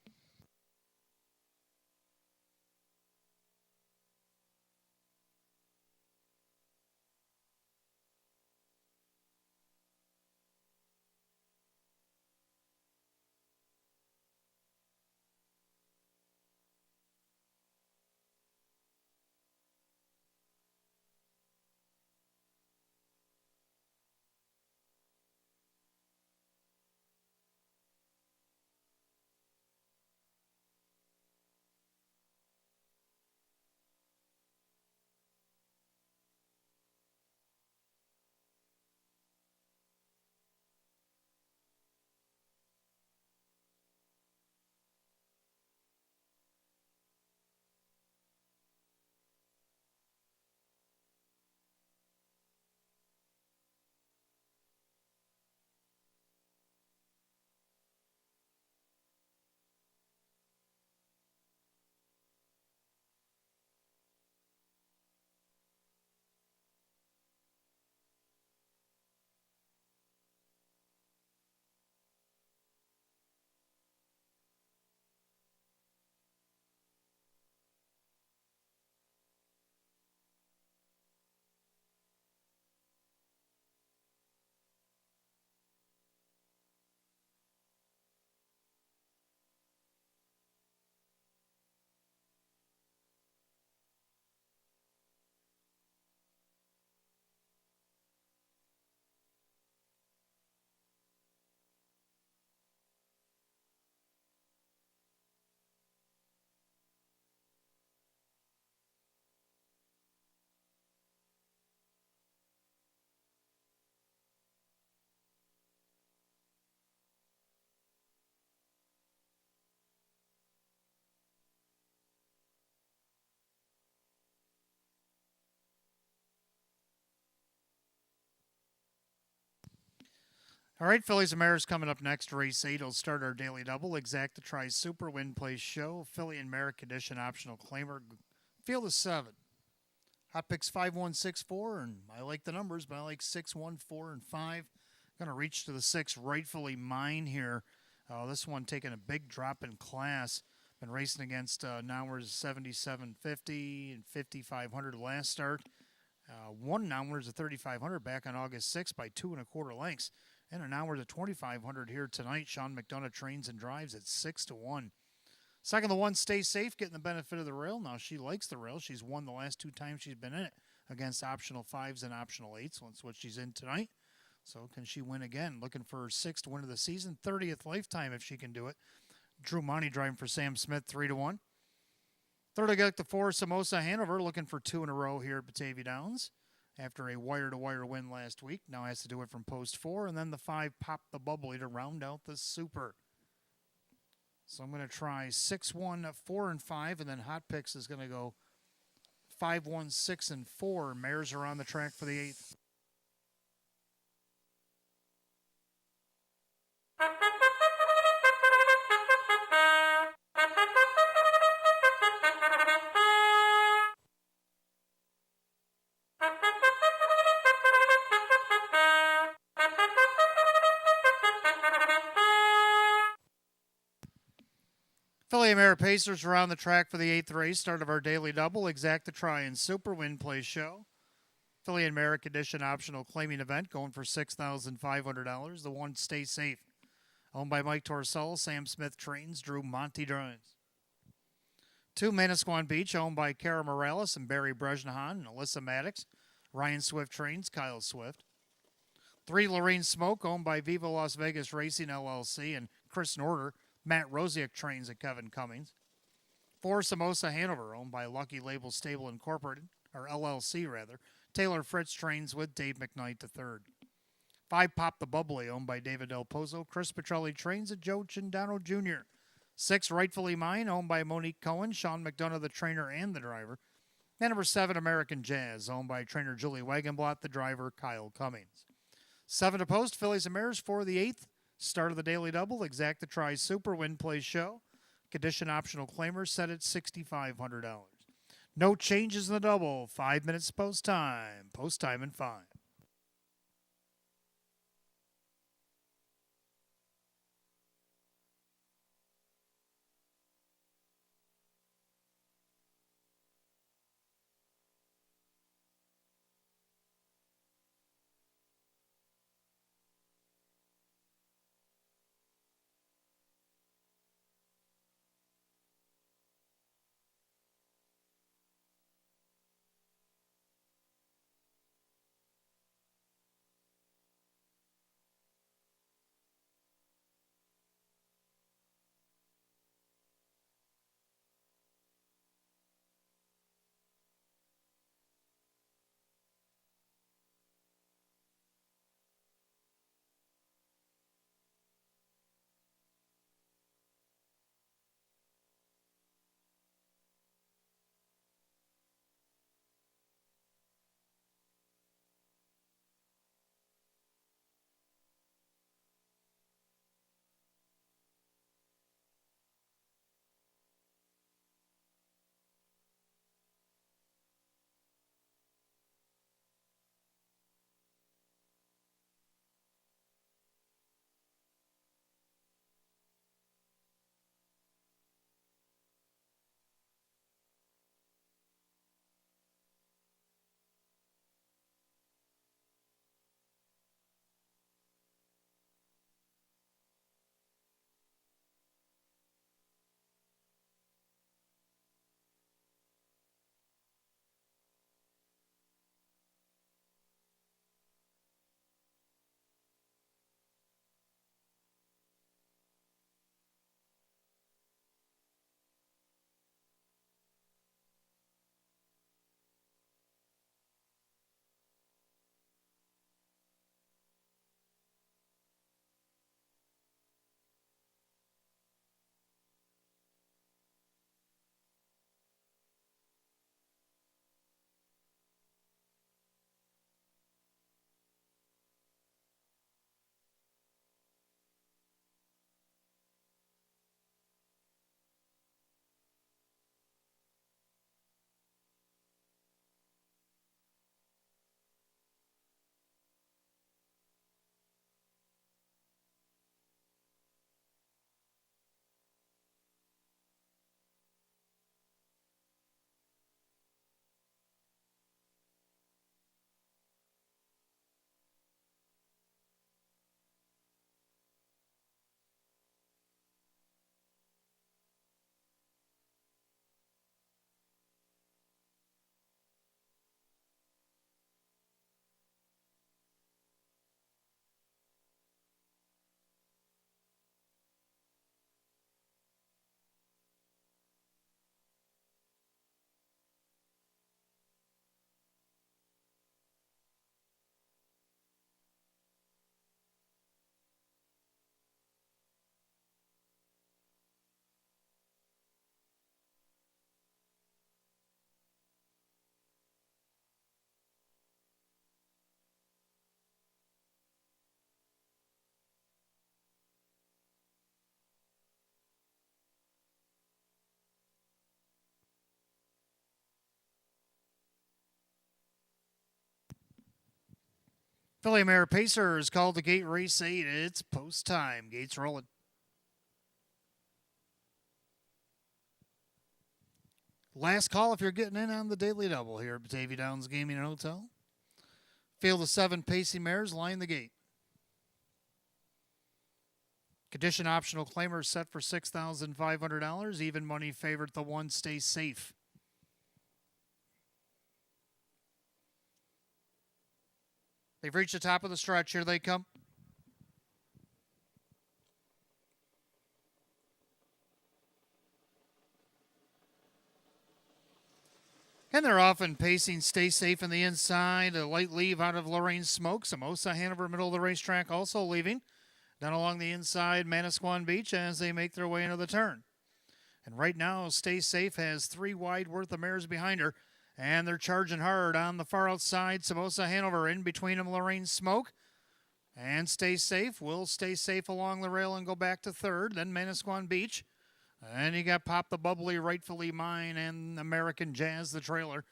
All right, Fillies and Mares coming up next. Race 8 will start our Daily Double. Exacta Tri Super, Win Place Show, Philly and Mare Condition Optional Claimer, field is 7. Hot picks 5164, and I like the numbers, but I like 6, 1, 4, and 5. Going to reach to the 6, rightfully mine here. This one taking a big drop in class. Been racing against Nowers 7750 and 5500 last start. Won Nowers at 3500 back on August 6th by 2 1/4 lengths. And an hour to 2,500 here tonight. Sean McDonough trains and drives at 6-1. Second, the one, Stay Safe, getting the benefit of the rail. Now, she likes the rail. She's won the last 2 times she's been in it against optional 5s and optional 8s. So that's what she's in tonight. So can she win again? Looking for her 6th win of the season, 30th lifetime if she can do it. Drew Monty driving for Sam Smith, 3-1. Third, I got the 4, Samosa Hanover, looking for 2 in a row here at Batavia Downs. After a wire-to-wire win last week, now has to do it from post 4, and then the 5, Pop the Bubbly, to round out the Super. So I'm going to try 6, 1, 4, and 5, and then Hot Picks is going to go 5, 1, 6, and 4. Mares are on the track for the 8th. Philly and Mare Pacers are on the track for the 8th race, start of our daily double, exact the try and super win play show. Philly and Mare condition optional claiming event going for $6,500. The one Stay Safe, owned by Mike Torsell, Sam Smith trains, Drew Monty drives. 2 Manasquan Beach, owned by Kara Morales and Barry Brejnahan and Alyssa Maddox. Ryan Swift trains, Kyle Swift. 3 Lorraine Smoke, owned by Viva Las Vegas Racing LLC and Chris Norder. Matt Rosiak trains at Kevin Cummings. 4 Samosa Hanover, owned by Lucky Label Stable Incorporated, or LLC rather. Taylor Fritz trains with Dave McKnight III. 5 Pop the Bubbly, owned by David Del Pozo. Chris Petrelli trains at Joe Chindano Jr. 6 Rightfully Mine, owned by Monique Cohen, Sean McDonough, the trainer and the driver. And number 7 American Jazz, owned by trainer Julie Wagenblatt, the driver Kyle Cummings. 7 to post, Phillies and Mares for the 8th. Start of the daily double, exact the try super win play show. Condition optional claimers set at $6,500. No changes in the double. 5 minutes post time. Post time in 5. Philly Mare Pacers called the gate race 8. It's post time. Gates rolling. Last call if you're getting in on the daily double here at Batavia Downs Gaming and Hotel. Field of 7 pacing mares line the gate. Condition optional claimer set for $6,500. Even money favorite, the 1 Stay Safe. They've reached the top of the stretch. Here they come. And they're often pacing Stay Safe in the inside. A light leave out of Lorraine Smoke. Samosa Hanover, middle of the racetrack, also leaving. Down along the inside, Manasquan Beach as they make their way into the turn. And right now, Stay Safe has 3 wide worth of mares behind her. And they're charging hard on the far outside. Samosa Hanover in between them, Lorraine Smoke. And Stay Safe will stay safe along the rail and go back to third. Then Manasquan Beach. And you got Pop the Bubbly, Rightfully Mine, and American Jazz, the trailer.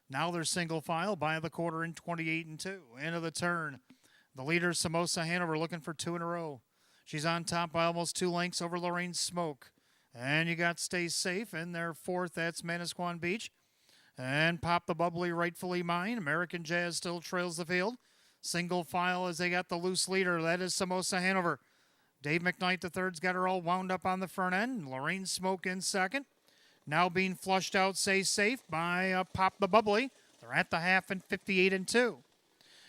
Now they're single file by the quarter in 28-2. Into the turn. The leader, Samosa Hanover, looking for 2 in a row. She's on top by almost 2 lengths over Lorraine Smoke. And you got Stay Safe in their fourth. That's Manasquan Beach. And Pop the Bubbly, Rightfully Mine. American Jazz still trails the field. Single file as they got the loose leader. That is Samosa Hanover. Dave McKnight III's got her all wound up on the front end. Lorraine Smoke in second. Now being flushed out, Stay Safe by Pop the Bubbly. They're at the half and 58-2.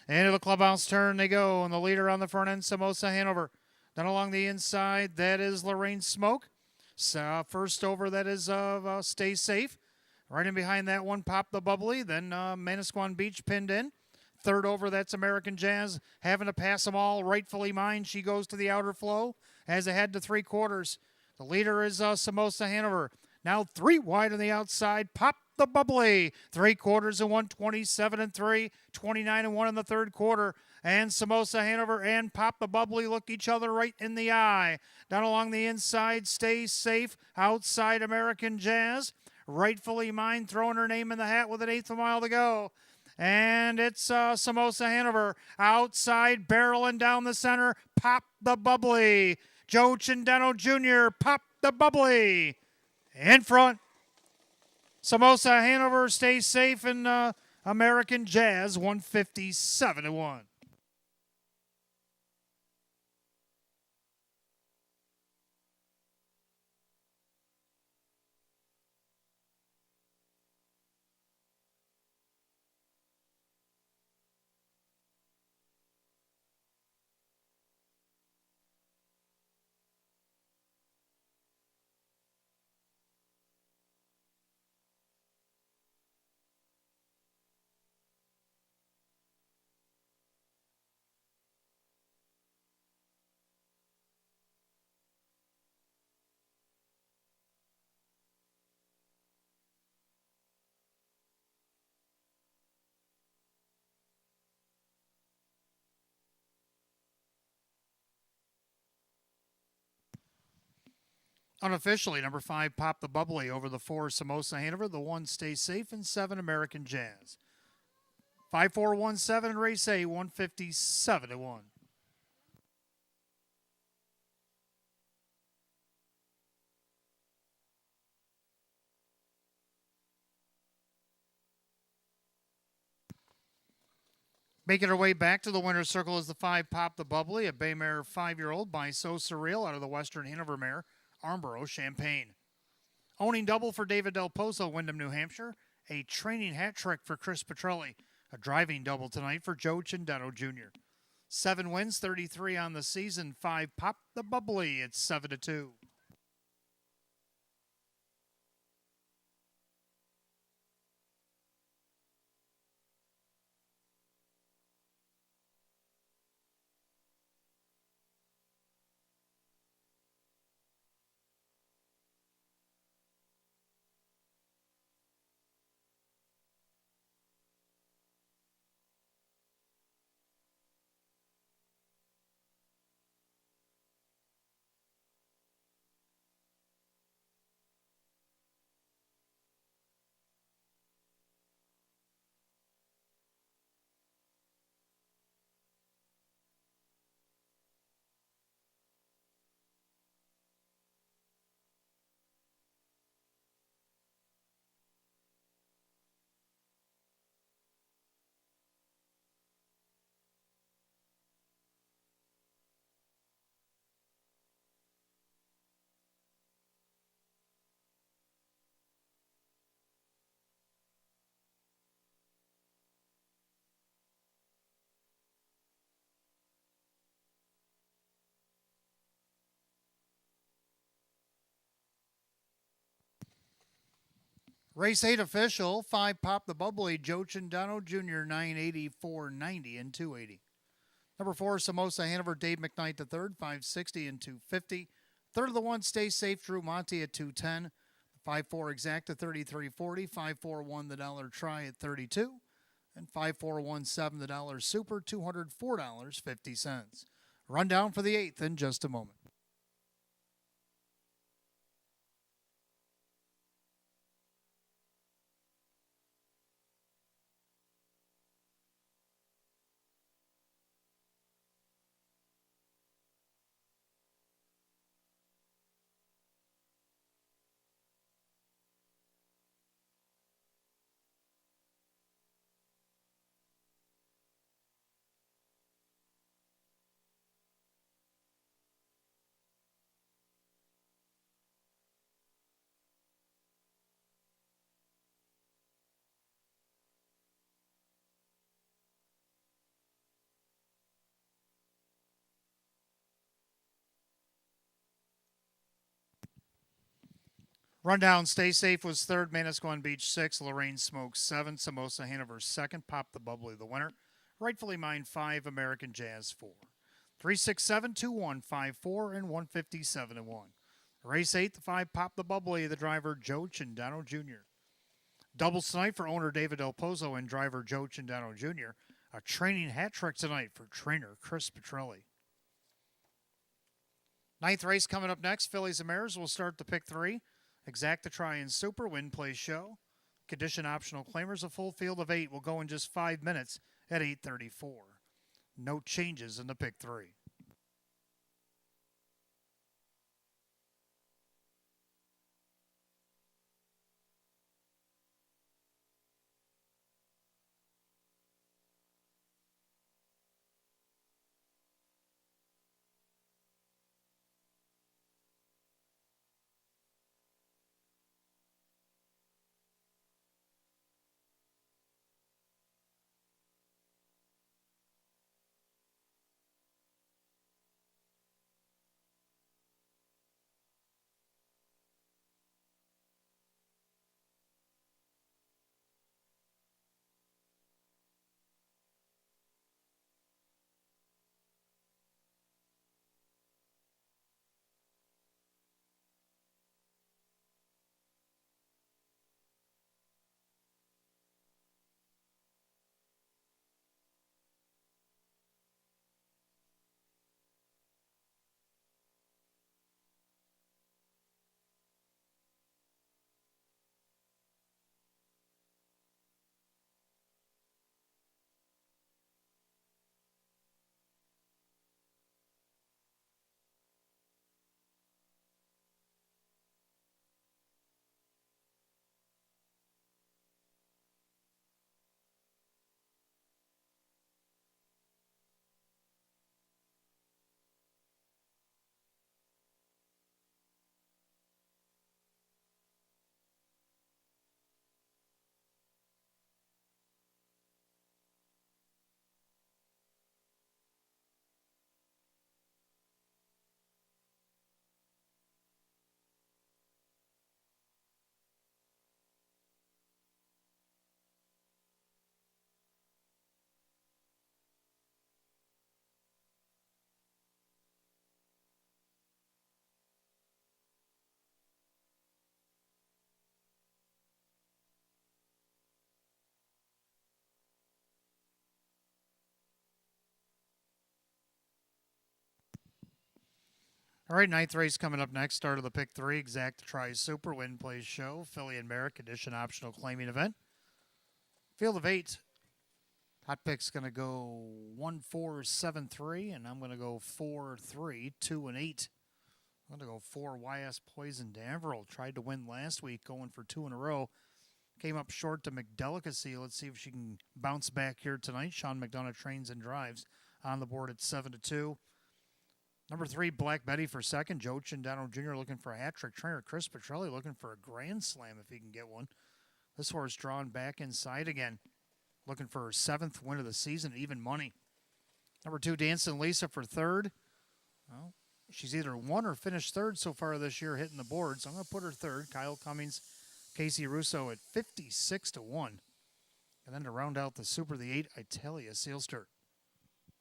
Into the clubhouse turn they go. And the leader on the front end, Samosa Hanover. Then along the inside, that is Lorraine Smoke. So first over, that is Stay Safe. Right in behind that one, Pop the Bubbly. Then Manasquan Beach pinned in. Third over, that's American Jazz. Having to pass them all, Rightfully Mine. She goes to the outer flow as they head to 3/4. The leader is Samosa Hanover. Now 3 wide on the outside. Pop the Bubbly. 3/4 and 127-3. 29-1 in the third quarter. And Samosa Hanover and Pop the Bubbly look each other right in the eye. Down along the inside, Stay Safe. Outside, American Jazz. Rightfully Mine throwing her name in the hat with an 1/8 of a mile to go. And it's Samosa Hanover outside, barreling down the center. Pop the Bubbly. Joe Cindeno Jr., Pop the Bubbly. In front. Samosa Hanover stays safe in American Jazz, 157-1. Unofficially, number 5, Pop the Bubbly over the 4, Samosa Hanover. The 1, Stay Safe, and 7, American Jazz. 5-4-1-7 in race A, 157-1. Making her way back to the winner's circle is the 5, Pop the Bubbly, a bay mare 5-year-old by So Surreal out of the Western Hanover mare, Armborough, Champaign. Owning double for David Del Pozo, Windham, New Hampshire. A training hat trick for Chris Petrelli. A driving double tonight for Joe Cindeno Jr. 7 wins, 33 on the season. 5, Pop the Bubbly. It's 7-2. Race 8 official, 5 Pop the Bubbly, Joe Chindano Jr., 984.90 and 280. Number 4, Samosa Hanover, Dave McKnight III, 560 and 250. Third of the 1, Stay Safe, Drew Monty at 210. 5-4 Exacta, 33.40. 5-4-1 the dollar try at 32. And 5-4-1-7 the dollar super, $204.50. Rundown for the 8th in just a moment. Rundown, Stay Safe was third, Manasquan Beach 6, Lorraine Smoke 7, Samosa Hanover 2nd, Pop the Bubbly the winner. Rightfully Mine 5, American Jazz 4. 367, 2154, and 157 and 1. Race 8, the 5, Pop the Bubbly, the driver Joe Chindano Jr. Double tonight for owner David Del Pozo and driver Joe Chindano Jr. A training hat trick tonight for trainer Chris Petrelli. Ninth race coming up next, Fillies and Mares will start the pick 3. Exacta Try and Super, Win Play Show. Condition optional claimers, a full field of 8 will go in just 5 minutes at 8:34. No changes in the pick 3. All right, ninth race coming up next. Start of the pick 3. Exacta Try Super, Win Play Show. Philly and Merrick Edition optional claiming event. Field of 8. Hot pick's going to go 1-4-7-3, and I'm going to go 4-3, 2 and 8. I'm going to go 4 YS Poison Danville. Tried to win last week, going for 2 in a row. Came up short to McDelicacy. Let's see if she can bounce back here tonight. Sean McDonough trains and drives on the board at 7-2. Number 3, Black Betty for second. Joe Chindano Jr. looking for a hat trick. Trainer Chris Petrelli looking for a grand slam if he can get one. This horse drawn back inside again. Looking for her 7th win of the season, even money. Number 2, Dancing Lisa for third. Well, she's either won or finished third so far this year hitting the board, so I'm going to put her third. Kyle Cummings Casey Russo at 56-1. And then to round out the Super, the 8, Italia Sealster.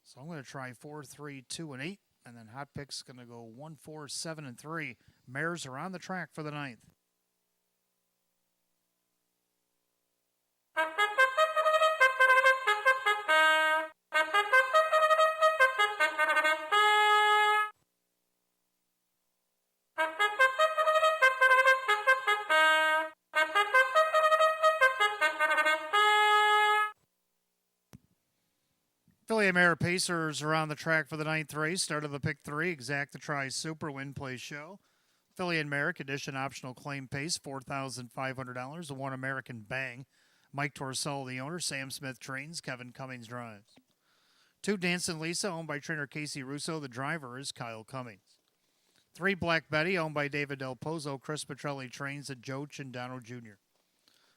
So I'm going to try 4, 3, 2, and 8. And then Hot Pick's going to go 1, 4, 7, and 3. Mares are on the track for the 9th. Philly Mare Pacers are on the track for the 9th race. Start of the pick 3, Exacta Tri Super Win Play Show. Philly and Merrick Edition Optional Claim Pace, $4,500. A One American Bang. Mike Torcell, the owner. Sam Smith trains. Kevin Cummings drives. 2 Dancing Lisa, owned by trainer Casey Russo. The driver is Kyle Cummings. 3 Black Betty, owned by David Del Pozo. Chris Petrelli trains at Joe Chindano Jr.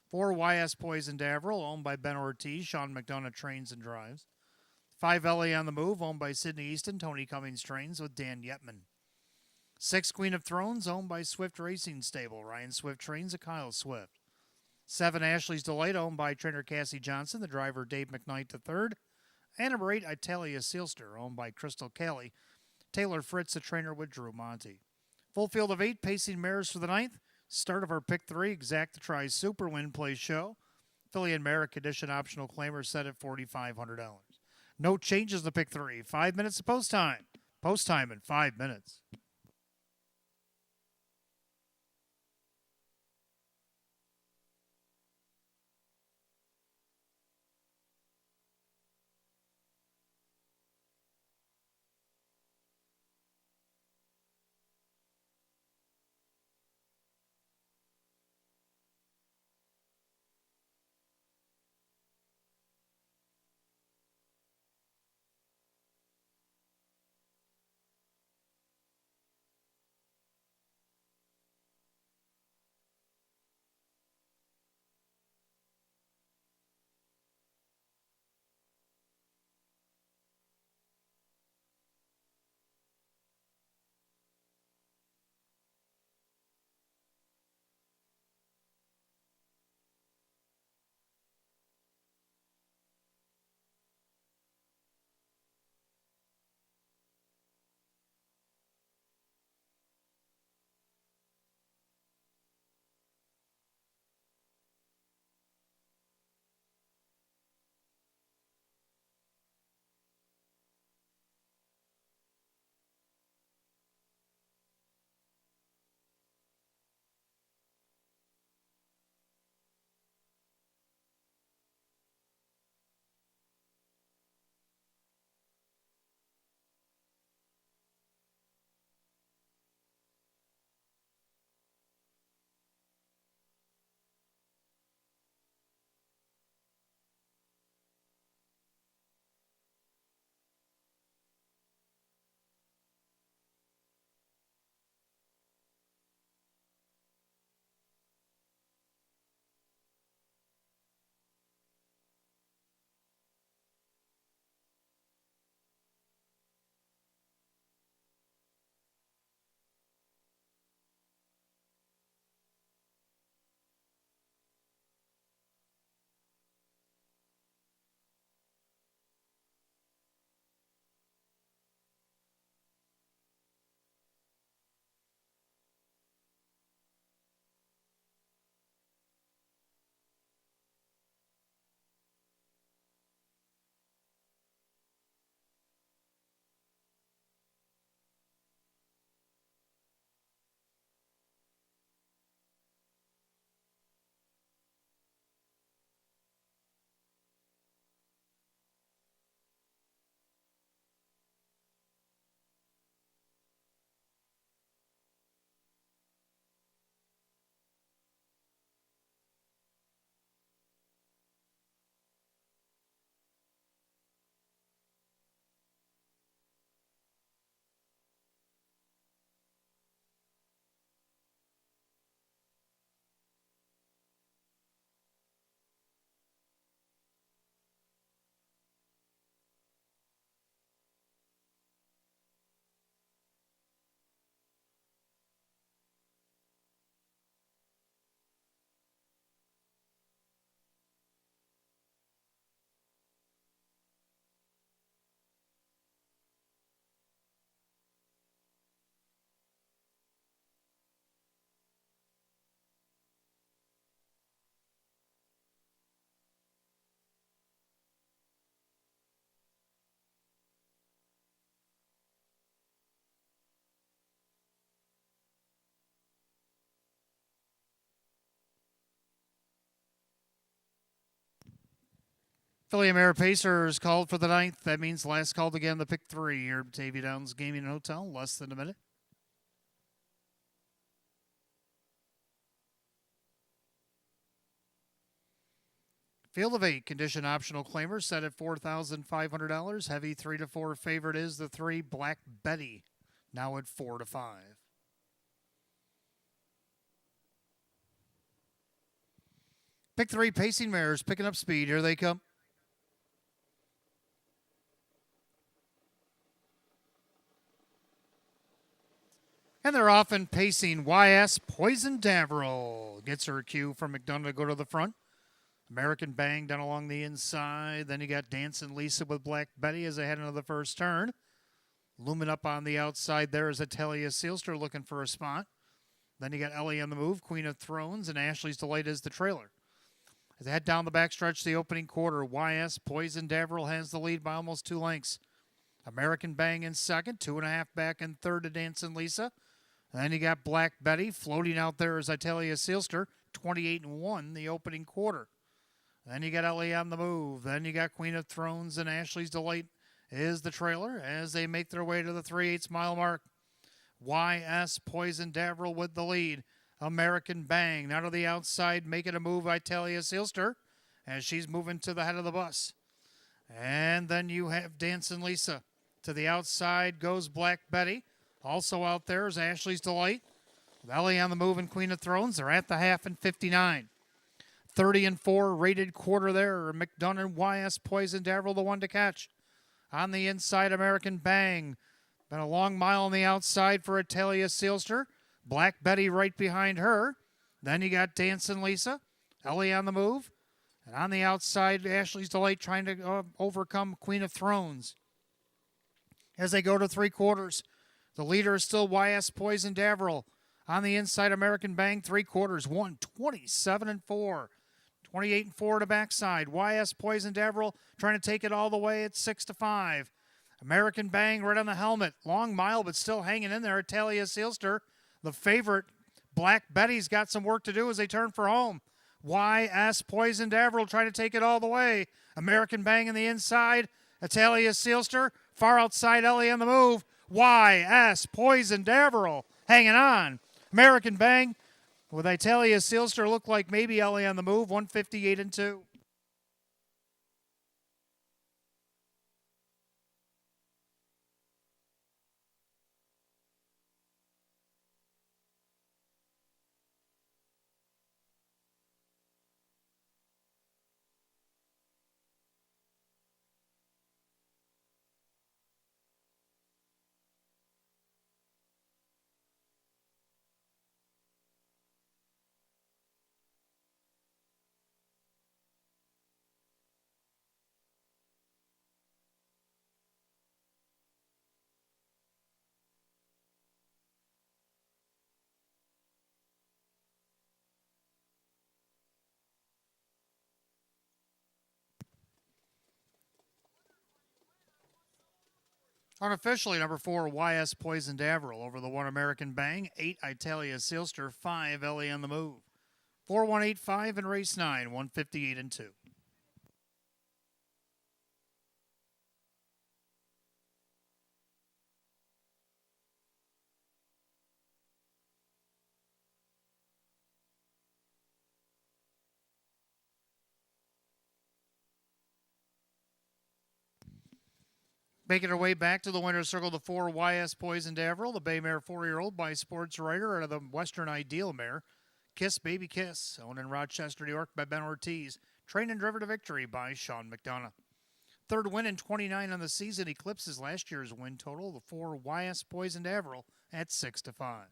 4 YS Poison Daverill, owned by Ben Ortiz. Sean McDonough trains and drives. 5 LA on the Move, owned by Sidney Easton. Tony Cummings trains with Dan Yetman. 6 Queen of Thrones, owned by Swift Racing Stable. Ryan Swift trains at Kyle Swift. 7 Ashley's Delight, owned by trainer Cassie Johnson. The driver Dave McKnight III. And number 8 Italia Sealster, owned by Crystal Kelly. Taylor Fritz, the trainer with Drew Monty. Full field of 8 pacing mares for the 9th. Start of our pick 3, Exacta Tri Super Win Play Show. Philly and Merrick Edition Optional Claimer set at $4,500. No changes to pick 3. 5 minutes to post time. Post time in 5 minutes. Philly Mare Pacers called for the ninth. That means last called again, the pick 3 here at Batavia Downs Gaming and Hotel. Less than a minute. Field of 8, condition optional claimer set at $4,500. Heavy 3 to 4 favorite is the 3, Black Betty, now at 4 to 5. Pick 3, Pacing Mares, picking up speed. Here they come. And they're off and pacing. YS Poison Daverill gets her cue from McDonough to go to the front. American Bang down along the inside. Then you got Dancing Lisa with Black Betty as they head into the first turn. Looming up on the outside there is Italia Sealster looking for a spot. Then you got Ellie on the move, Queen of Thrones, and Ashley's Delight is the trailer. As they head down the backstretch, the opening quarter, YS Poison Daverill has the lead by almost 2 lengths. American Bang in second, 2.5 back in third to Dancing Lisa. And then you got Black Betty floating out there as Italia Sealster, 28-1 the opening quarter. Then you got Ellie on the move. Then you got Queen of Thrones and Ashley's Delight is the trailer as they make their way to the 3/8 mile mark. YS Poison Daverill with the lead. American Bang now to the outside, making a move. Italia Sealster as she's moving to the head of the bus. And then you have Dancing Lisa. To the outside goes Black Betty. Also out there is Ashley's Delight. With Ellie on the move and Queen of Thrones. They're at the half in 59. 30-4 rated quarter there. McDonough and YS Poison Daverill the one to catch. On the inside, American Bang. Been a long mile on the outside for Italia Sealster. Black Betty right behind her. Then you got Dancing Lisa. Ellie on the move. And on the outside, Ashley's Delight trying to overcome Queen of Thrones. As they go to 3/4, the leader is still YS Poison Daverill. On the inside, American Bang, 3/4, 127-4. 28-4 to backside. YS Poison Daverill trying to take it all the way at 6 to 5. American Bang right on the helmet. Long mile, but still hanging in there. Italia Sealster, the favorite. Black Betty's got some work to do as they turn for home. YS Poison Daverill trying to take it all the way. American Bang in the inside. Italia Sealster, far outside Ellie on the move. YS Poison Daverill hanging on. American Bang with Italia Sealster look like maybe Ellie on the move. 158-2. Unofficially, number 4, YS Poison Daverill over the 1 American Bang, 8 Italia Sealster, 5 Ellie on the move. 4-1-8-5 in race 9, 158-2. Making her way back to the winner's circle, the 4 YS Poison Daverill, the Bay Mare 4-year-old by Sports Writer, out of the Western Ideal Mare. Kiss Baby Kiss, owned in Rochester, New York by Ben Ortiz. Trained and driven to victory by Sean McDonough. Third win in 29 on the season eclipses last year's win total, the 4 YS Poison Daverill at 6 to 5.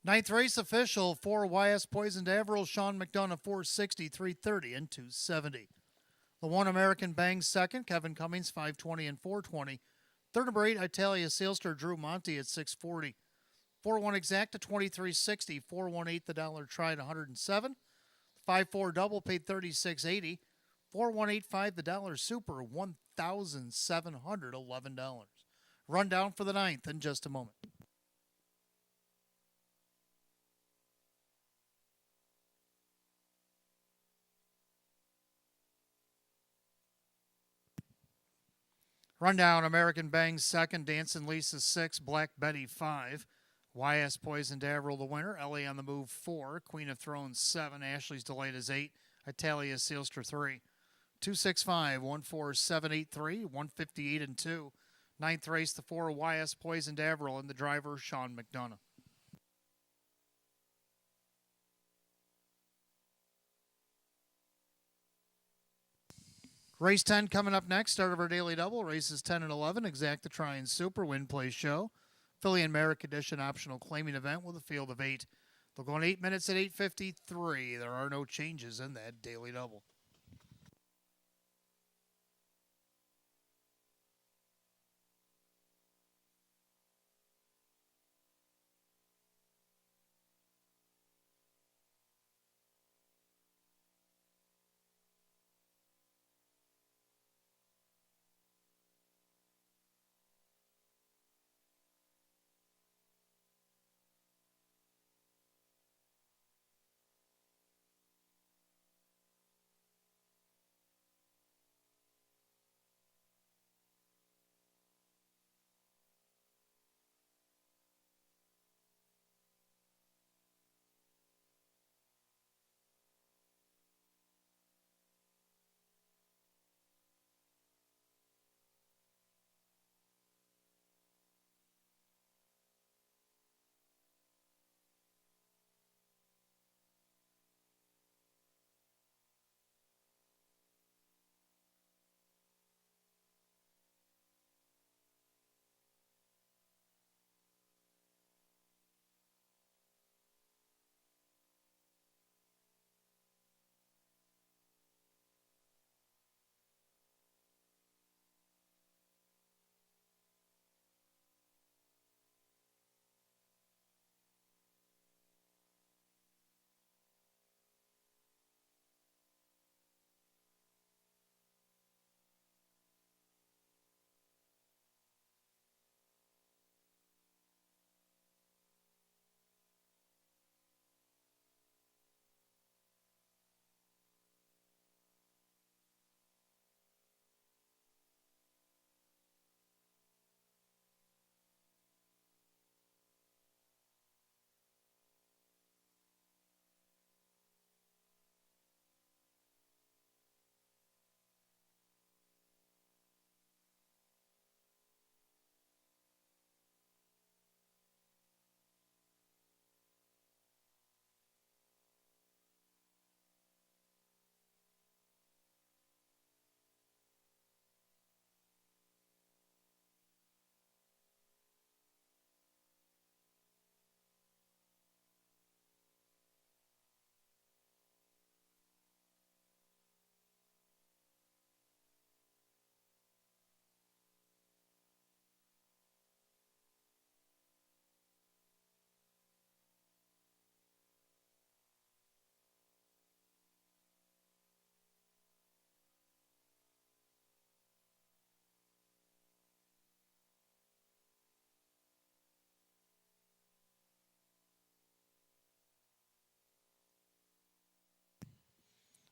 Ninth race official for YS Poison Daverill, Sean McDonough, 460, 330, and 270. The One American Bang second, Kevin Cummings, 520 and 420. Third number 8, Italia Sailster, Drew Monty at 640. 4-1 exacta, 2360. 4-1-8 the dollar tried, 107. 5-4 double paid 36.80. 4-1-8-5 the dollar super, $1,711. Rundown for the ninth in just a moment. Rundown, American Bang second, Dancing Lisa 6, Black Betty 5. YS Poison Daverill the winner, LA on the Move 4, Queen of Thrones 7, Ashley's Delight is 8, Italia Sealster 3. 265, 14783, 158 and 2. Ninth race, the 4, YS Poison Daverill, and the driver, Sean McDonough. Race 10 coming up next. Start of our daily double. Races 10 and 11. Exacta Try and Super Win Play Show. Filly and Merrick Edition optional claiming event with a field of 8. They'll go in 8 minutes at 8:53. There are no changes in that daily double.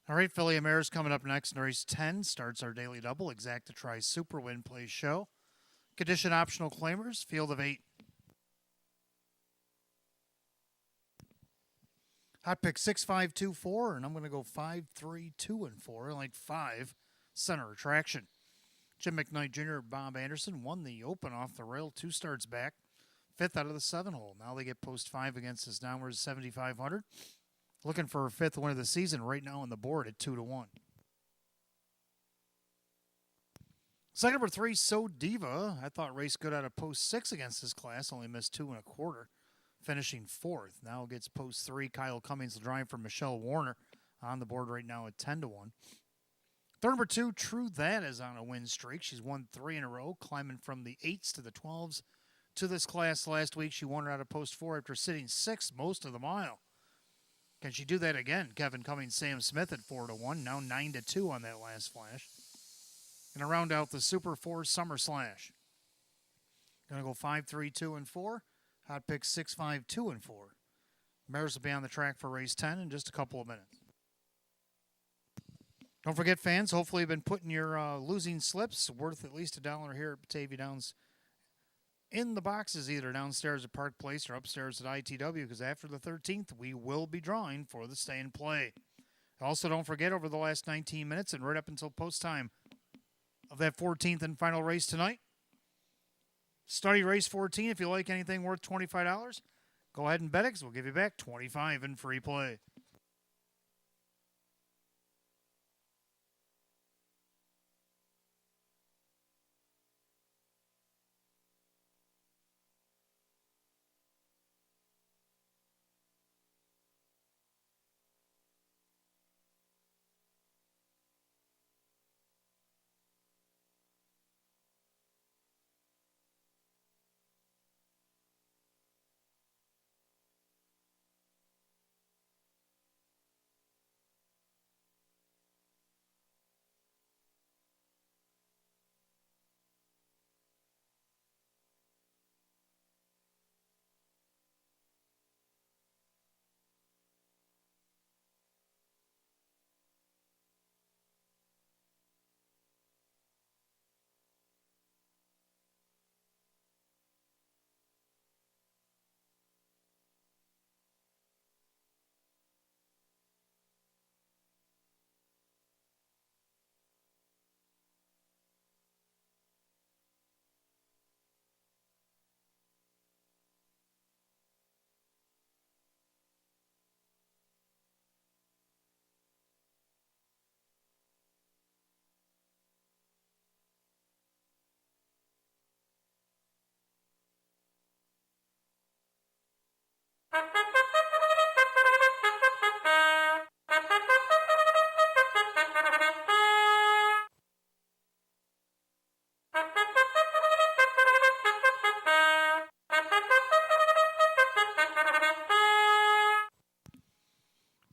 All right, Philly and Mares coming up next. In race 10 starts our daily double. Exacta Try Super Win Play Show. Condition optional claimers, field of 8. Hot pick 6-5-2-4, and I'm going to go 5-3-2-4. I like 5. Center attraction. Jim McKnight Jr., Bob Anderson won the Open off the rail. 2 starts back. 5th out of the 7 hole. Now they get post 5 against his downwards 7,500. Looking for a 5th win of the season right now on the board at 2-1. Second number 3, So Diva. I thought raced good out of post 6 against this class. Only missed 2 1/4. finishing fourth. Now gets post 3. Kyle Cummings will drive for Michelle Warner on the board right now at 10-1. Third number 2, True That, is on a win streak. She's won 3 in a row, climbing from the 8s to the 12s to this class last week. She won her out of post 4 after sitting 6th most of the mile. Can she do that again? Kevin Cummings, Sam Smith at 4-1, now 9-2 on that last flash. Going to round out the Super 4 Summer Slash. Going to go 5, 3, 2, and 4. Hot pick 6, 5, 2, and 4. Mares will be on the track for race 10 in just a couple of minutes. Don't forget, fans, hopefully you've been putting your losing slips worth at least $1 here at Batavia Downs in the boxes, either downstairs at Park Place or upstairs at ITW, because after the 13th, we will be drawing for the stay and play. Also, don't forget, over the last 19 minutes and right up until post time of that 14th and final race tonight, study race 14. If you like anything worth $25, go ahead and bet it, 'cause we'll give you back $25 in free play.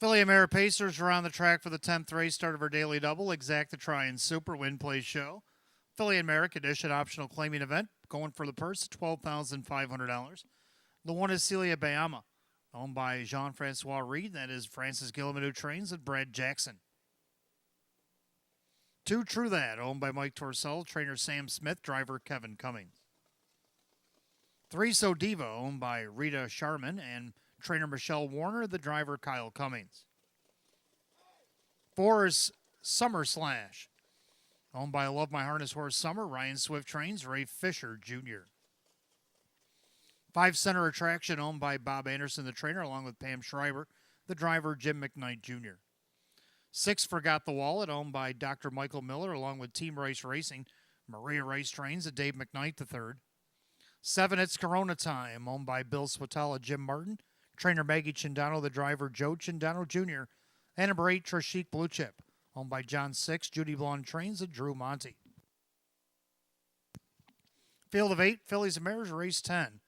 Philly and Mare Pacers are on the track for the 10th race, start of our daily double, Exacta Try and Super Win Play Show. Philly and Merrick Edition optional claiming event, going for the purse, $12,500. The one is Celia Bayama, owned by Jean-Francois Reed. That is Francis Gilliman, who trains, and Brad Jackson. 2, True That, owned by Mike Torcell, trainer Sam Smith, driver Kevin Cummings. 3, So Diva, owned by Rita Sharman and trainer Michelle Warner, the driver Kyle Cummings. 4 is Summer Slash, owned by Love My Harness Horse Summer, Ryan Swift trains, Ray Fisher Jr. 5, Center Attraction, owned by Bob Anderson, the trainer, along with Pam Schreiber, the driver Jim McKnight Jr. 6, Forgot the Wallet, owned by Dr. Michael Miller, along with Team Rice Racing, Maria Rice trains, and Dave McKnight III. 7, It's Corona Time, owned by Bill Swatala, Jim Martin, trainer Maggie Chindano, the driver Joe Chindano Jr., and number 8, Trishik Blue Chip, owned by John Six, Judy Blonde trains, and Drew Monty. Field of 8, Phillies and Mares, race 10.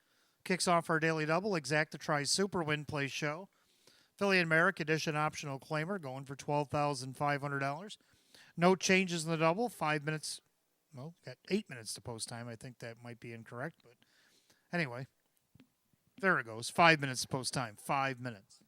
Kicks off our daily double, Exacta Try Super Win Play Show. Philly and Merrick Edition optional claimer, going for $12,500. No changes in the double, 5 minutes, well, got 8 minutes to post time. I think that might be incorrect, but anyway. There it goes. 5 minutes post time. 5 minutes.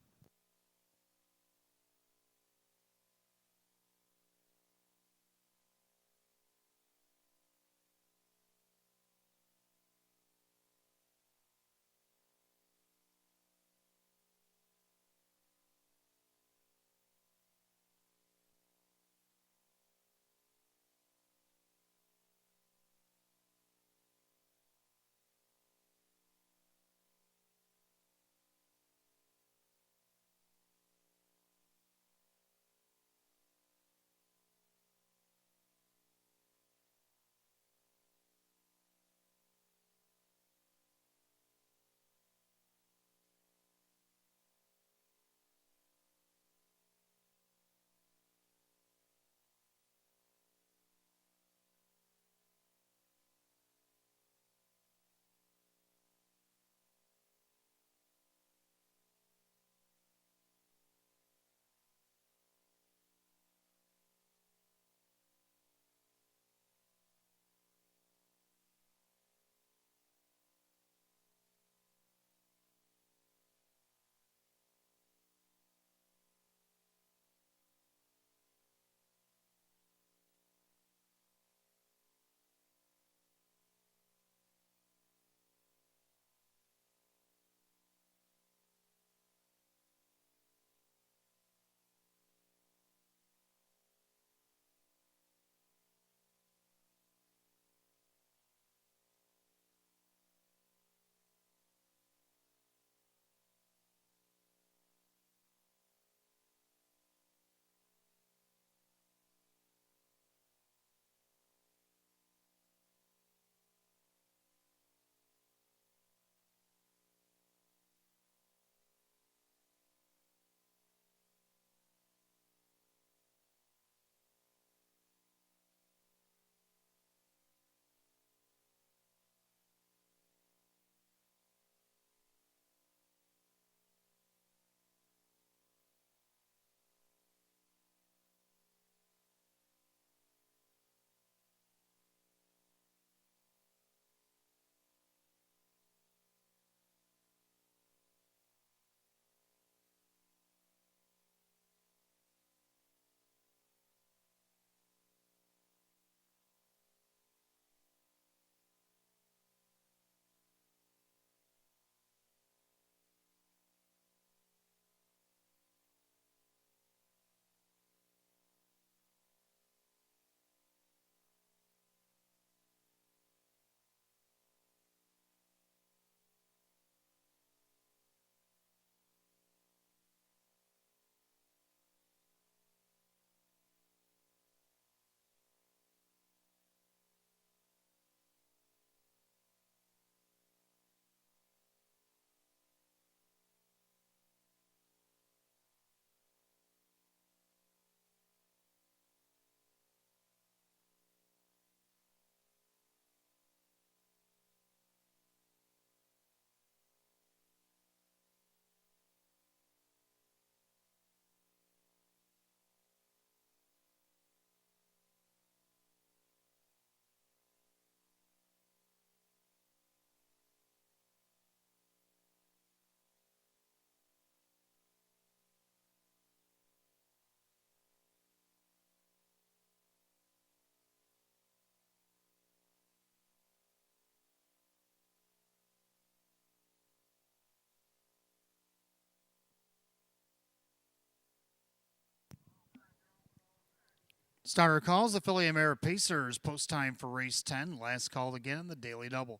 Starter calls the Philly America Pacers. Post time for race 10. Last call again, the daily double.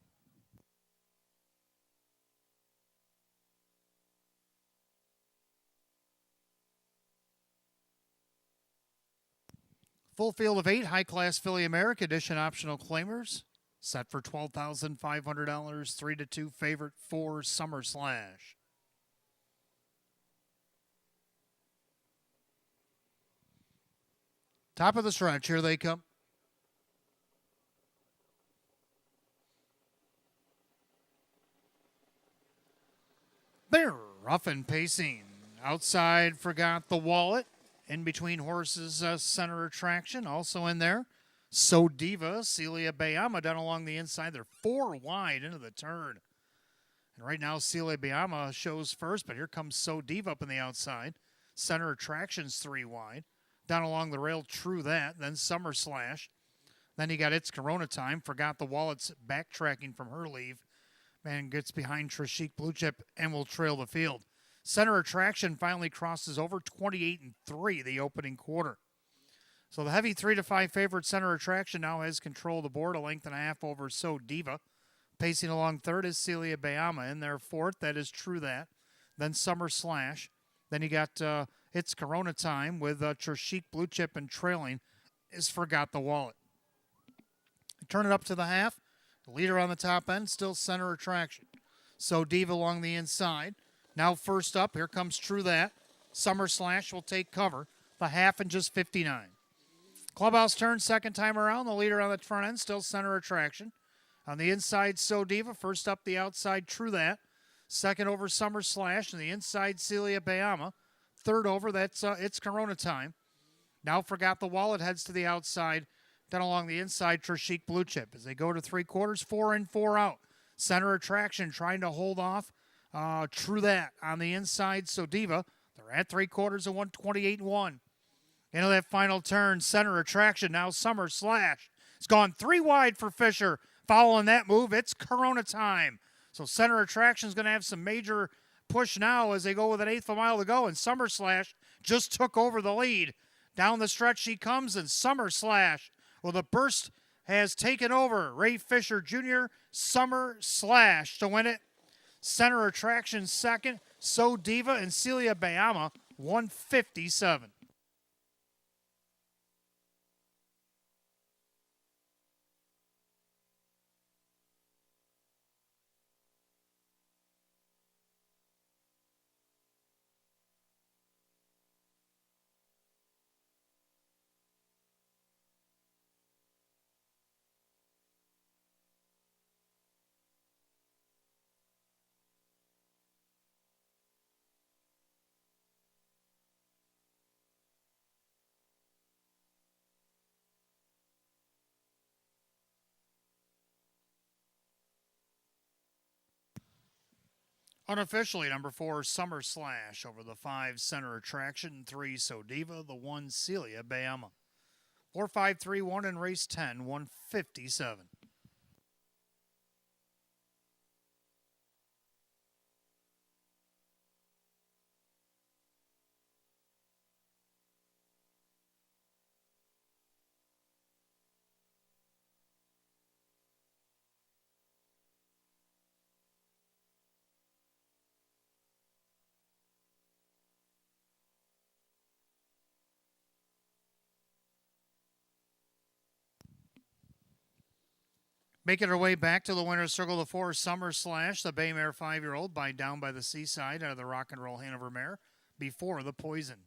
Full field of 8 high-class Philly America edition optional claimers. Set for $12,500. 3-2 favorite for Summer Slash. Top of the stretch. Here they come. They're rough and pacing. Outside, forgot the wallet. In between horses, center attraction. Also in there, So Diva, Celia Bayama down along the inside. They're 4 wide into the turn. And right now, Celia Bayama shows first, but here comes So Diva up in the outside. Center attraction's 3 wide. Down along the rail, True That. Then Summer Slash. Then you got It's Corona Time. Forgot the Wallet's backtracking from her leave. Man gets behind Trishik Blue Chip and will trail the field. Center attraction finally crosses over 28-3 the opening quarter. So the heavy 3-5 favorite center attraction now has control of the board, a length and a half over So Diva. Pacing along third is Celia Bayama. In there fourth, that is True That. Then Summer Slash. Then you got It's Corona Time with Trishik Blue Chip, and trailing is Forgot the Wallet. Turn it up to the half. The leader on the top end, still center attraction. So Diva along the inside. Now first up, here comes True That. Summer Slash will take cover. The half in just 59. Clubhouse turn second time around. The leader on the front end, still center attraction. On the inside, So Diva. First up the outside, True That. Second over, Summer Slash. And the inside, Celia Bayama. Third over, that's It's Corona Time. Now Forgot the Wallet heads to the outside. Then along the inside, Trishik Blue Chip. As they go to 3/4, 4 in, 4 out. Center attraction trying to hold off. True That on the inside, So Diva. They're at 3/4 of 128-1. Into that final turn, center attraction. Now Summer Slash. It's gone 3 wide for Fisher. Following that move, It's Corona Time. So center attraction is going to have some major push now as they go with an 1/8 of a mile to go. And Summer Slash just took over the lead. Down the stretch she comes, and Summer Slash, well, the burst has taken over. Ray Fisher Jr., Summer Slash to win it. Center attraction second. So Diva and Celia Bayama, 157. Unofficially, number 4, Summer Slash over the 5, Center Attraction, 3, So Diva, the 1, Celia Bayama. 4-5-3-1 in race 10, 157. Making her way back to the winner's circle, the 4, Summer Slash, the Bay Mare 5-year-old, by Down by the Seaside out of the Rock and Roll Hanover Mare before the Poison.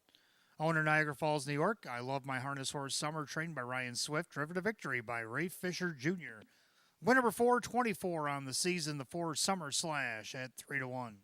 Owner, Niagara Falls, New York. I Love My Harness Horse Summer, trained by Ryan Swift, driven to victory by Ray Fisher Jr. Win number 424 on the season, the 4, Summer Slash at 3-1.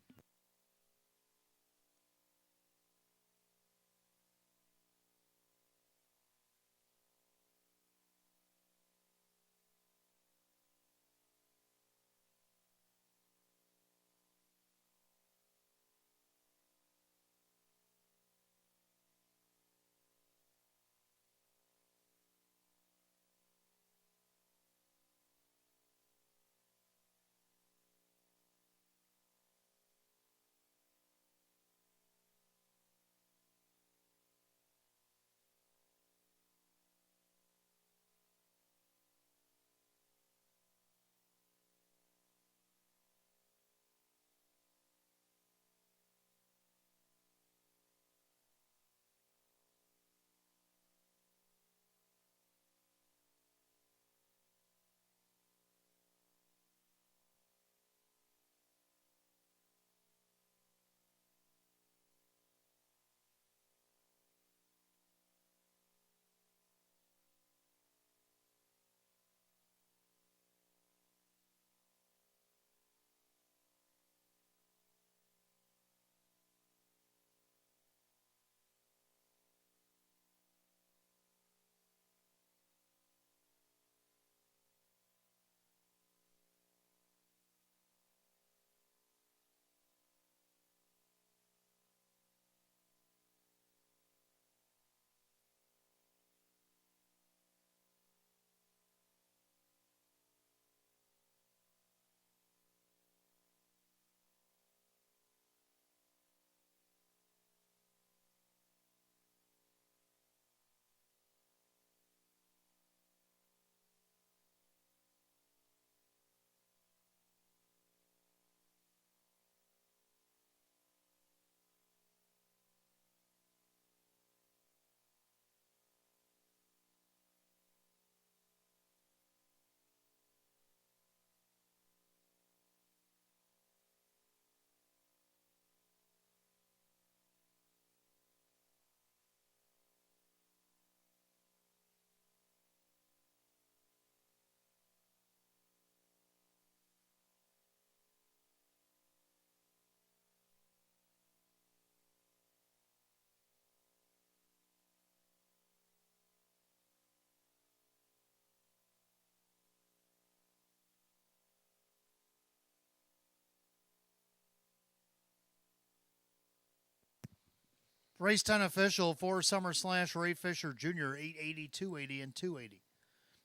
Race 10 official, 4 Summer Slash Ray Fisher Jr., 880, 280, and 280.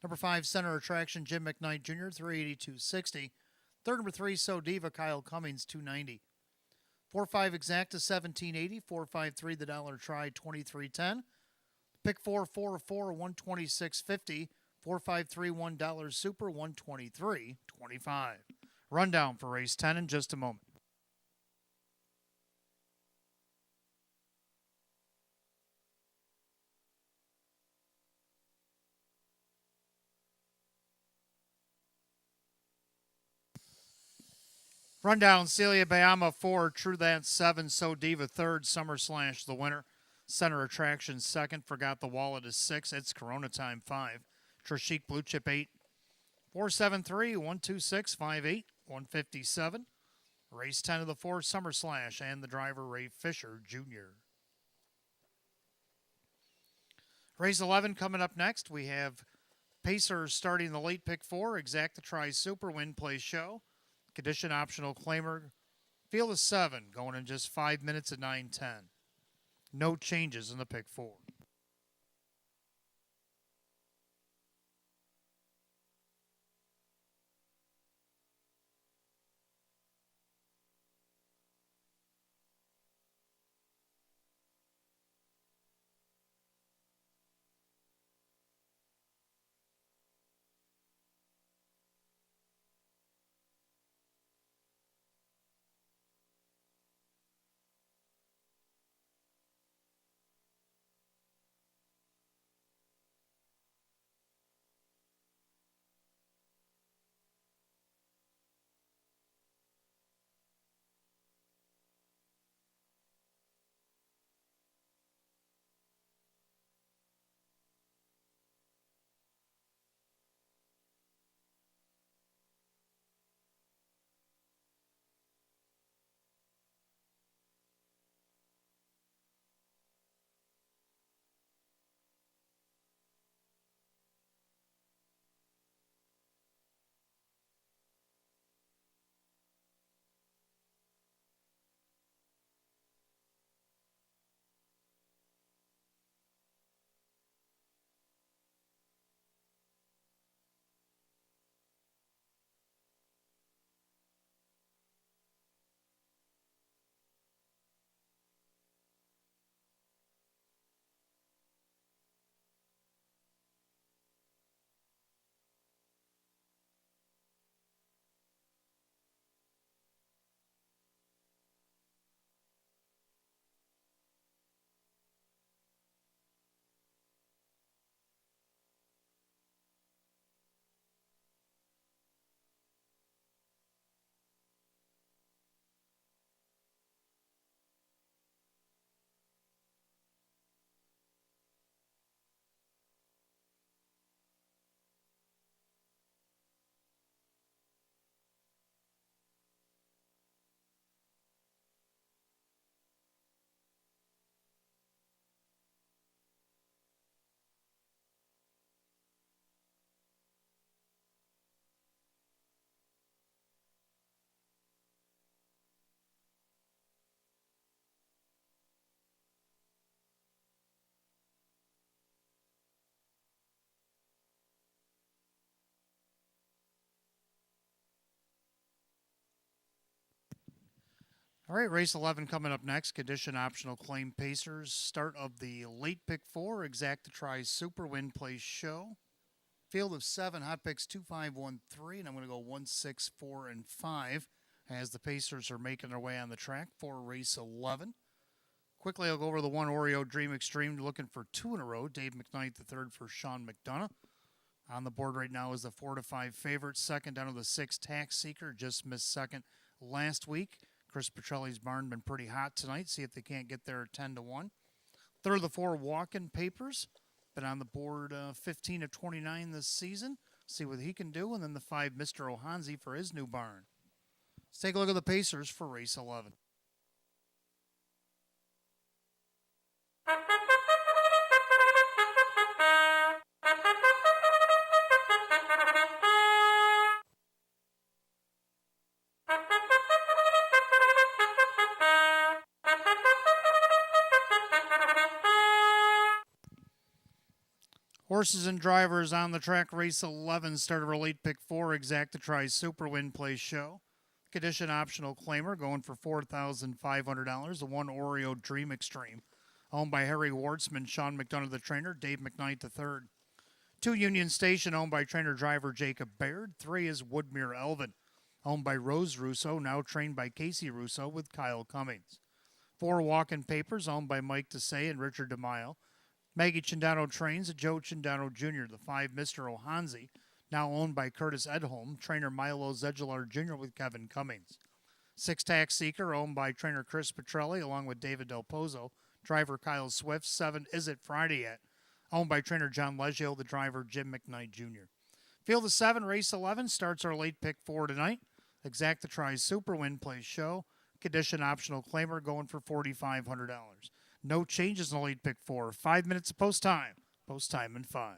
Number 5 Center Attraction Jim McKnight Jr., 380, 260. Third, number 3 So Diva Kyle Cummings, 290. 4-5 Exacta, 1780. 4-5-3 The Dollar Try, 2310. Pick 4-4-4, 126.50. 4-5-3 $1 Super, 123.25. Rundown for race 10 in just a moment. Rundown, Celia Bayama 4, True That 7, So Diva 3rd, Summer Slash the winner. Center Attraction 2nd, Forgot the Wallet is 6, It's Corona Time 5. Trishik Blue Chip 8. 473, 126, 58, 157. Race 10 of the 4, Summer Slash, and the driver Ray Fisher Jr. Race 11 coming up next. We have Pacers starting the late pick 4, Exacta Try Super, Win Play Show. Condition optional claimer. Field of 7, going in just 5 minutes at 9:10. No changes in the pick 4. All right, race 11 coming up next. Condition optional claim Pacers. Start of the late pick 4, Exacta Try Super, Win Play Show. Field of 7, hot picks 2, 5, 1, 3, and I'm going to go 1, 6, 4, and 5 as the Pacers are making their way on the track for race 11. Quickly, I'll go over the 1 Oreo Dream Extreme, looking for 2 in a row. Dave McKnight, the 3rd for Sean McDonough. On the board right now is the 4 to 5 favorite. Second down to the 6 Tax Seeker, just missed second last week. Chris Petrelli's barn been pretty hot tonight. See if they can't get there at 10 to 1. Third of the 4 Walk-In Papers. Been on the board 15 to 29 this season. See what he can do. And then the 5 Mr. Ohanzi for his new barn. Let's take a look at the Pacers for race 11. Horses and drivers on the track. Race 11 started our late pick 4. Exacta Tries Super Win Place Show. Condition optional claimer going for $4,500. The one Oreo Dream Extreme, owned by Harry Wardsman, Sean McDonough the trainer, Dave McKnight the third. 2 Union Station, owned by trainer driver Jacob Baird. 3 is Woodmere Elvin, owned by Rose Russo, now trained by Casey Russo with Kyle Cummings. 4 Walk-in Papers, owned by Mike Desai and Richard DeMaio. Maggie Chindano trains, Joe Chindano Jr., the 5 Mr. Ohanzi, now owned by Curtis Edholm, trainer Milo Zegelar Jr. with Kevin Cummings. 6 Tax Seeker, owned by trainer Chris Petrelli, along with David Del Pozo, driver Kyle Swift. 7 Is It Friday Yet, owned by trainer John Leggio, the driver Jim McKnight Jr. Field of 7, race 11, starts our late pick 4 tonight. Exacta Tries Super Win Place Show. Condition optional claimer going for $4,500. No changes in the late pick 4. 5 minutes of post time. Post time in 5.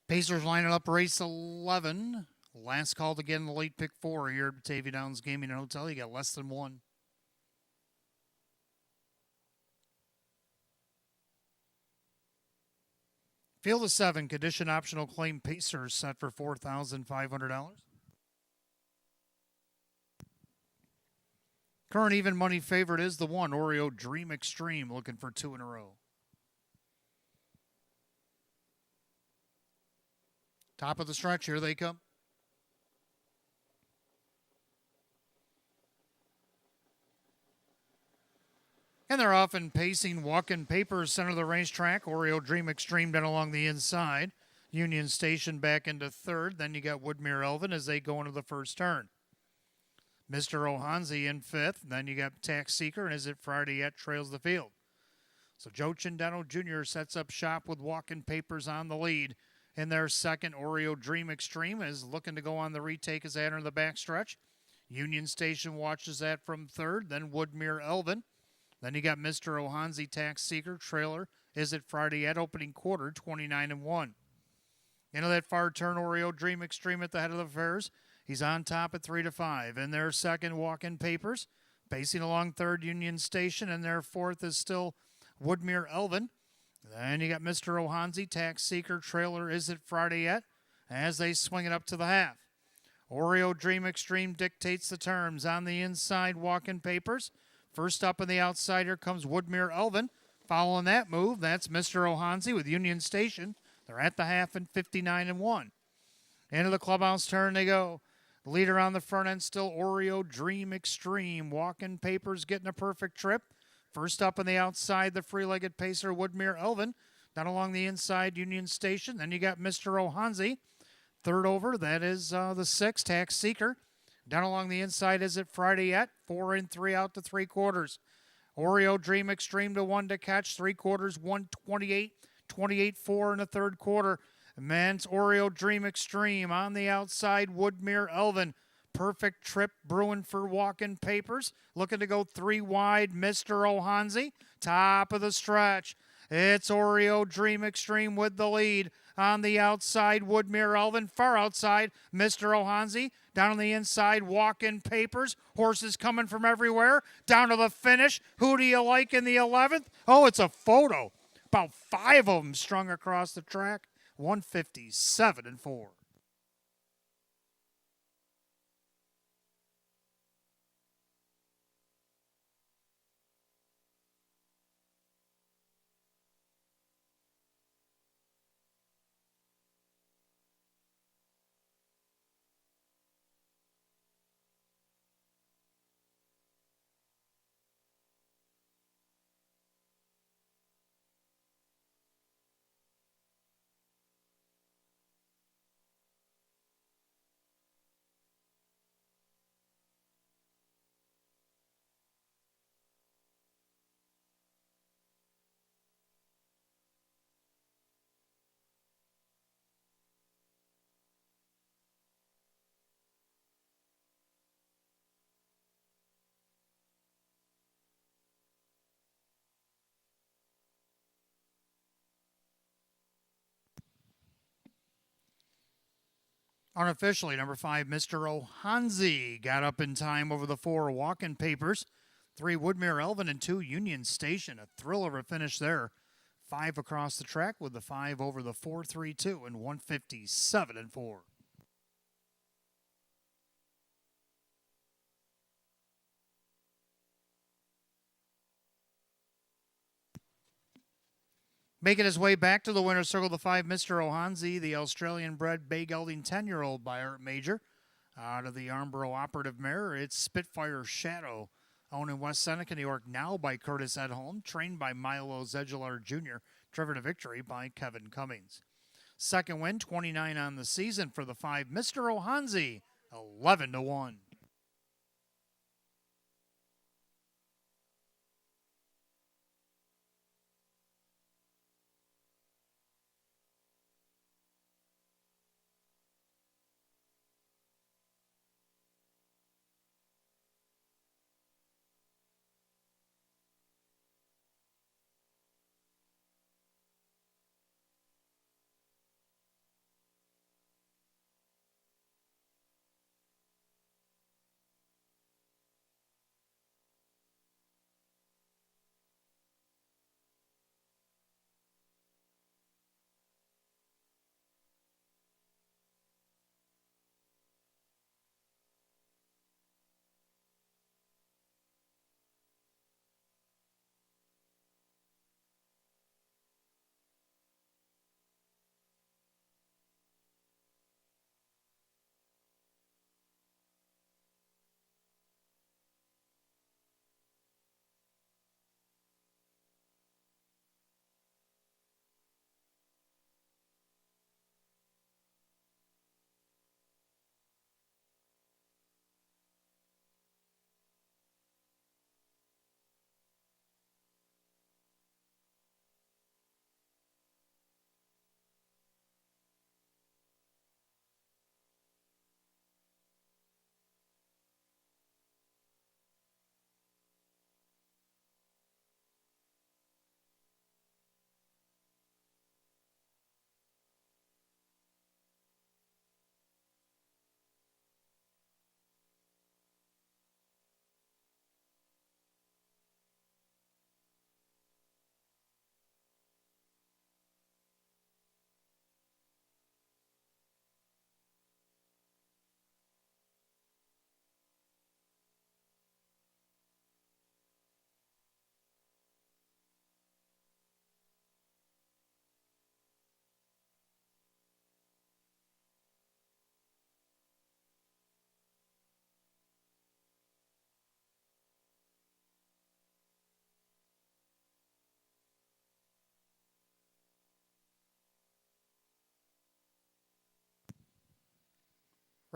Pacers lining up race 11. Last call to get in the late pick 4 here at Batavia Downs Gaming and Hotel. You got less than one. Field of 7, condition optional claim Pacers set for $4,500. Current even money favorite is the 1, Oreo Dream Extreme, looking for 2 in a row. Top of the stretch, here they come. And they're off and pacing, walking papers, center of the racetrack. Oreo Dream Extreme down along the inside. Union Station back into third. Then you got Woodmere Elvin as they go into the first turn. Mr. Ohanzi in fifth. Then you got Tax Seeker, and Is It Friday Yet trails the field. So Joe Chindano Jr. sets up shop with walking papers on the lead. In their second, Oreo Dream Extreme is looking to go on the retake as they enter the backstretch. Union Station watches that from third. Then Woodmere Elvin. Then you got Mr. Ohanzi Tax Seeker trailer. Is It Friday Yet opening quarter 29-1. Into that far turn, Oreo Dream Extreme at the head of the affairs. He's on top at 3-5. In their second, Walk-In Papers. Pacing along third, Union Station. And their fourth is still Woodmere Elvin. Then you got Mr. Ohanzi Tax Seeker trailer. Is It Friday Yet? As they swing it up to the half. Oreo Dream Extreme dictates the terms. On the inside, Walk-In Papers. First up on the outside, here comes Woodmere Elvin. Following that move, that's Mr. Ohanzi with Union Station. They're at the half and 59-1. Into the clubhouse turn they go. The leader on the front end still Oreo Dream Extreme. Walking Papers getting a perfect trip. First up on the outside, the free-legged pacer Woodmere Elvin. Down along the inside, Union Station. Then you got Mr. Ohanzi. Third over, that is the 6, Tax Seeker. Down along the inside, Is It Friday Yet? 4 and 3 out to 3/4. Oreo Dream Extreme to 1 to catch. 3/4, 128, 28-4 in the third quarter. Men's Oreo Dream Extreme on the outside, Woodmere Elvin. Perfect trip brewing for Walk-In Papers. Looking to go 3 wide, Mr. Ohanzi. Top of the stretch. It's Oreo Dream Extreme with the lead. On the outside, Woodmere Elvin. Far outside, Mr. Ohanzi. Down on the inside, Walk-In Papers. Horses coming from everywhere. Down to the finish. Who do you like in the 11th? Oh, it's a photo. About 5 of them strung across the track. 157-4. Unofficially, number 5, Mr. Ohanzi got up in time over the 4 Walk-In Papers. 3 Woodmere Elvin and 2 Union Station. A thrill of a finish there. 5 across the track with the 5 over the 4-3-2 and 157-4. Making his way back to the winner's circle, the 5, Mr. Ohanzi, the Australian-bred bay gelding 10-year-old by Art Major. Out of the Armborough Operative Mare, it's Spitfire Shadow, owned in West Seneca, New York, now by Curtis Edholm, trained by Milo Zedular Jr., driven to victory by Kevin Cummings. Second win, 29 on the season for the 5, Mr. Ohanzi, 11-1.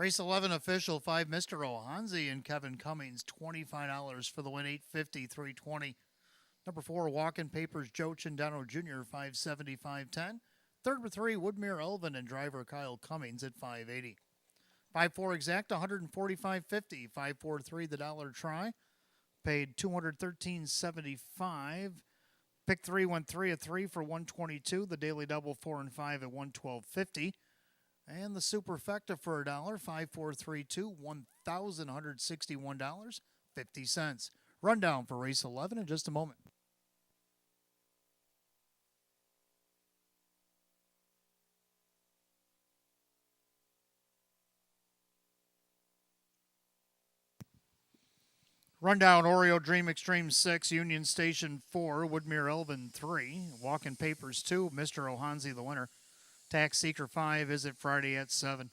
Race 11 official 5, Mr. Ohanzi and Kevin Cummings, $25 for the win, 850, 320. Number 4, Walking Papers, Joe Chindano Jr., 570, 510. Third number 3, Woodmere Elvin and driver Kyle Cummings at 580. 5-4 exact, 145.50. 5-4-3, the dollar try, paid $213.75. Pick 3 went 3 of 3 for $122. The daily double 4 and 5 at $112.50. And the superfecta for $1, 5432, $1,161.50. Rundown for race 11 in just a moment. Rundown: Oreo Dream Extreme 6, Union Station 4, Woodmere Elvin 3, Walking Papers 2, Mr. Ohanzi the winner. Tax Seeker 5, Is It Friday at 7.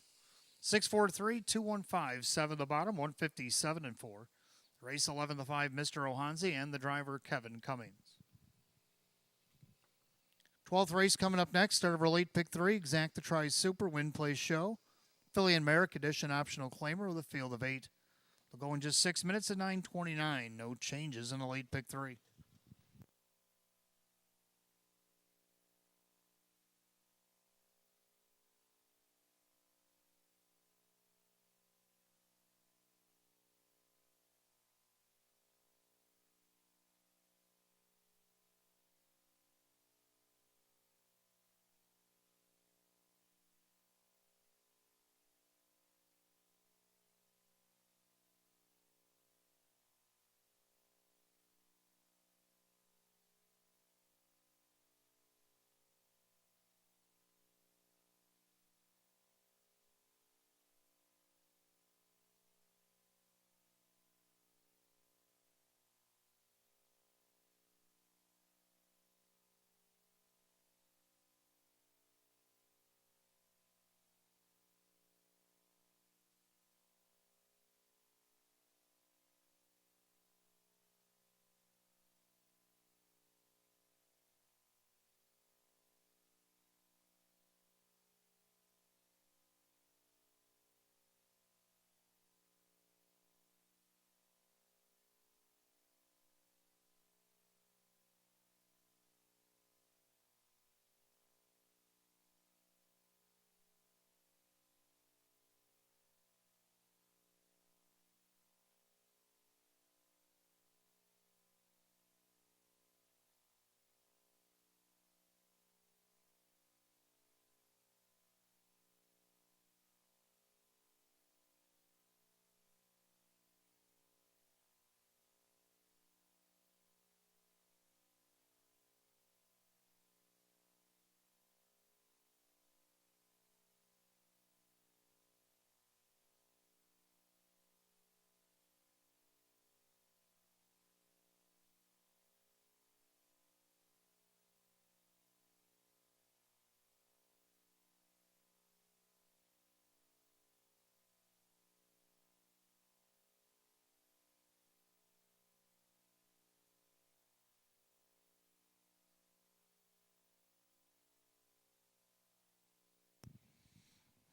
643 215, 7 the bottom, 157 and 4. Race 11 the 5, Mr. Ohanzi and the driver Kevin Cummings. 12th race coming up next. Start of our late pick 3, Exact the Try Super, Win Play Show. Philly and Merrick Edition optional claimer with a field of 8. They'll go in just 6 minutes at 9:29. No changes in the late pick 3.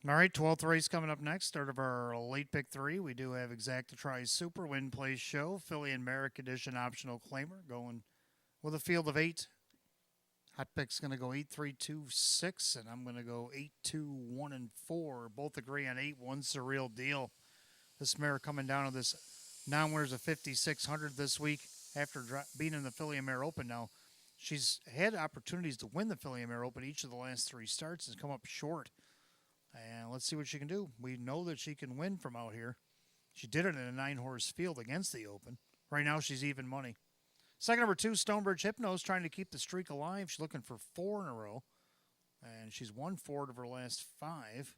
All right, 12th race coming up next. Start of our late pick 3. We do have Exact to Try Super, Win Play Show, Philly and Merrick Edition optional claimer, going with a field of 8. Hot pick's going to go 8, 3, 2, 6, and I'm going to go 8, 2, 1, and 4. Both agree on 8. One's the real deal. This mare coming down to this non-winners of 5,600 this week after being in the Philly and Mare Open. Now, she's had opportunities to win the Philly and Mare Open each of the last 3 starts and come up short. And let's see what she can do. We know that she can win from out here. She did it in a 9-horse field against the Open. Right now, she's even money. Second number 2, Stonebridge Hypnos, trying to keep the streak alive. She's looking for 4 in a row. And she's won 4 of her last 5.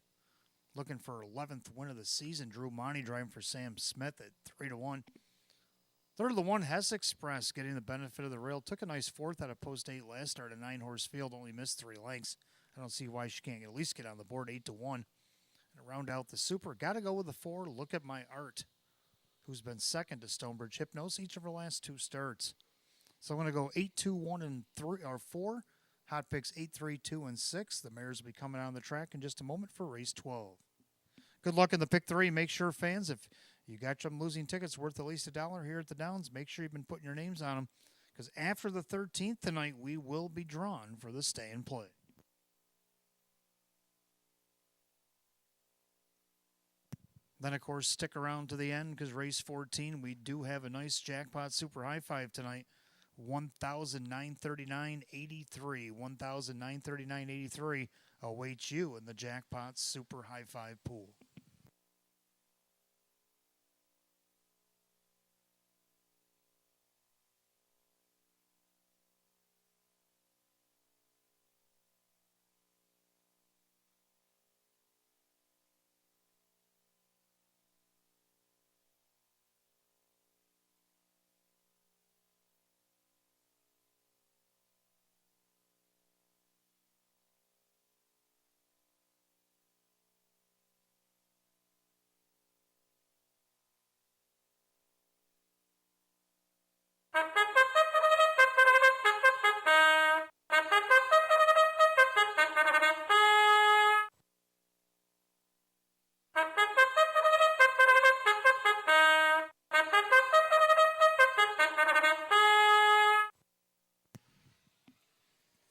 Looking for her 11th win of the season. Drew Monty driving for Sam Smith at 3-1. Third of the 1, Hess Express, getting the benefit of the rail. Took a nice 4th out of post 8 last start. A 9-horse field, only missed 3 lengths. I don't see why she can't at least get on the board, 8-1. And round out the Super, got to go with the 4. Look at My Art, who's been second to Stonebridge Hypnos each of her last 2 starts. So I'm going to go 8, 2, 1, and 3 or 4. Hot picks 8, 3, 2, and 6. The mares will be coming on the track in just a moment for race 12. Good luck in the pick three. Make sure, fans, if you got some losing tickets worth at least $1 here at the Downs, make sure you've been putting your names on them. Because after the 13th tonight, we will be drawn for the stay and play. Then, of course, stick around to the end because race 14, we do have a nice jackpot super high five tonight. 1,939.83. 1,939.83 awaits you in the jackpot super high five pool.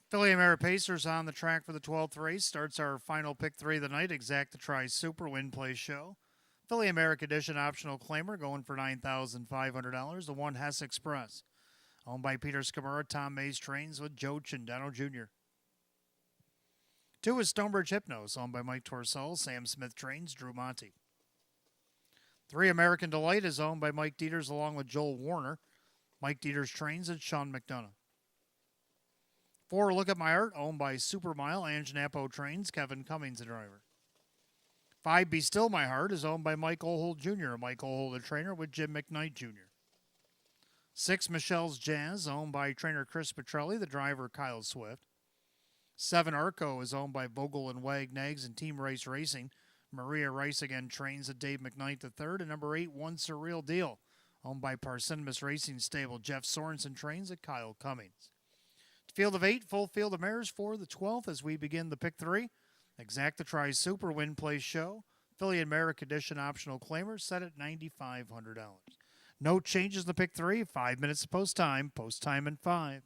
Philly America Pacers on the track for the 12th race. Starts our final pick three of the night. Exact the Try Super Win Play Show. Philly America Edition optional claimer going for $9,500. The one Hess Express. Owned by Peter Scamura. Tom Mays trains with Joe Chindano Jr. 2 is Stonebridge Hypnos. Owned by Mike Torsell. Sam Smith trains Drew Monty. 3 American Delight is owned by Mike Dieters along with Joel Warner. Mike Dieters trains at Sean McDonough. 4 Look at My Art, owned by Supermile. Ange Napo trains Kevin Cummings, the driver. 5 Be Still My Heart is owned by Mike Ohold Jr. Mike Ohold, the trainer, with Jim McKnight Jr. 6 Michelle's Jazz, owned by trainer Chris Petrelli, the driver Kyle Swift. 7 Arco is owned by Vogel and Wagnags and Team Race Racing. Maria Rice again trains at Dave McKnight III. And number 8, One Surreal Deal, owned by Parcinemus Racing Stable. Jeff Sorensen trains at Kyle Cummings. Field of 8, full field of mares for the 12th as we begin the pick 3. Exact the Try Super Win Play Show. Philly America Edition optional claimer set at $9,500. No changes in the pick 3. 5 minutes to post time. Post time in 5.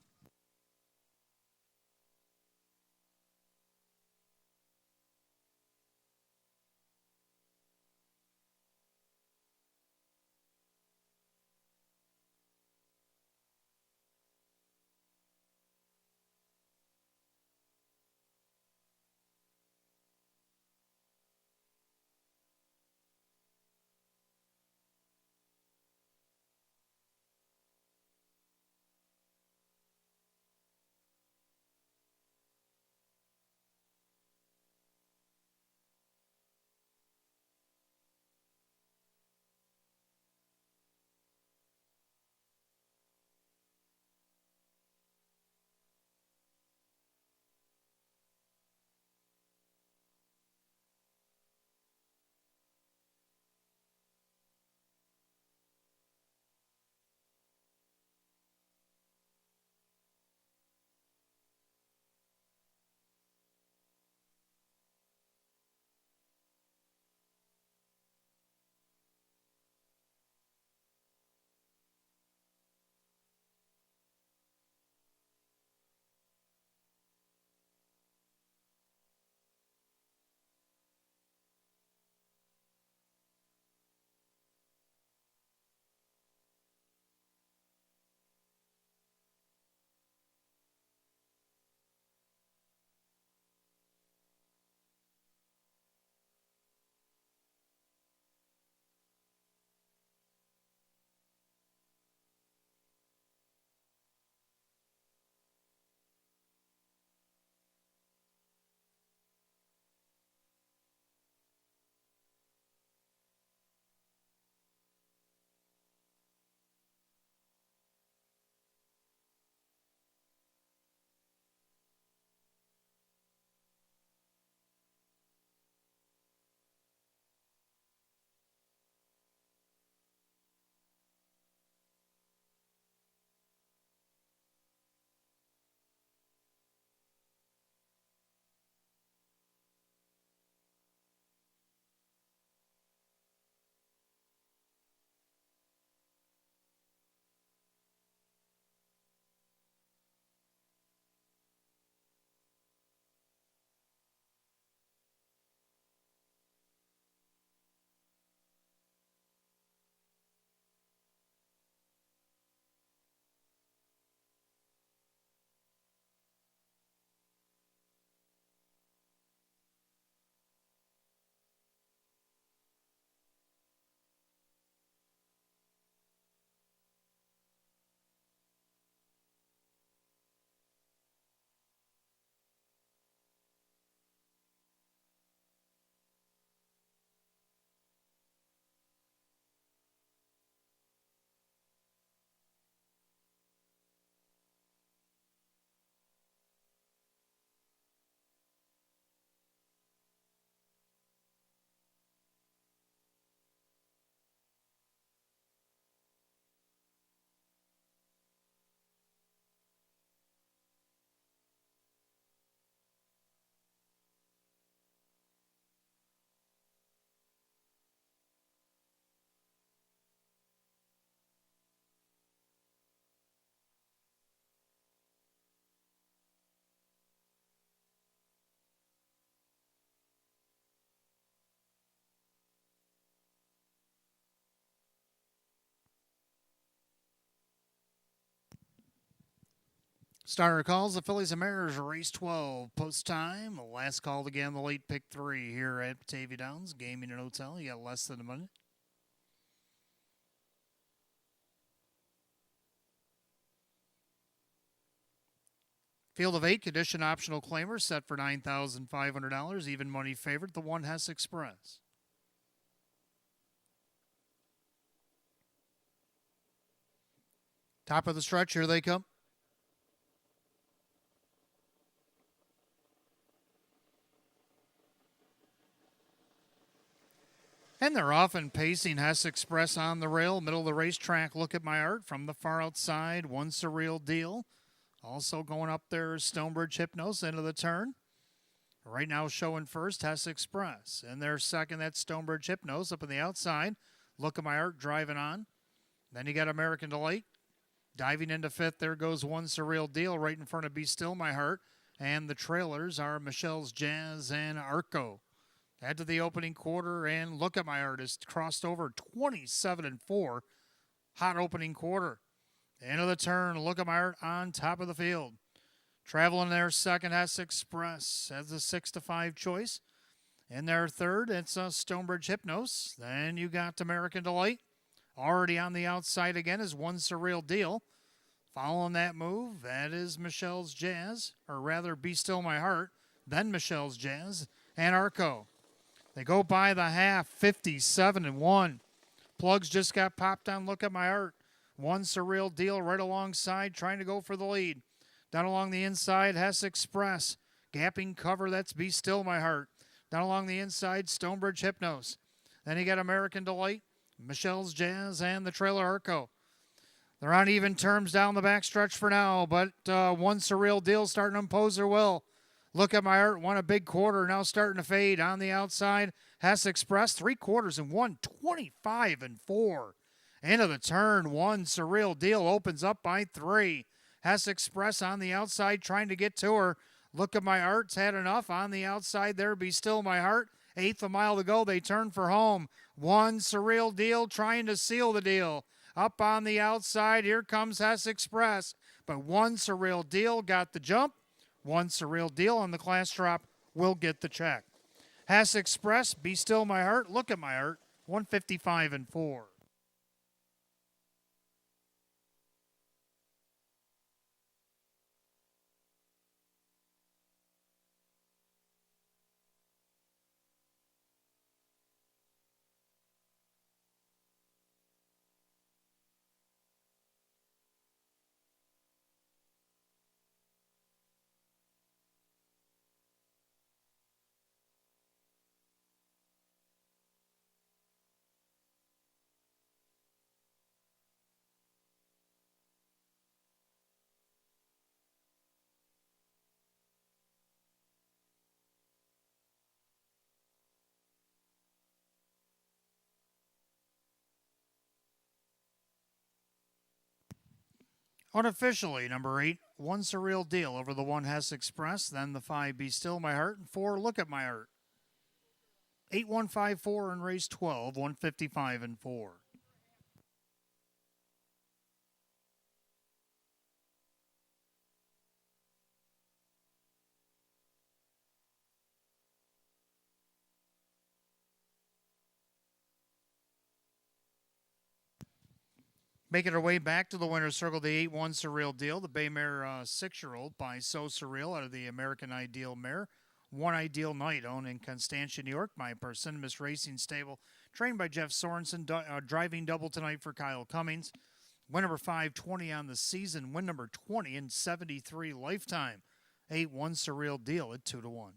Starter calls the Phillies and Mariners race 12 post time. Last call again, the late pick 3 here at Batavia Downs Gaming and Hotel. You got less than a minute. Field of 8, condition optional claimer set for $9,500. Even money favorite, the one Hess Express. Top of the stretch, here they come. And they're often pacing Hess Express on the rail, middle of the racetrack. Look at my art from the far outside. One Surreal Deal. Also going up there is Stonebridge Hypnos into the turn. Right now showing first, Hess Express. And their second, that's Stonebridge Hypnos up on the outside. Look at my art driving on. Then you got American Delight. Diving into fifth, there goes One Surreal Deal right in front of Be Still My Heart. And the trailers are Michelle's Jazz and Arco. Add to the opening quarter, and Look at My Art has crossed over 27-4. Hot opening quarter. Into the turn, Look at My Art on top of the field. Traveling there second, Hess Express as a 6-5 choice. In their third, it's Stonebridge Hypnos. Then you got American Delight. Already on the outside again is One Surreal Deal. Following that move, that is Michelle's Jazz, or rather Be Still My Heart, then Michelle's Jazz, and Arco. They go by the half, 57-1. Plugs just got popped on Look at My Art. One Surreal Deal right alongside, trying to go for the lead. Down along the inside, Hess Express. Gapping cover, that's Be Still My Heart. Down along the inside, Stonebridge Hypnos. Then you got American Delight, Michelle's Jazz, and the trailer Arco. They're on even terms down the backstretch for now, but One Surreal Deal starting to impose their will. Look at My Art, won a big quarter, now starting to fade. On the outside, Hess Express, 3 quarters and 125-4. Into the turn, One Surreal Deal opens up by 3. Hess Express on the outside trying to get to her. Look at My Art's had enough. On the outside there, Be Still My Heart. 1/8 a mile to go, they turn for home. One Surreal Deal trying to seal the deal. Up on the outside, here comes Hess Express. But One Surreal Deal got the jump. One Surreal Deal on the class drop will get the check. Hess Express, Be Still My Heart, Look at My Art, 155-4. Unofficially, number 8, One Surreal Deal over the 1 Hess Express, then the 5, Be Still My Heart, and 4, Look at My Art. 8-1-5-4 in race 12, 155-4. Making our way back to the winner's circle, the 8-1 Surreal Deal, the Bay Mare 6-year-old by So Surreal out of the American Ideal Mare. One Ideal Night, owned in Constantia, New York, by Persimmon Racing Stable, trained by Jeff Sorensen, driving double tonight for Kyle Cummings. Win number 520 on the season, win number 20 in 73 lifetime. 8-1 Surreal Deal at 2-1.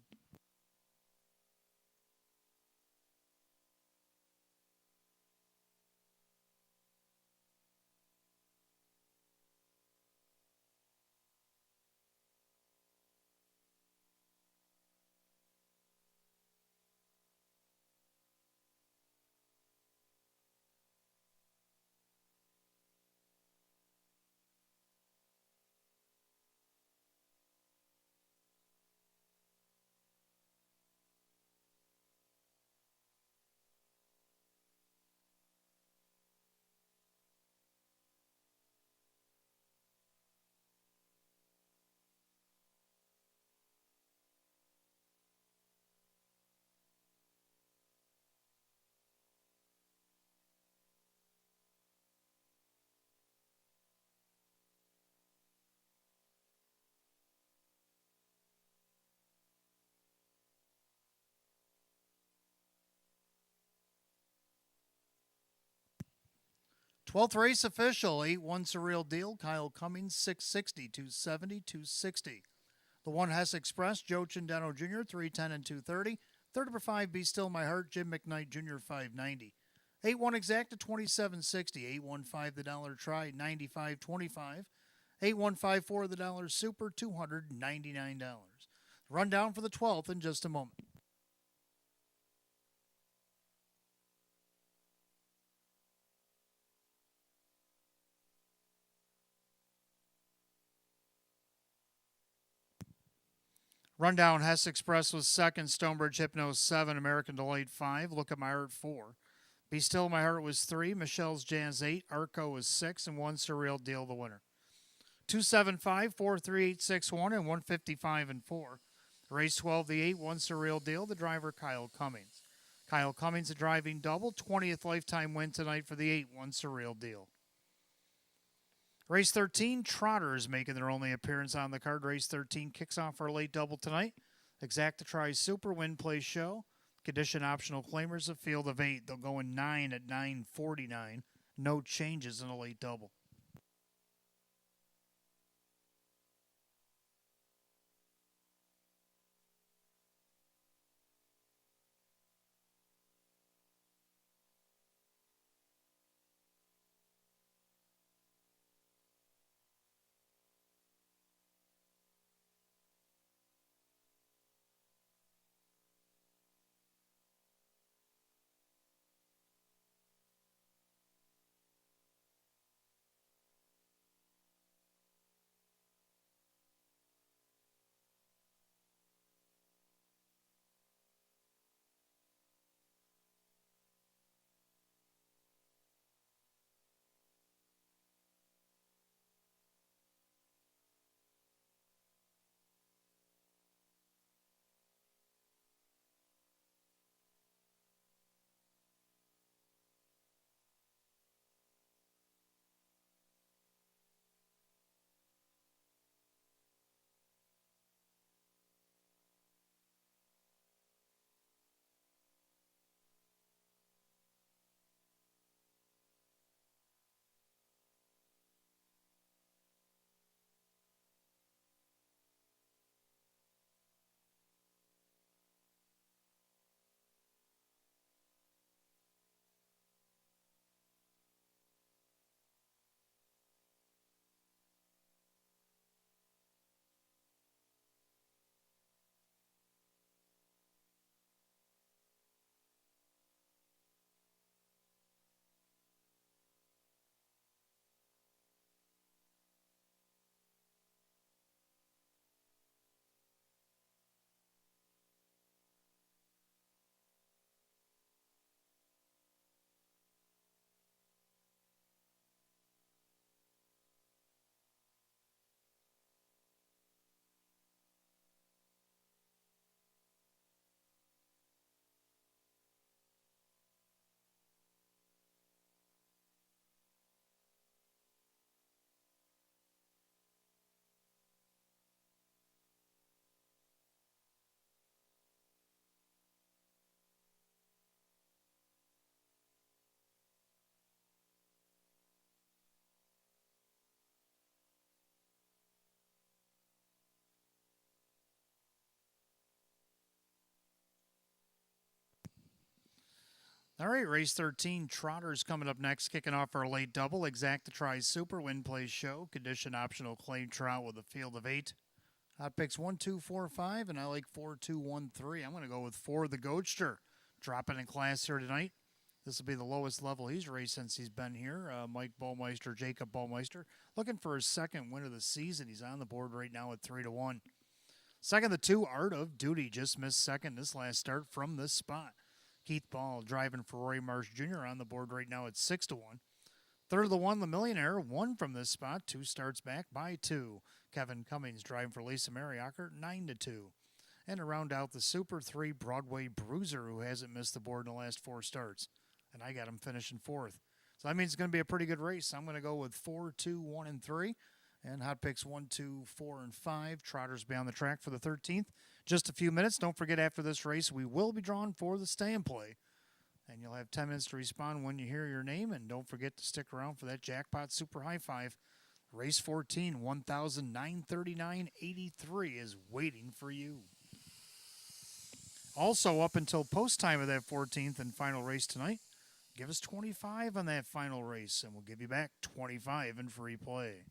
12th race official, 8-1 Surreal Deal, Kyle Cummings, 660, 270, 260. The 1 Hess Express, Joe Chindano Jr., 310 and 230. Third number 5, Be Still My Heart, Jim McKnight Jr., 590. 8-1 Exacta, 2760. 8-1-5 the dollar try, 95.25. 8-1-5-4 the dollar super, $299. Rundown for the 12th in just a moment. Rundown, Hess Express was second, Stonebridge Hypno 7, American Delight 5, Look at My Heart 4. Be Still My Heart was 3, Michelle's Jazz 8, Arco was 6, and 1 Surreal Deal the winner. 275, 43861, and 155 and 4. Race 12, the 8-1 Surreal Deal, the driver Kyle Cummings. Kyle Cummings, a driving double, 20th lifetime win tonight for the 8-1 Surreal Deal. Race 13, Trotters making their only appearance on the card. Race 13 kicks off our late double tonight. Exacta tries Super, Win, Play, Show. Condition optional claimers, a field of 8. They'll go in 9 at 9:49. No changes in a late double. All right, race 13, Trotters coming up next, kicking off our late double. Exacta tries Super, Win, Play, Show. Condition optional claim trout with a field of 8. Hot picks 1, 2, 4, 5, and I like 4, 2, 1, 3. I'm going to go with 4, the Goatster. Dropping in class here tonight. This will be the lowest level he's raced since he's been here. Mike Ballmeister, Jacob Ballmeister, looking for his second win of the season. He's on the board right now at 3 to 1. Second, the 2, Art of Duty, just missed second this last start from this spot. Keith Ball driving for Roy Marsh Jr. on the board right now at 6 to 1. Third of the 1, the Millionaire, 1 from this spot. 2 starts back by 2. Kevin Cummings driving for Lisa Mariacker, 9 to 2. And to round out the Super 3, Broadway Bruiser, who hasn't missed the board in the last 4 starts. And I got him finishing 4th. So that means it's going to be a pretty good race. I'm going to go with 4, 2, 1, and 3. And hot picks 1, 2, 4, and 5. Trotters be on the track for the 13th. Just a few minutes. Don't forget, after this race, we will be drawn for the stay and play. And you'll have 10 minutes to respond when you hear your name. And don't forget to stick around for that jackpot super high five. Race 14, 1,939.83 is waiting for you. Also, up until post time of that 14th and final race tonight, give us 25 on that final race, and we'll give you back 25 in free play.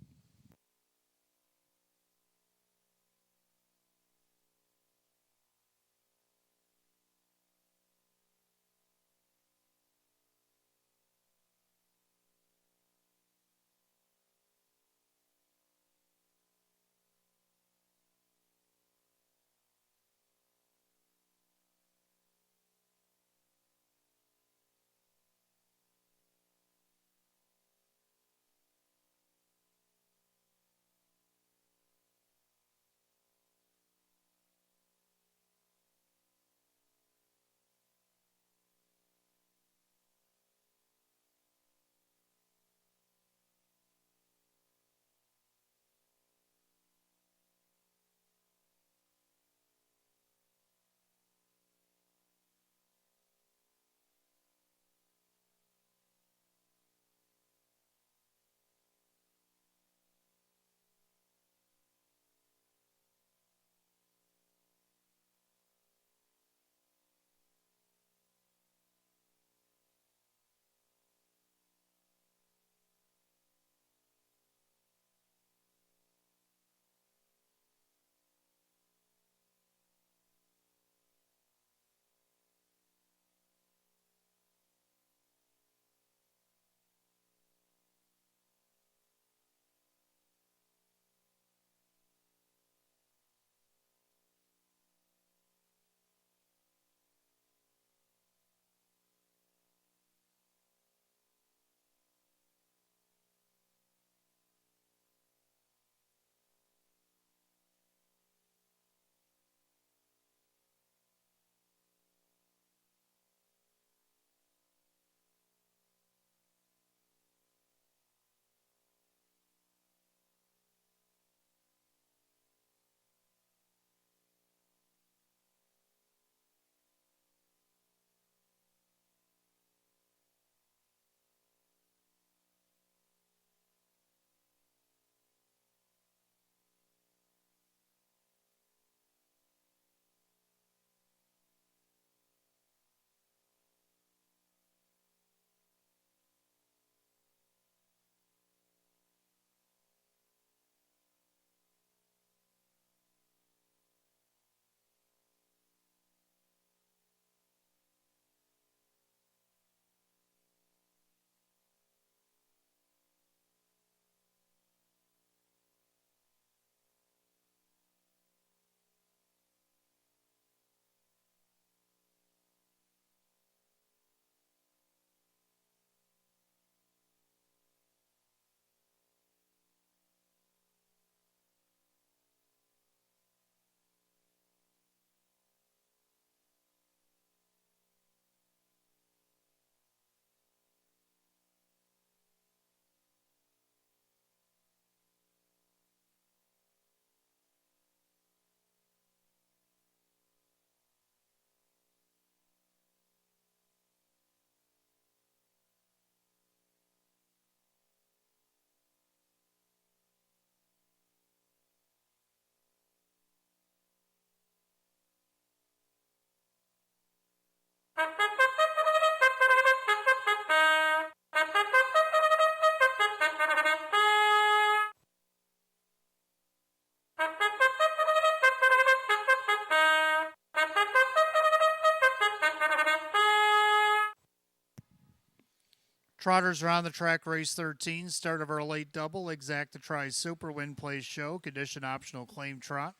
Trotters are on the track, race 13, start of our late double, Exacta Tries Super Win Plays Show, condition optional claim trot.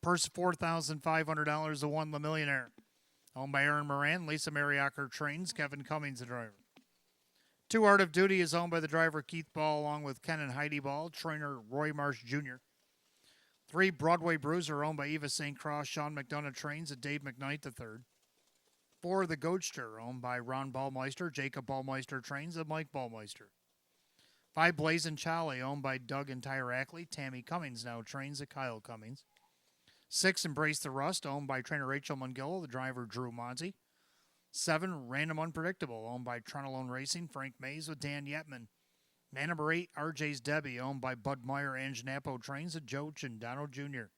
Purse $4,500 to one, the millionaire. Owned by Aaron Moran, Lisa Mariacker trains, Kevin Cummings the driver. 2 Art of Duty is owned by the driver Keith Ball along with Ken and Heidi Ball, trainer Roy Marsh Jr. 3 Broadway Bruiser owned by Eva St. Cross, Sean McDonough trains, and Dave McKnight III. 4 The Goatster owned by Ron Ballmeister, Jacob Ballmeister trains, and Mike Ballmeister. 5 Blazin' Charlie owned by Doug and Tyra Ackley, Tammy Cummings now trains at Kyle Cummings. 6 Embrace the Rust owned by trainer Rachel Mungillo, the driver Drew Monty. 7, Random Unpredictable, owned by Trentalone Racing, Frank Mays with Dan Yetman. Man number 8, RJ's Debbie, owned by Bud Meyer and Janapo Trains with Joe Chindano Jr.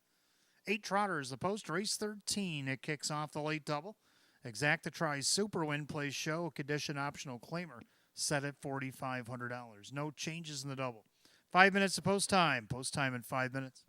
8 Trotters, the post, race 13. It kicks off the late double. Exacta Tries Super Win plays show, condition optional claimer, set at $4,500. No changes in the double. 5 minutes of post time. Post time in 5 minutes.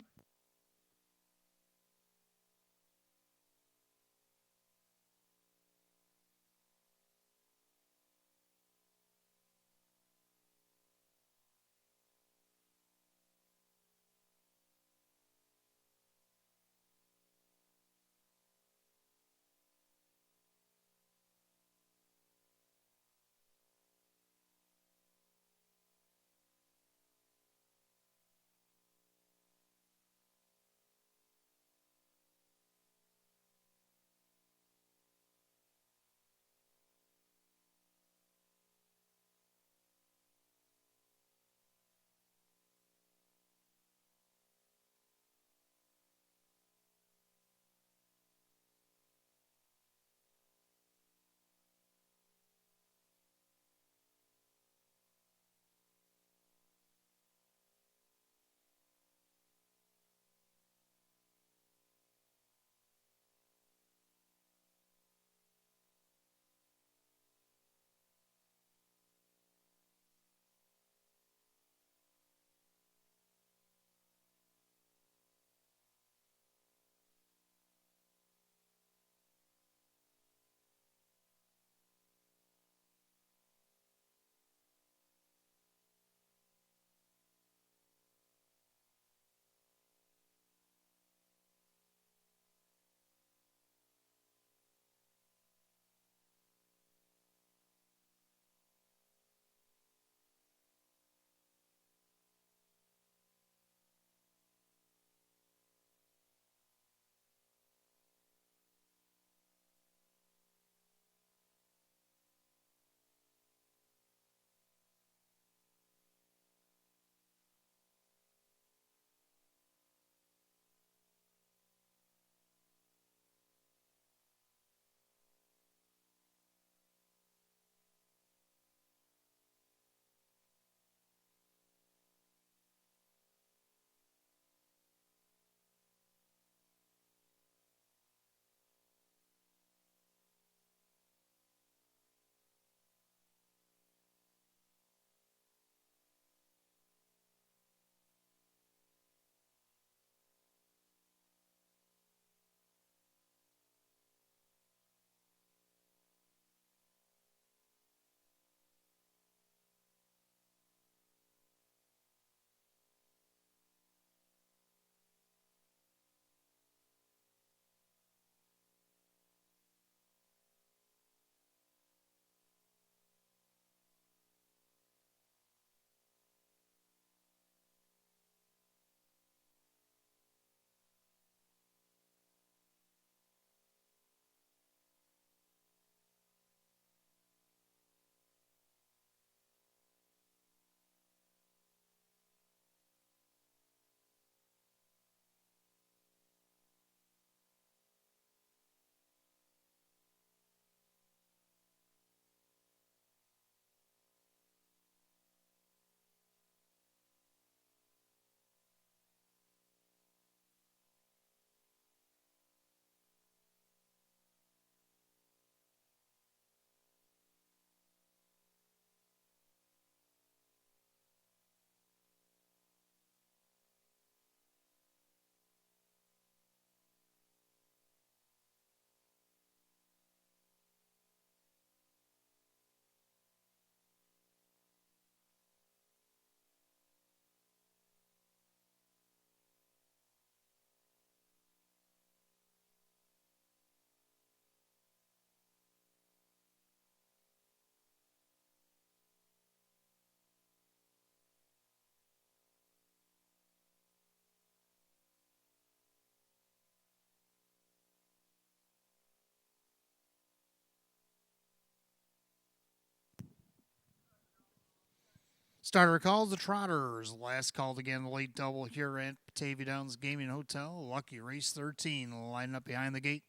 Starter calls the Trotters. Last called again, the late double here at Batavia Downs Gaming Hotel. Lucky race 13, lining up behind the gate.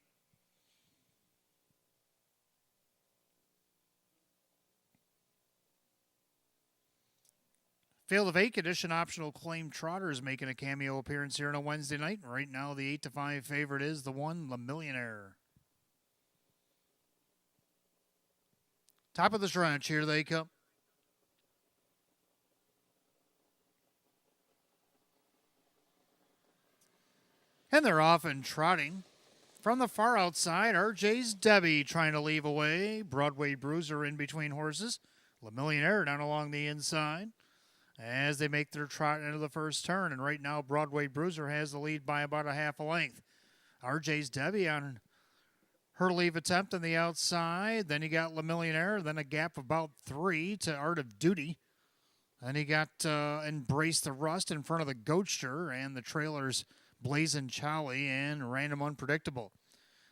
Field of 8 condition optional claim trotter is making a cameo appearance here on a Wednesday night. Right now, the 8-5 favorite is the 1, Le Millionaire. Top of the stretch, here they come. And they're off and trotting. From the far outside, RJ's Debbie trying to leave away. Broadway Bruiser in between horses. Le Millionaire down along the inside as they make their trot into the first turn. And right now, Broadway Bruiser has the lead by about a half a length. RJ's Debbie on her leave attempt on the outside. Then you got Le Millionaire. Then a gap of about 3 to Art of Duty. Then you got Embrace the Rust in front of the Goatster and the trailers Blazin' Charlie and Random Unpredictable.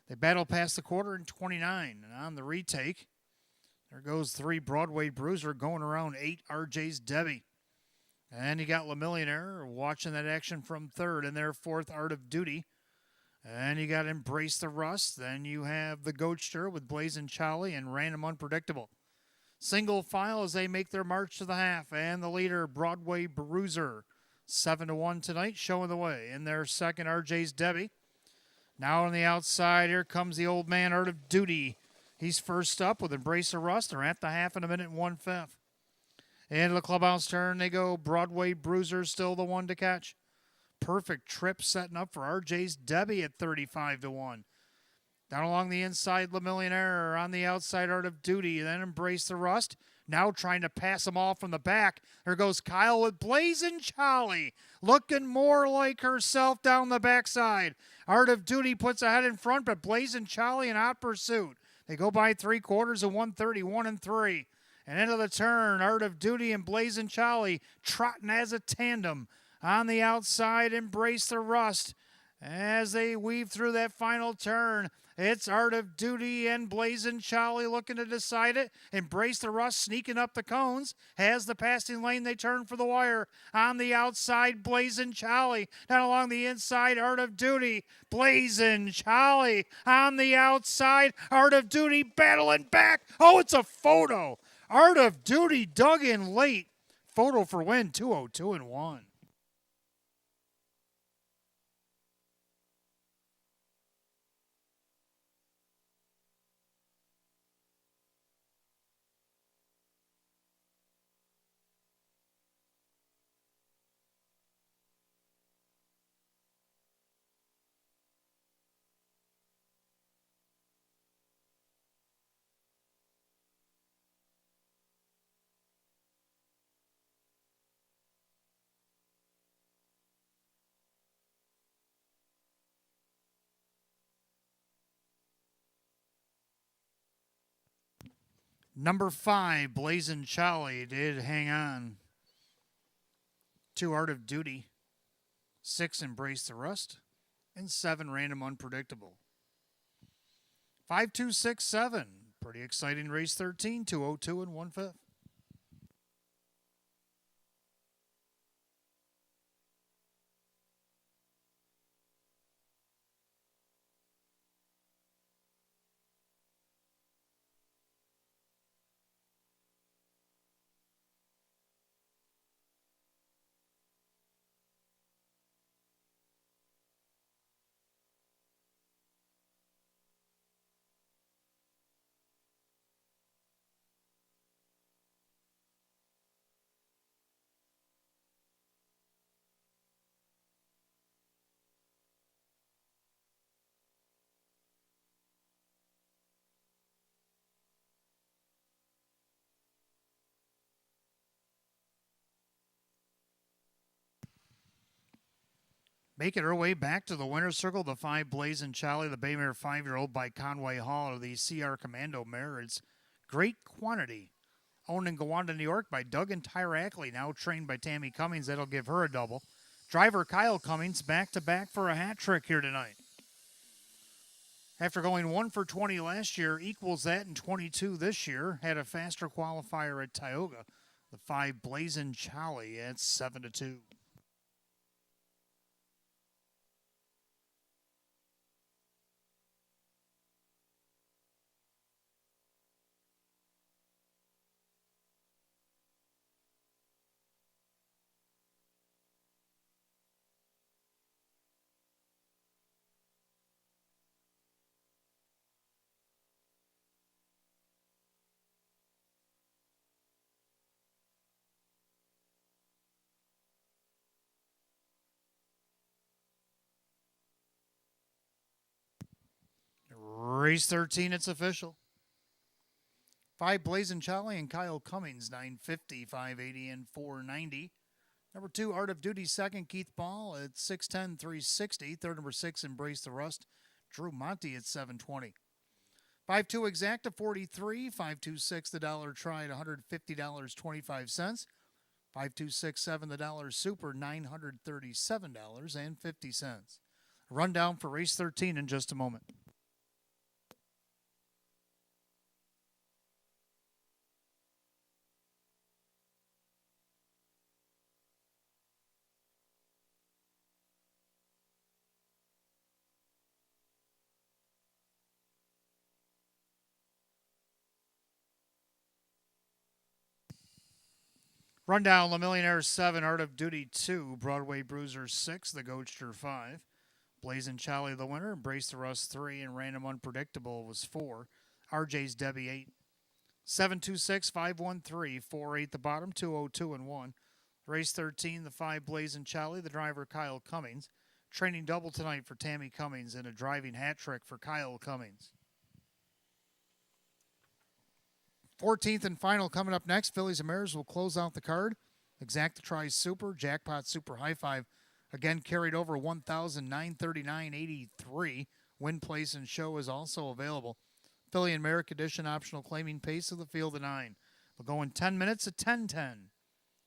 They battle past the quarter in 29. And on the retake, there goes 3 Broadway Bruiser going around 8 RJ's Debbie. And you got Le Millionaire watching that action from third and their fourth Art of Duty. And you got Embrace the Rust. Then you have the Goatster with Blazin' Charlie and Random Unpredictable. Single file as they make their march to the half. And the leader, Broadway Bruiser. 7-1 tonight, showing the way. In their second, RJ's Debbie. Now on the outside, here comes the old man, Art of Duty. He's first up with Embrace the Rust. They're at the half in a minute and 1/5. Into the clubhouse turn they go. Broadway Bruiser still the one to catch. Perfect trip setting up for RJ's Debbie at 35-1. Down along the inside, Le Millionaire. On the outside, Art of Duty. Then Embrace the Rust. Now trying to pass them all from the back. There goes Kyle with Blazin' Charlie. Looking more like herself down the backside. Art of Duty puts ahead in front, but Blazin' Charlie in hot pursuit. They go by 3/4 of 131 and 3. And into the turn, Art of Duty and Blazin' Charlie trotting as a tandem. On the outside, Embrace the Rust. As they weave through that final turn, it's Art of Duty and Blazin' Charlie looking to decide it. Embrace the Rust sneaking up the cones. Has the passing lane. They turn for the wire. On the outside, Blazin' Charlie. Down along the inside, Art of Duty. Blazin' Charlie. On the outside, Art of Duty battling back. Oh, it's a photo. Art of Duty dug in late. Photo for win, 202-1. Number 5, Blazin' Charlie did hang on to Art of Duty. 6, Embrace the Rust. And 7, Random Unpredictable. 5, 2, 6, 7. Pretty exciting race 13, 202 and 1/5. Making her way back to the winner's circle, the 5, Blazin' Charlie, the Baymare 5-year-old by Conway Hall, the CR Commando mare. It's Great Quantity, owned in Gowanda, New York by Doug and Tyra Ackley, now trained by Tammy Cummings. That'll give her a double. Driver Kyle Cummings back-to-back for a hat trick here tonight. After going 1 for 20 last year, equals that in 22 this year. Had a faster qualifier at Tioga. The 5, Blazin' Charlie at 7-2. Race 13, it's official. 5, Blazing Charlie and Kyle Cummings, 950, 580, and 490. Number 2, Art of Duty, second, Keith Ball at 610, 360. Third, number 6, Embrace the Rust, Drew Monty at 720. 5-2 Exacta, 43. 5-2-6, the Dollar Try at $150.25. 5-2-6-7, the Dollar Super, $937.50. Rundown for race 13 in just a moment. Rundown, La Millionaire 7, Art of Duty 2, Broadway Bruiser 6, The Goatster 5, Blazing Charlie the winner, Embrace the Rust 3, and Random Unpredictable was 4, RJ's Debbie 8, 726, 513, 48 the bottom, 202 and 1. Race 13, the 5, Blazing Charlie, the driver Kyle Cummings. Training double tonight for Tammy Cummings and a driving hat trick for Kyle Cummings. 14th and final coming up next. Phillies and Mares will close out the card. Exacta Try Super, Jackpot Super High Five. Again, carried over 1,939.83. Win, place, and show is also available. Philly and Mare Edition optional claiming pace of the field of 9. We'll go in 10 minutes at 10:10.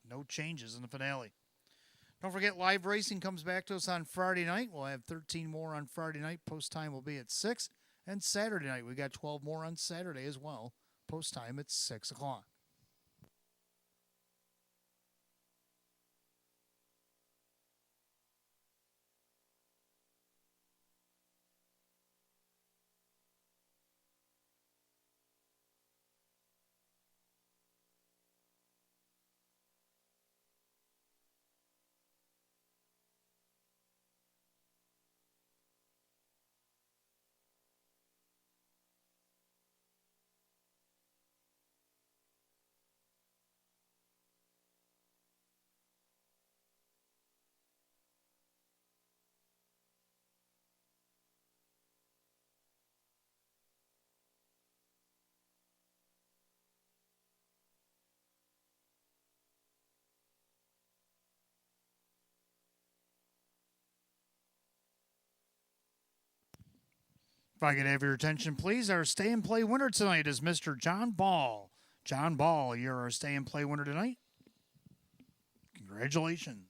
No changes in the finale. Don't forget, live racing comes back to us on Friday night. We'll have 13 more on Friday night. Post time will be at 6. And Saturday night, we got 12 more on Saturday as well. Post time at 6 o'clock. If I could have your attention, please, our stay and play winner tonight is Mr. John Ball. John Ball, you're our stay and play winner tonight. Congratulations.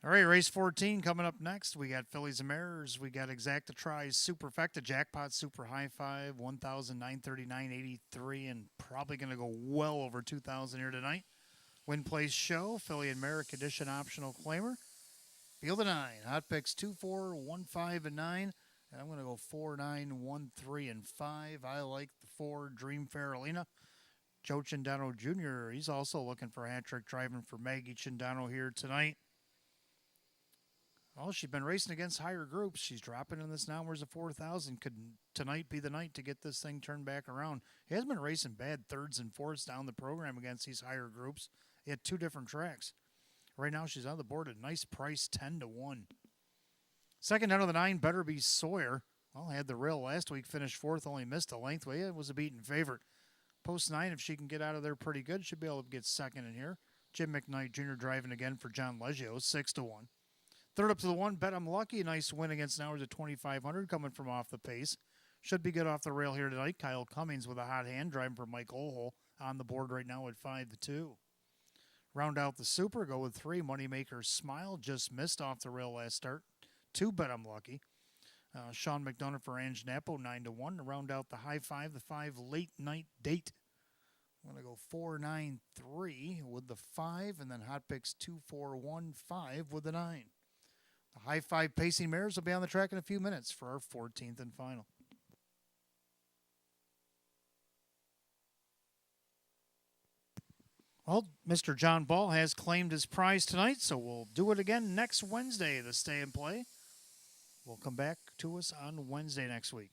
All right, race 14 coming up next. We got Fillies and Mares. We got Exacta Tries Superfecta Jackpot Super High Five 1,939.83 and probably going to go well over 2,000 here tonight. Win Place Show Philly and Mare Condition Optional Claimer. Field of 9. Hot picks 2, 4, 1, 5, and 9. And I'm going to go 4, 9, 1, 3, and 5. I like the 4 Dream Faralina. Joe Chindano Jr., he's also looking for a hat trick driving for Maggie Chindano here tonight. Well, she's been racing against higher groups. She's dropping in this now. Where's the 4,000? Could tonight be the night to get this thing turned back around? He has been racing bad thirds and fourths down the program against these higher groups. He had 2 different tracks. Right now, she's on the board at a nice price, 10 to 1. Second out of the 9, Better Be Sawyer. Well, had the rail last week, finished 4th, only missed a length. Well, it was a beaten favorite. Post 9, if she can get out of there pretty good, she'll be able to get second in here. Jim McKnight Jr. driving again for John Leggio, 6 to 1. Third up to the 1, Bet I'm Lucky. Nice win against Nowers at 2,500, coming from off the pace. Should be good off the rail here tonight. Kyle Cummings with a hot hand, driving for Mike Olhol on the board right now at 5 to 2. Round out the Super, go with 3. Moneymaker Smile, just missed off the rail last start. 2, Bet I'm Lucky. Sean McDonough for Ange Napo, 9 to 1. To round out the High 5, the 5 Late Night Date. I'm going to go 4, 9, 3 with the 5, and then Hot Picks 2, 4, 1, 5 with the 9. The High 5 Pacing Mares will be on the track in a few minutes for our 14th and final. Well, Mr. John Ball has claimed his prize tonight, so we'll do it again next Wednesday, the Stay and Play. Will come back to us on Wednesday next week.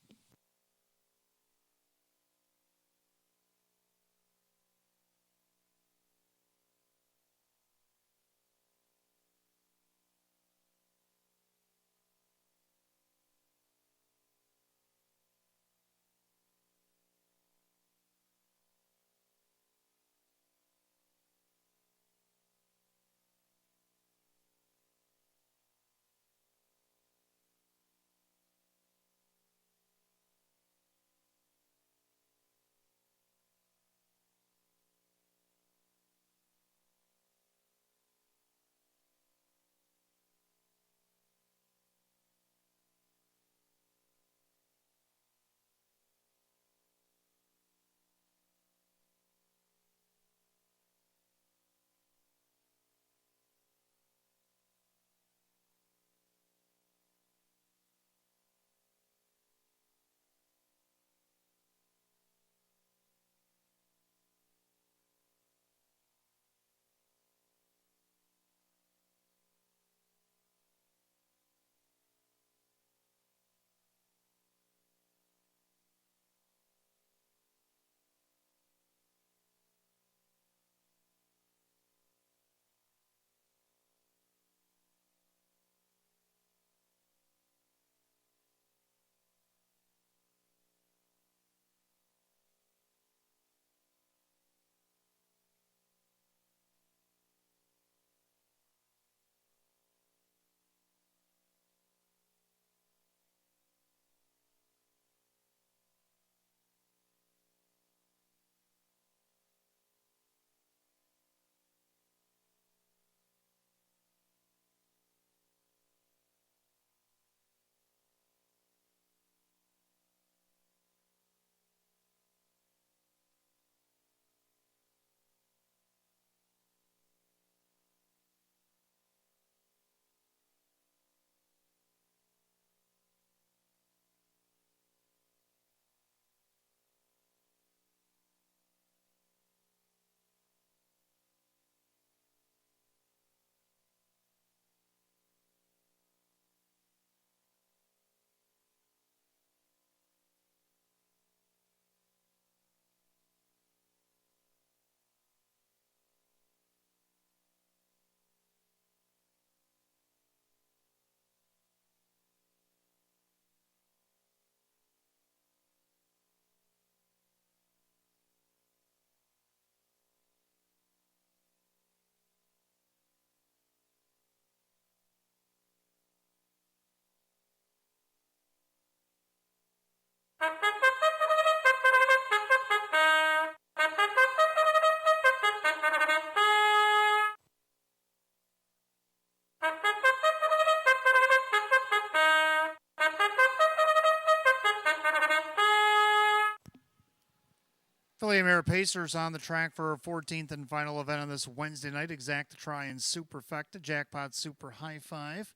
Philly Mare Pacers on the track for our 14th and final event on this Wednesday night. Exacta Try and Superfecta. Jackpot Super High Five.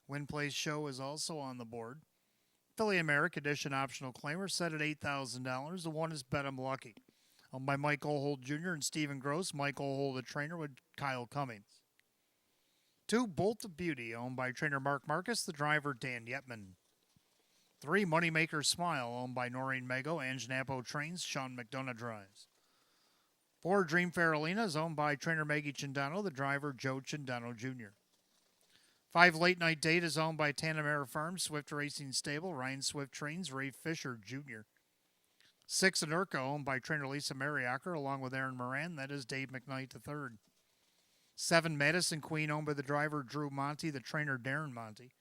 Win Place Show is also on the board. Philly America Edition optional claimer set at $8,000. The one is Bet 'em Lucky. Owned by Mike Ohold Jr. and Stephen Gross. Mike Ohold, the trainer, with Kyle Cummings. 2, Bolt of Beauty, owned by trainer Mark Marcus, the driver Dan Yetman. 3, Moneymaker Smile, owned by Noreen Mago, Ange Napo trains, Sean McDonough drives. 4, Dream Faralina is owned by trainer Maggie Cindano, the driver Joe Cindano Jr. 5, Late Night Date is owned by Tanamera Farm, Swift Racing Stable, Ryan Swift trains, Ray Fisher Jr. 6, Anurka, owned by trainer Lisa Mariacker, along with Aaron Moran, that is Dave McKnight III. 7, Madison Queen, owned by the driver Drew Monty, the trainer Darren Monty.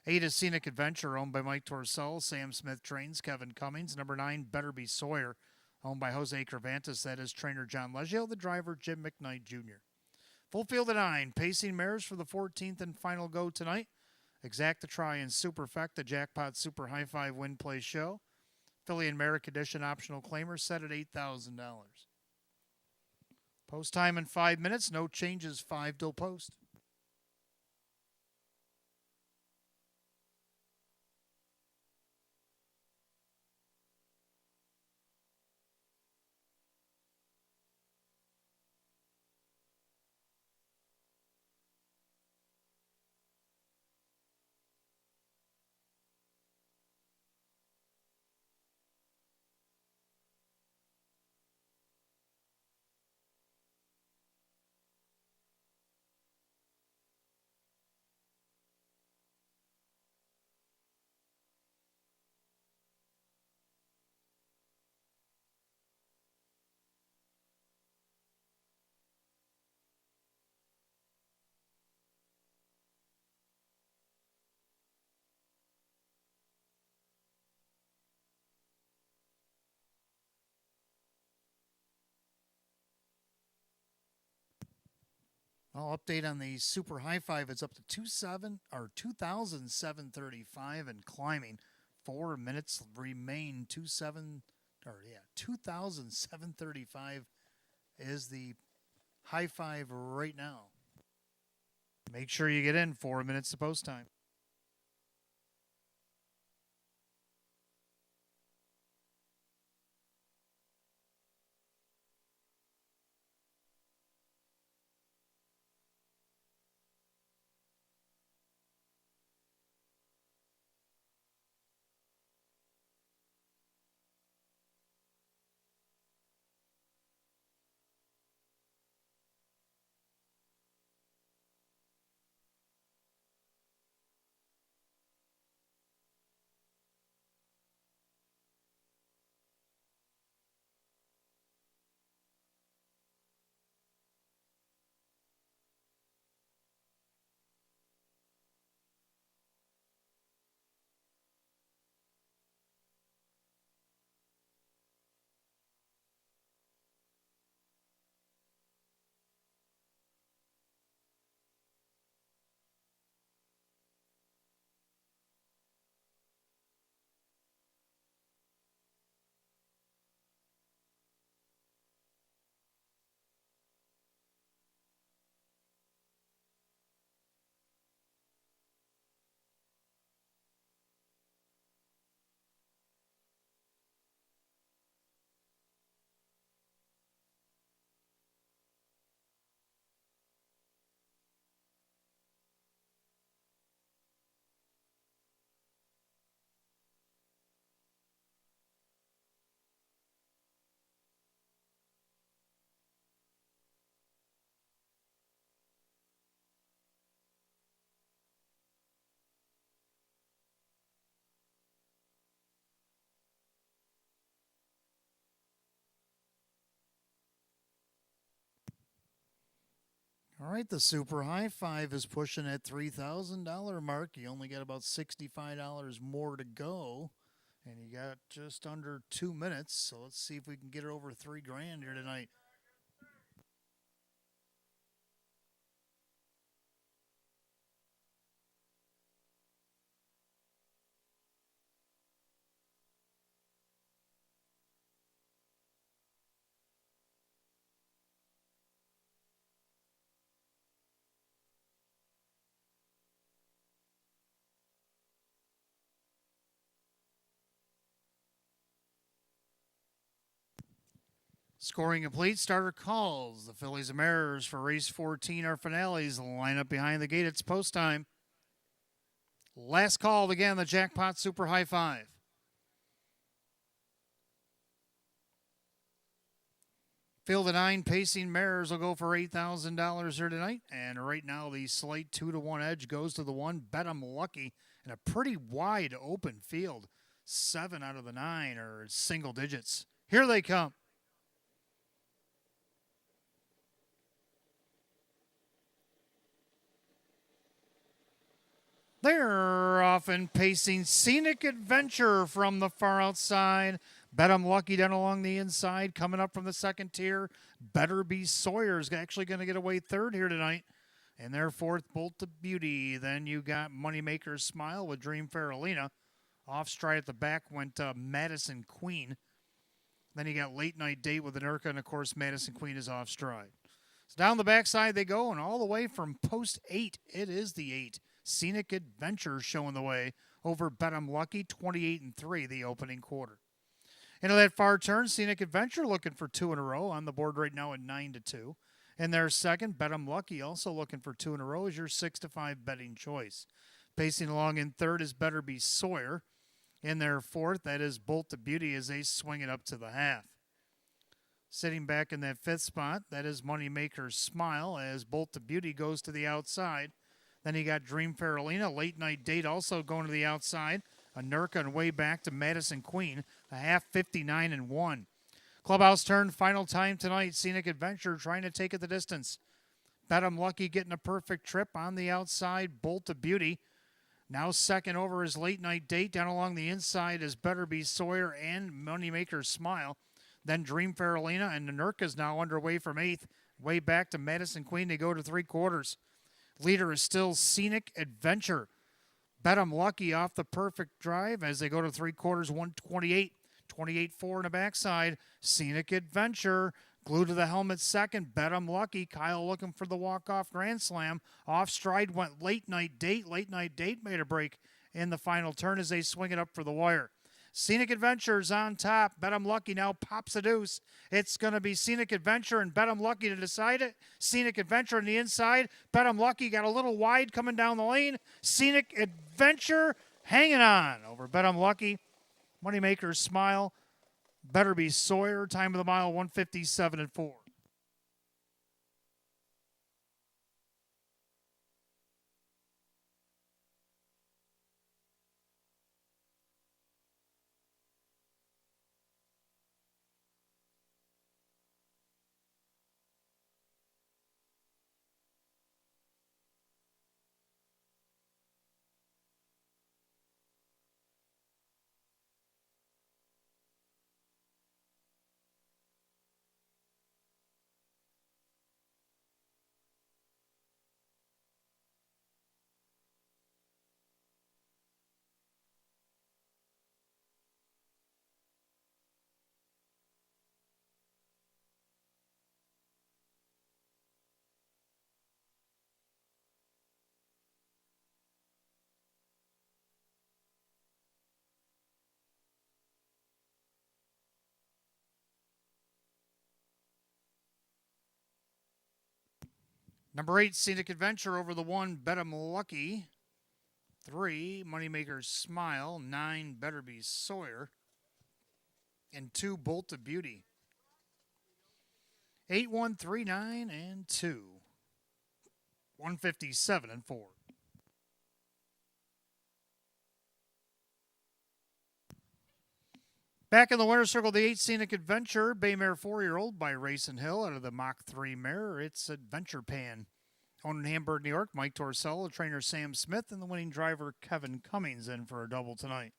8 is Scenic Adventure, owned by Mike Torcell, Sam Smith trains, Kevin Cummings. Number 9, Better Be Sawyer, owned by Jose Cervantes, that is trainer John Leggio, the driver Jim McKnight Jr. Full field of 9, pacing mares for the 14th and final go tonight. Exacta Try and Superfecta, Jackpot Super High Five Win Play Show. Philly and Merrick Edition optional claimer set at $8,000. Post time in 5 minutes, no changes, 5 till post. I'll update on the Super High Five. It's up to 2,735 and climbing. 4 minutes remain. 2,735 is the high five right now. Make sure you get in 4 minutes to post time. All right, the Super High Five is pushing at $3,000 mark. You only got about $65 more to go, and you got just under 2 minutes. So let's see if we can get it over $3,000 here tonight. Scoring complete. Starter calls. The Fillies and Mariners for race 14 are finales. Line up behind the gate. It's post time. Last call again. The Jackpot Super High Five. Field of 9 pacing Mariners will go for $8,000 here tonight. And right now the slight 2-1 edge goes to the one. Bet 'em lucky in a pretty wide open field. 7 out of the 9 are single digits. Here they come. They're often pacing Scenic Adventure from the far outside. Bet 'em lucky down along the inside. Coming up from the second tier. Better Be Sawyer's actually going to get away third here tonight. And their fourth, Bolt to Beauty. Then you got Moneymaker's Smile with Dream Faralina. Off stride at the back went Madison Queen. Then you got Late Night Date with Anurka, and of course Madison Queen is off stride. So down the backside they go, and all the way from post 8, it is the 8. Scenic Adventure showing the way over Bet 'em Lucky, 28-3 the opening quarter. Into that far turn, Scenic Adventure looking for 2 in a row on the board right now at 9-2. And their second, Bet 'em Lucky, also looking for 2 in a row, is your 6-5 betting choice. Pacing along in third is Better Be Sawyer. In their fourth, that is Bolt to Beauty as they swing it up to the half. Sitting back in that fifth spot, that is Moneymaker's Smile as Bolt to Beauty goes to the outside. Then you got Dream Faralina, Late Night Date also going to the outside. Anurka and way back to Madison Queen, a half 59-1. Clubhouse turn, final time tonight. Scenic Adventure trying to take it the distance. Bet 'em Lucky getting a perfect trip on the outside. Bolt to Beauty. Now second over his Late Night Date. Down along the inside is Better Be Sawyer and Moneymaker's Smile. Then Dream Faralina and Anurka's now underway from 8th. Way back to Madison Queen. They go to 3/4. Leader is still Scenic Adventure. Bet 'em Lucky off the perfect drive as they go to 3/4, 128. 28-4 in the backside. Scenic Adventure glued to the helmet second. Bet 'em Lucky. Kyle looking for the walk-off grand slam. Off stride went Late Night Date. Late Night Date made a break in the final turn as they swing it up for the wire. Scenic Adventure's on top. Bet 'em Lucky now pops a deuce. It's going to be Scenic Adventure and Bet 'em Lucky to decide it. Scenic Adventure on the inside. Bet 'em Lucky got a little wide coming down the lane. Scenic Adventure hanging on over Bet 'em Lucky. Moneymaker's Smile. Better Be Sawyer. Time of the mile, 157-4. Number 8, Scenic Adventure over the 1, Bet 'em Lucky. 3, Moneymaker's Smile. 9, Better Be Sawyer. And 2, Bolt to Beauty. 8, 1, 3, 9, and 2. 157-4. Back in the winner's circle, the 8 Scenic Adventure, Baymare 4-year-old by Racing Hill out of the Mach 3 mare. It's Adventure Pan. Owned in Hamburg, New York, Mike Torsello, trainer Sam Smith, and the winning driver Kevin Cummings in for a double tonight.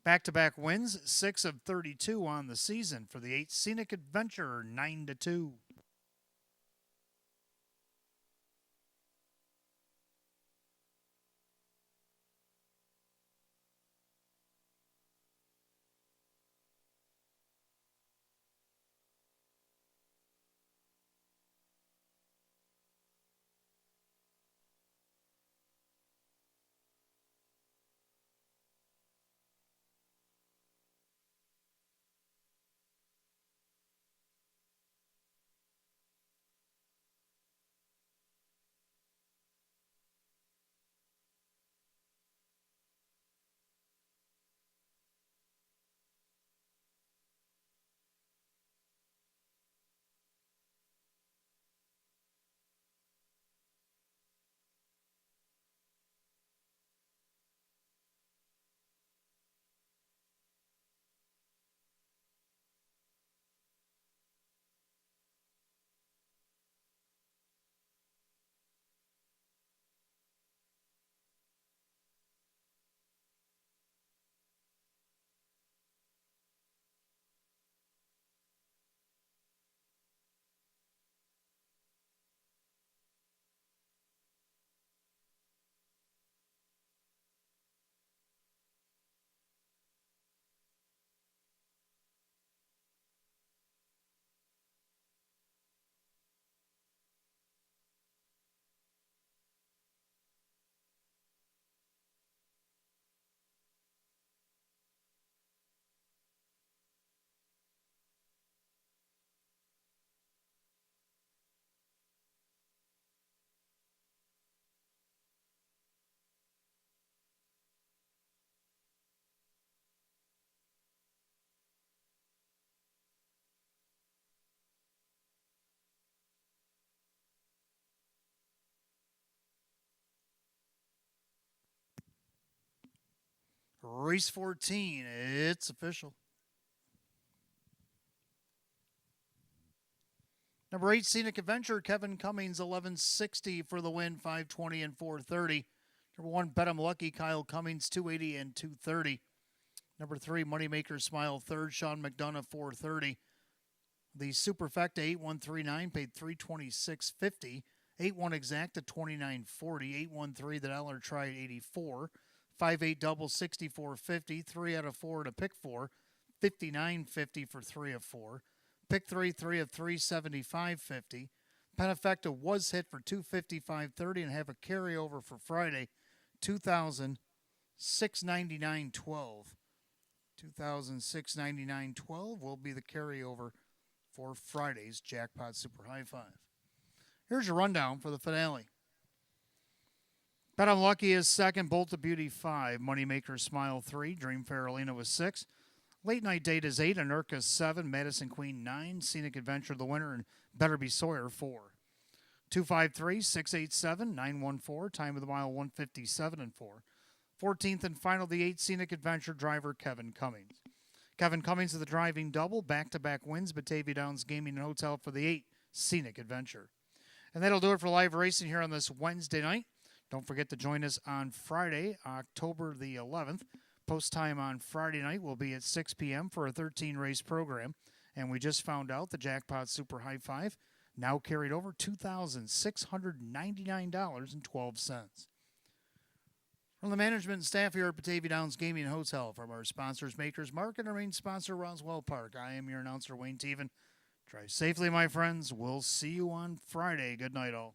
Back-to-back wins, 6 of 32 on the season for the 8 Scenic Adventure, 9-2. Race 14, it's official. Number 8, Scenic Adventure, Kevin Cummings, 1160 for the win, 520 and 430. Number 1, Bet 'em Lucky, Kyle Cummings, 280 and 230. Number 3, Moneymaker Smile, third, Sean McDonough, 430. The Superfecta 8139 paid 326.50. 8-1 Exacta 29.40. 813 the dollar try at 84. 5-8 double 64.50. 3 out of 4 to pick 4. 59.50 for 3 of 4. Pick 3 of 3 75.50. Penafecta was hit for 255.30 and have a carryover for Friday 2,699.12. 2,699.12 will be the carryover for Friday's Jackpot Super High Five. Here's your rundown for the finale. Bet I'm Lucky is second, Bolt of Beauty 5, Moneymaker Smile 3, Dream Farolina was 6. Late Night Date is 8, Anurka 7, Madison Queen 9, Scenic Adventure the winner, and Better Be Sawyer 4. 253, 687, 914, time of the mile 157 and 4. 14th and final, the 8 Scenic Adventure driver, Kevin Cummings. Kevin Cummings of the driving double, back-to-back wins, Batavia Downs Gaming and Hotel for the 8 Scenic Adventure. And that'll do it for live racing here on this Wednesday night. Don't forget to join us on Friday, October the 11th. Post time on Friday night will be at 6 p.m. for a 13-race program. And we just found out the Jackpot Super High Five now carried over $2,699.12. From the management and staff here at Batavia Downs Gaming and Hotel, from our sponsors, makers, market, and our main sponsor, Roswell Park, I am your announcer, Wayne Teven. Drive safely, my friends. We'll see you on Friday. Good night, all.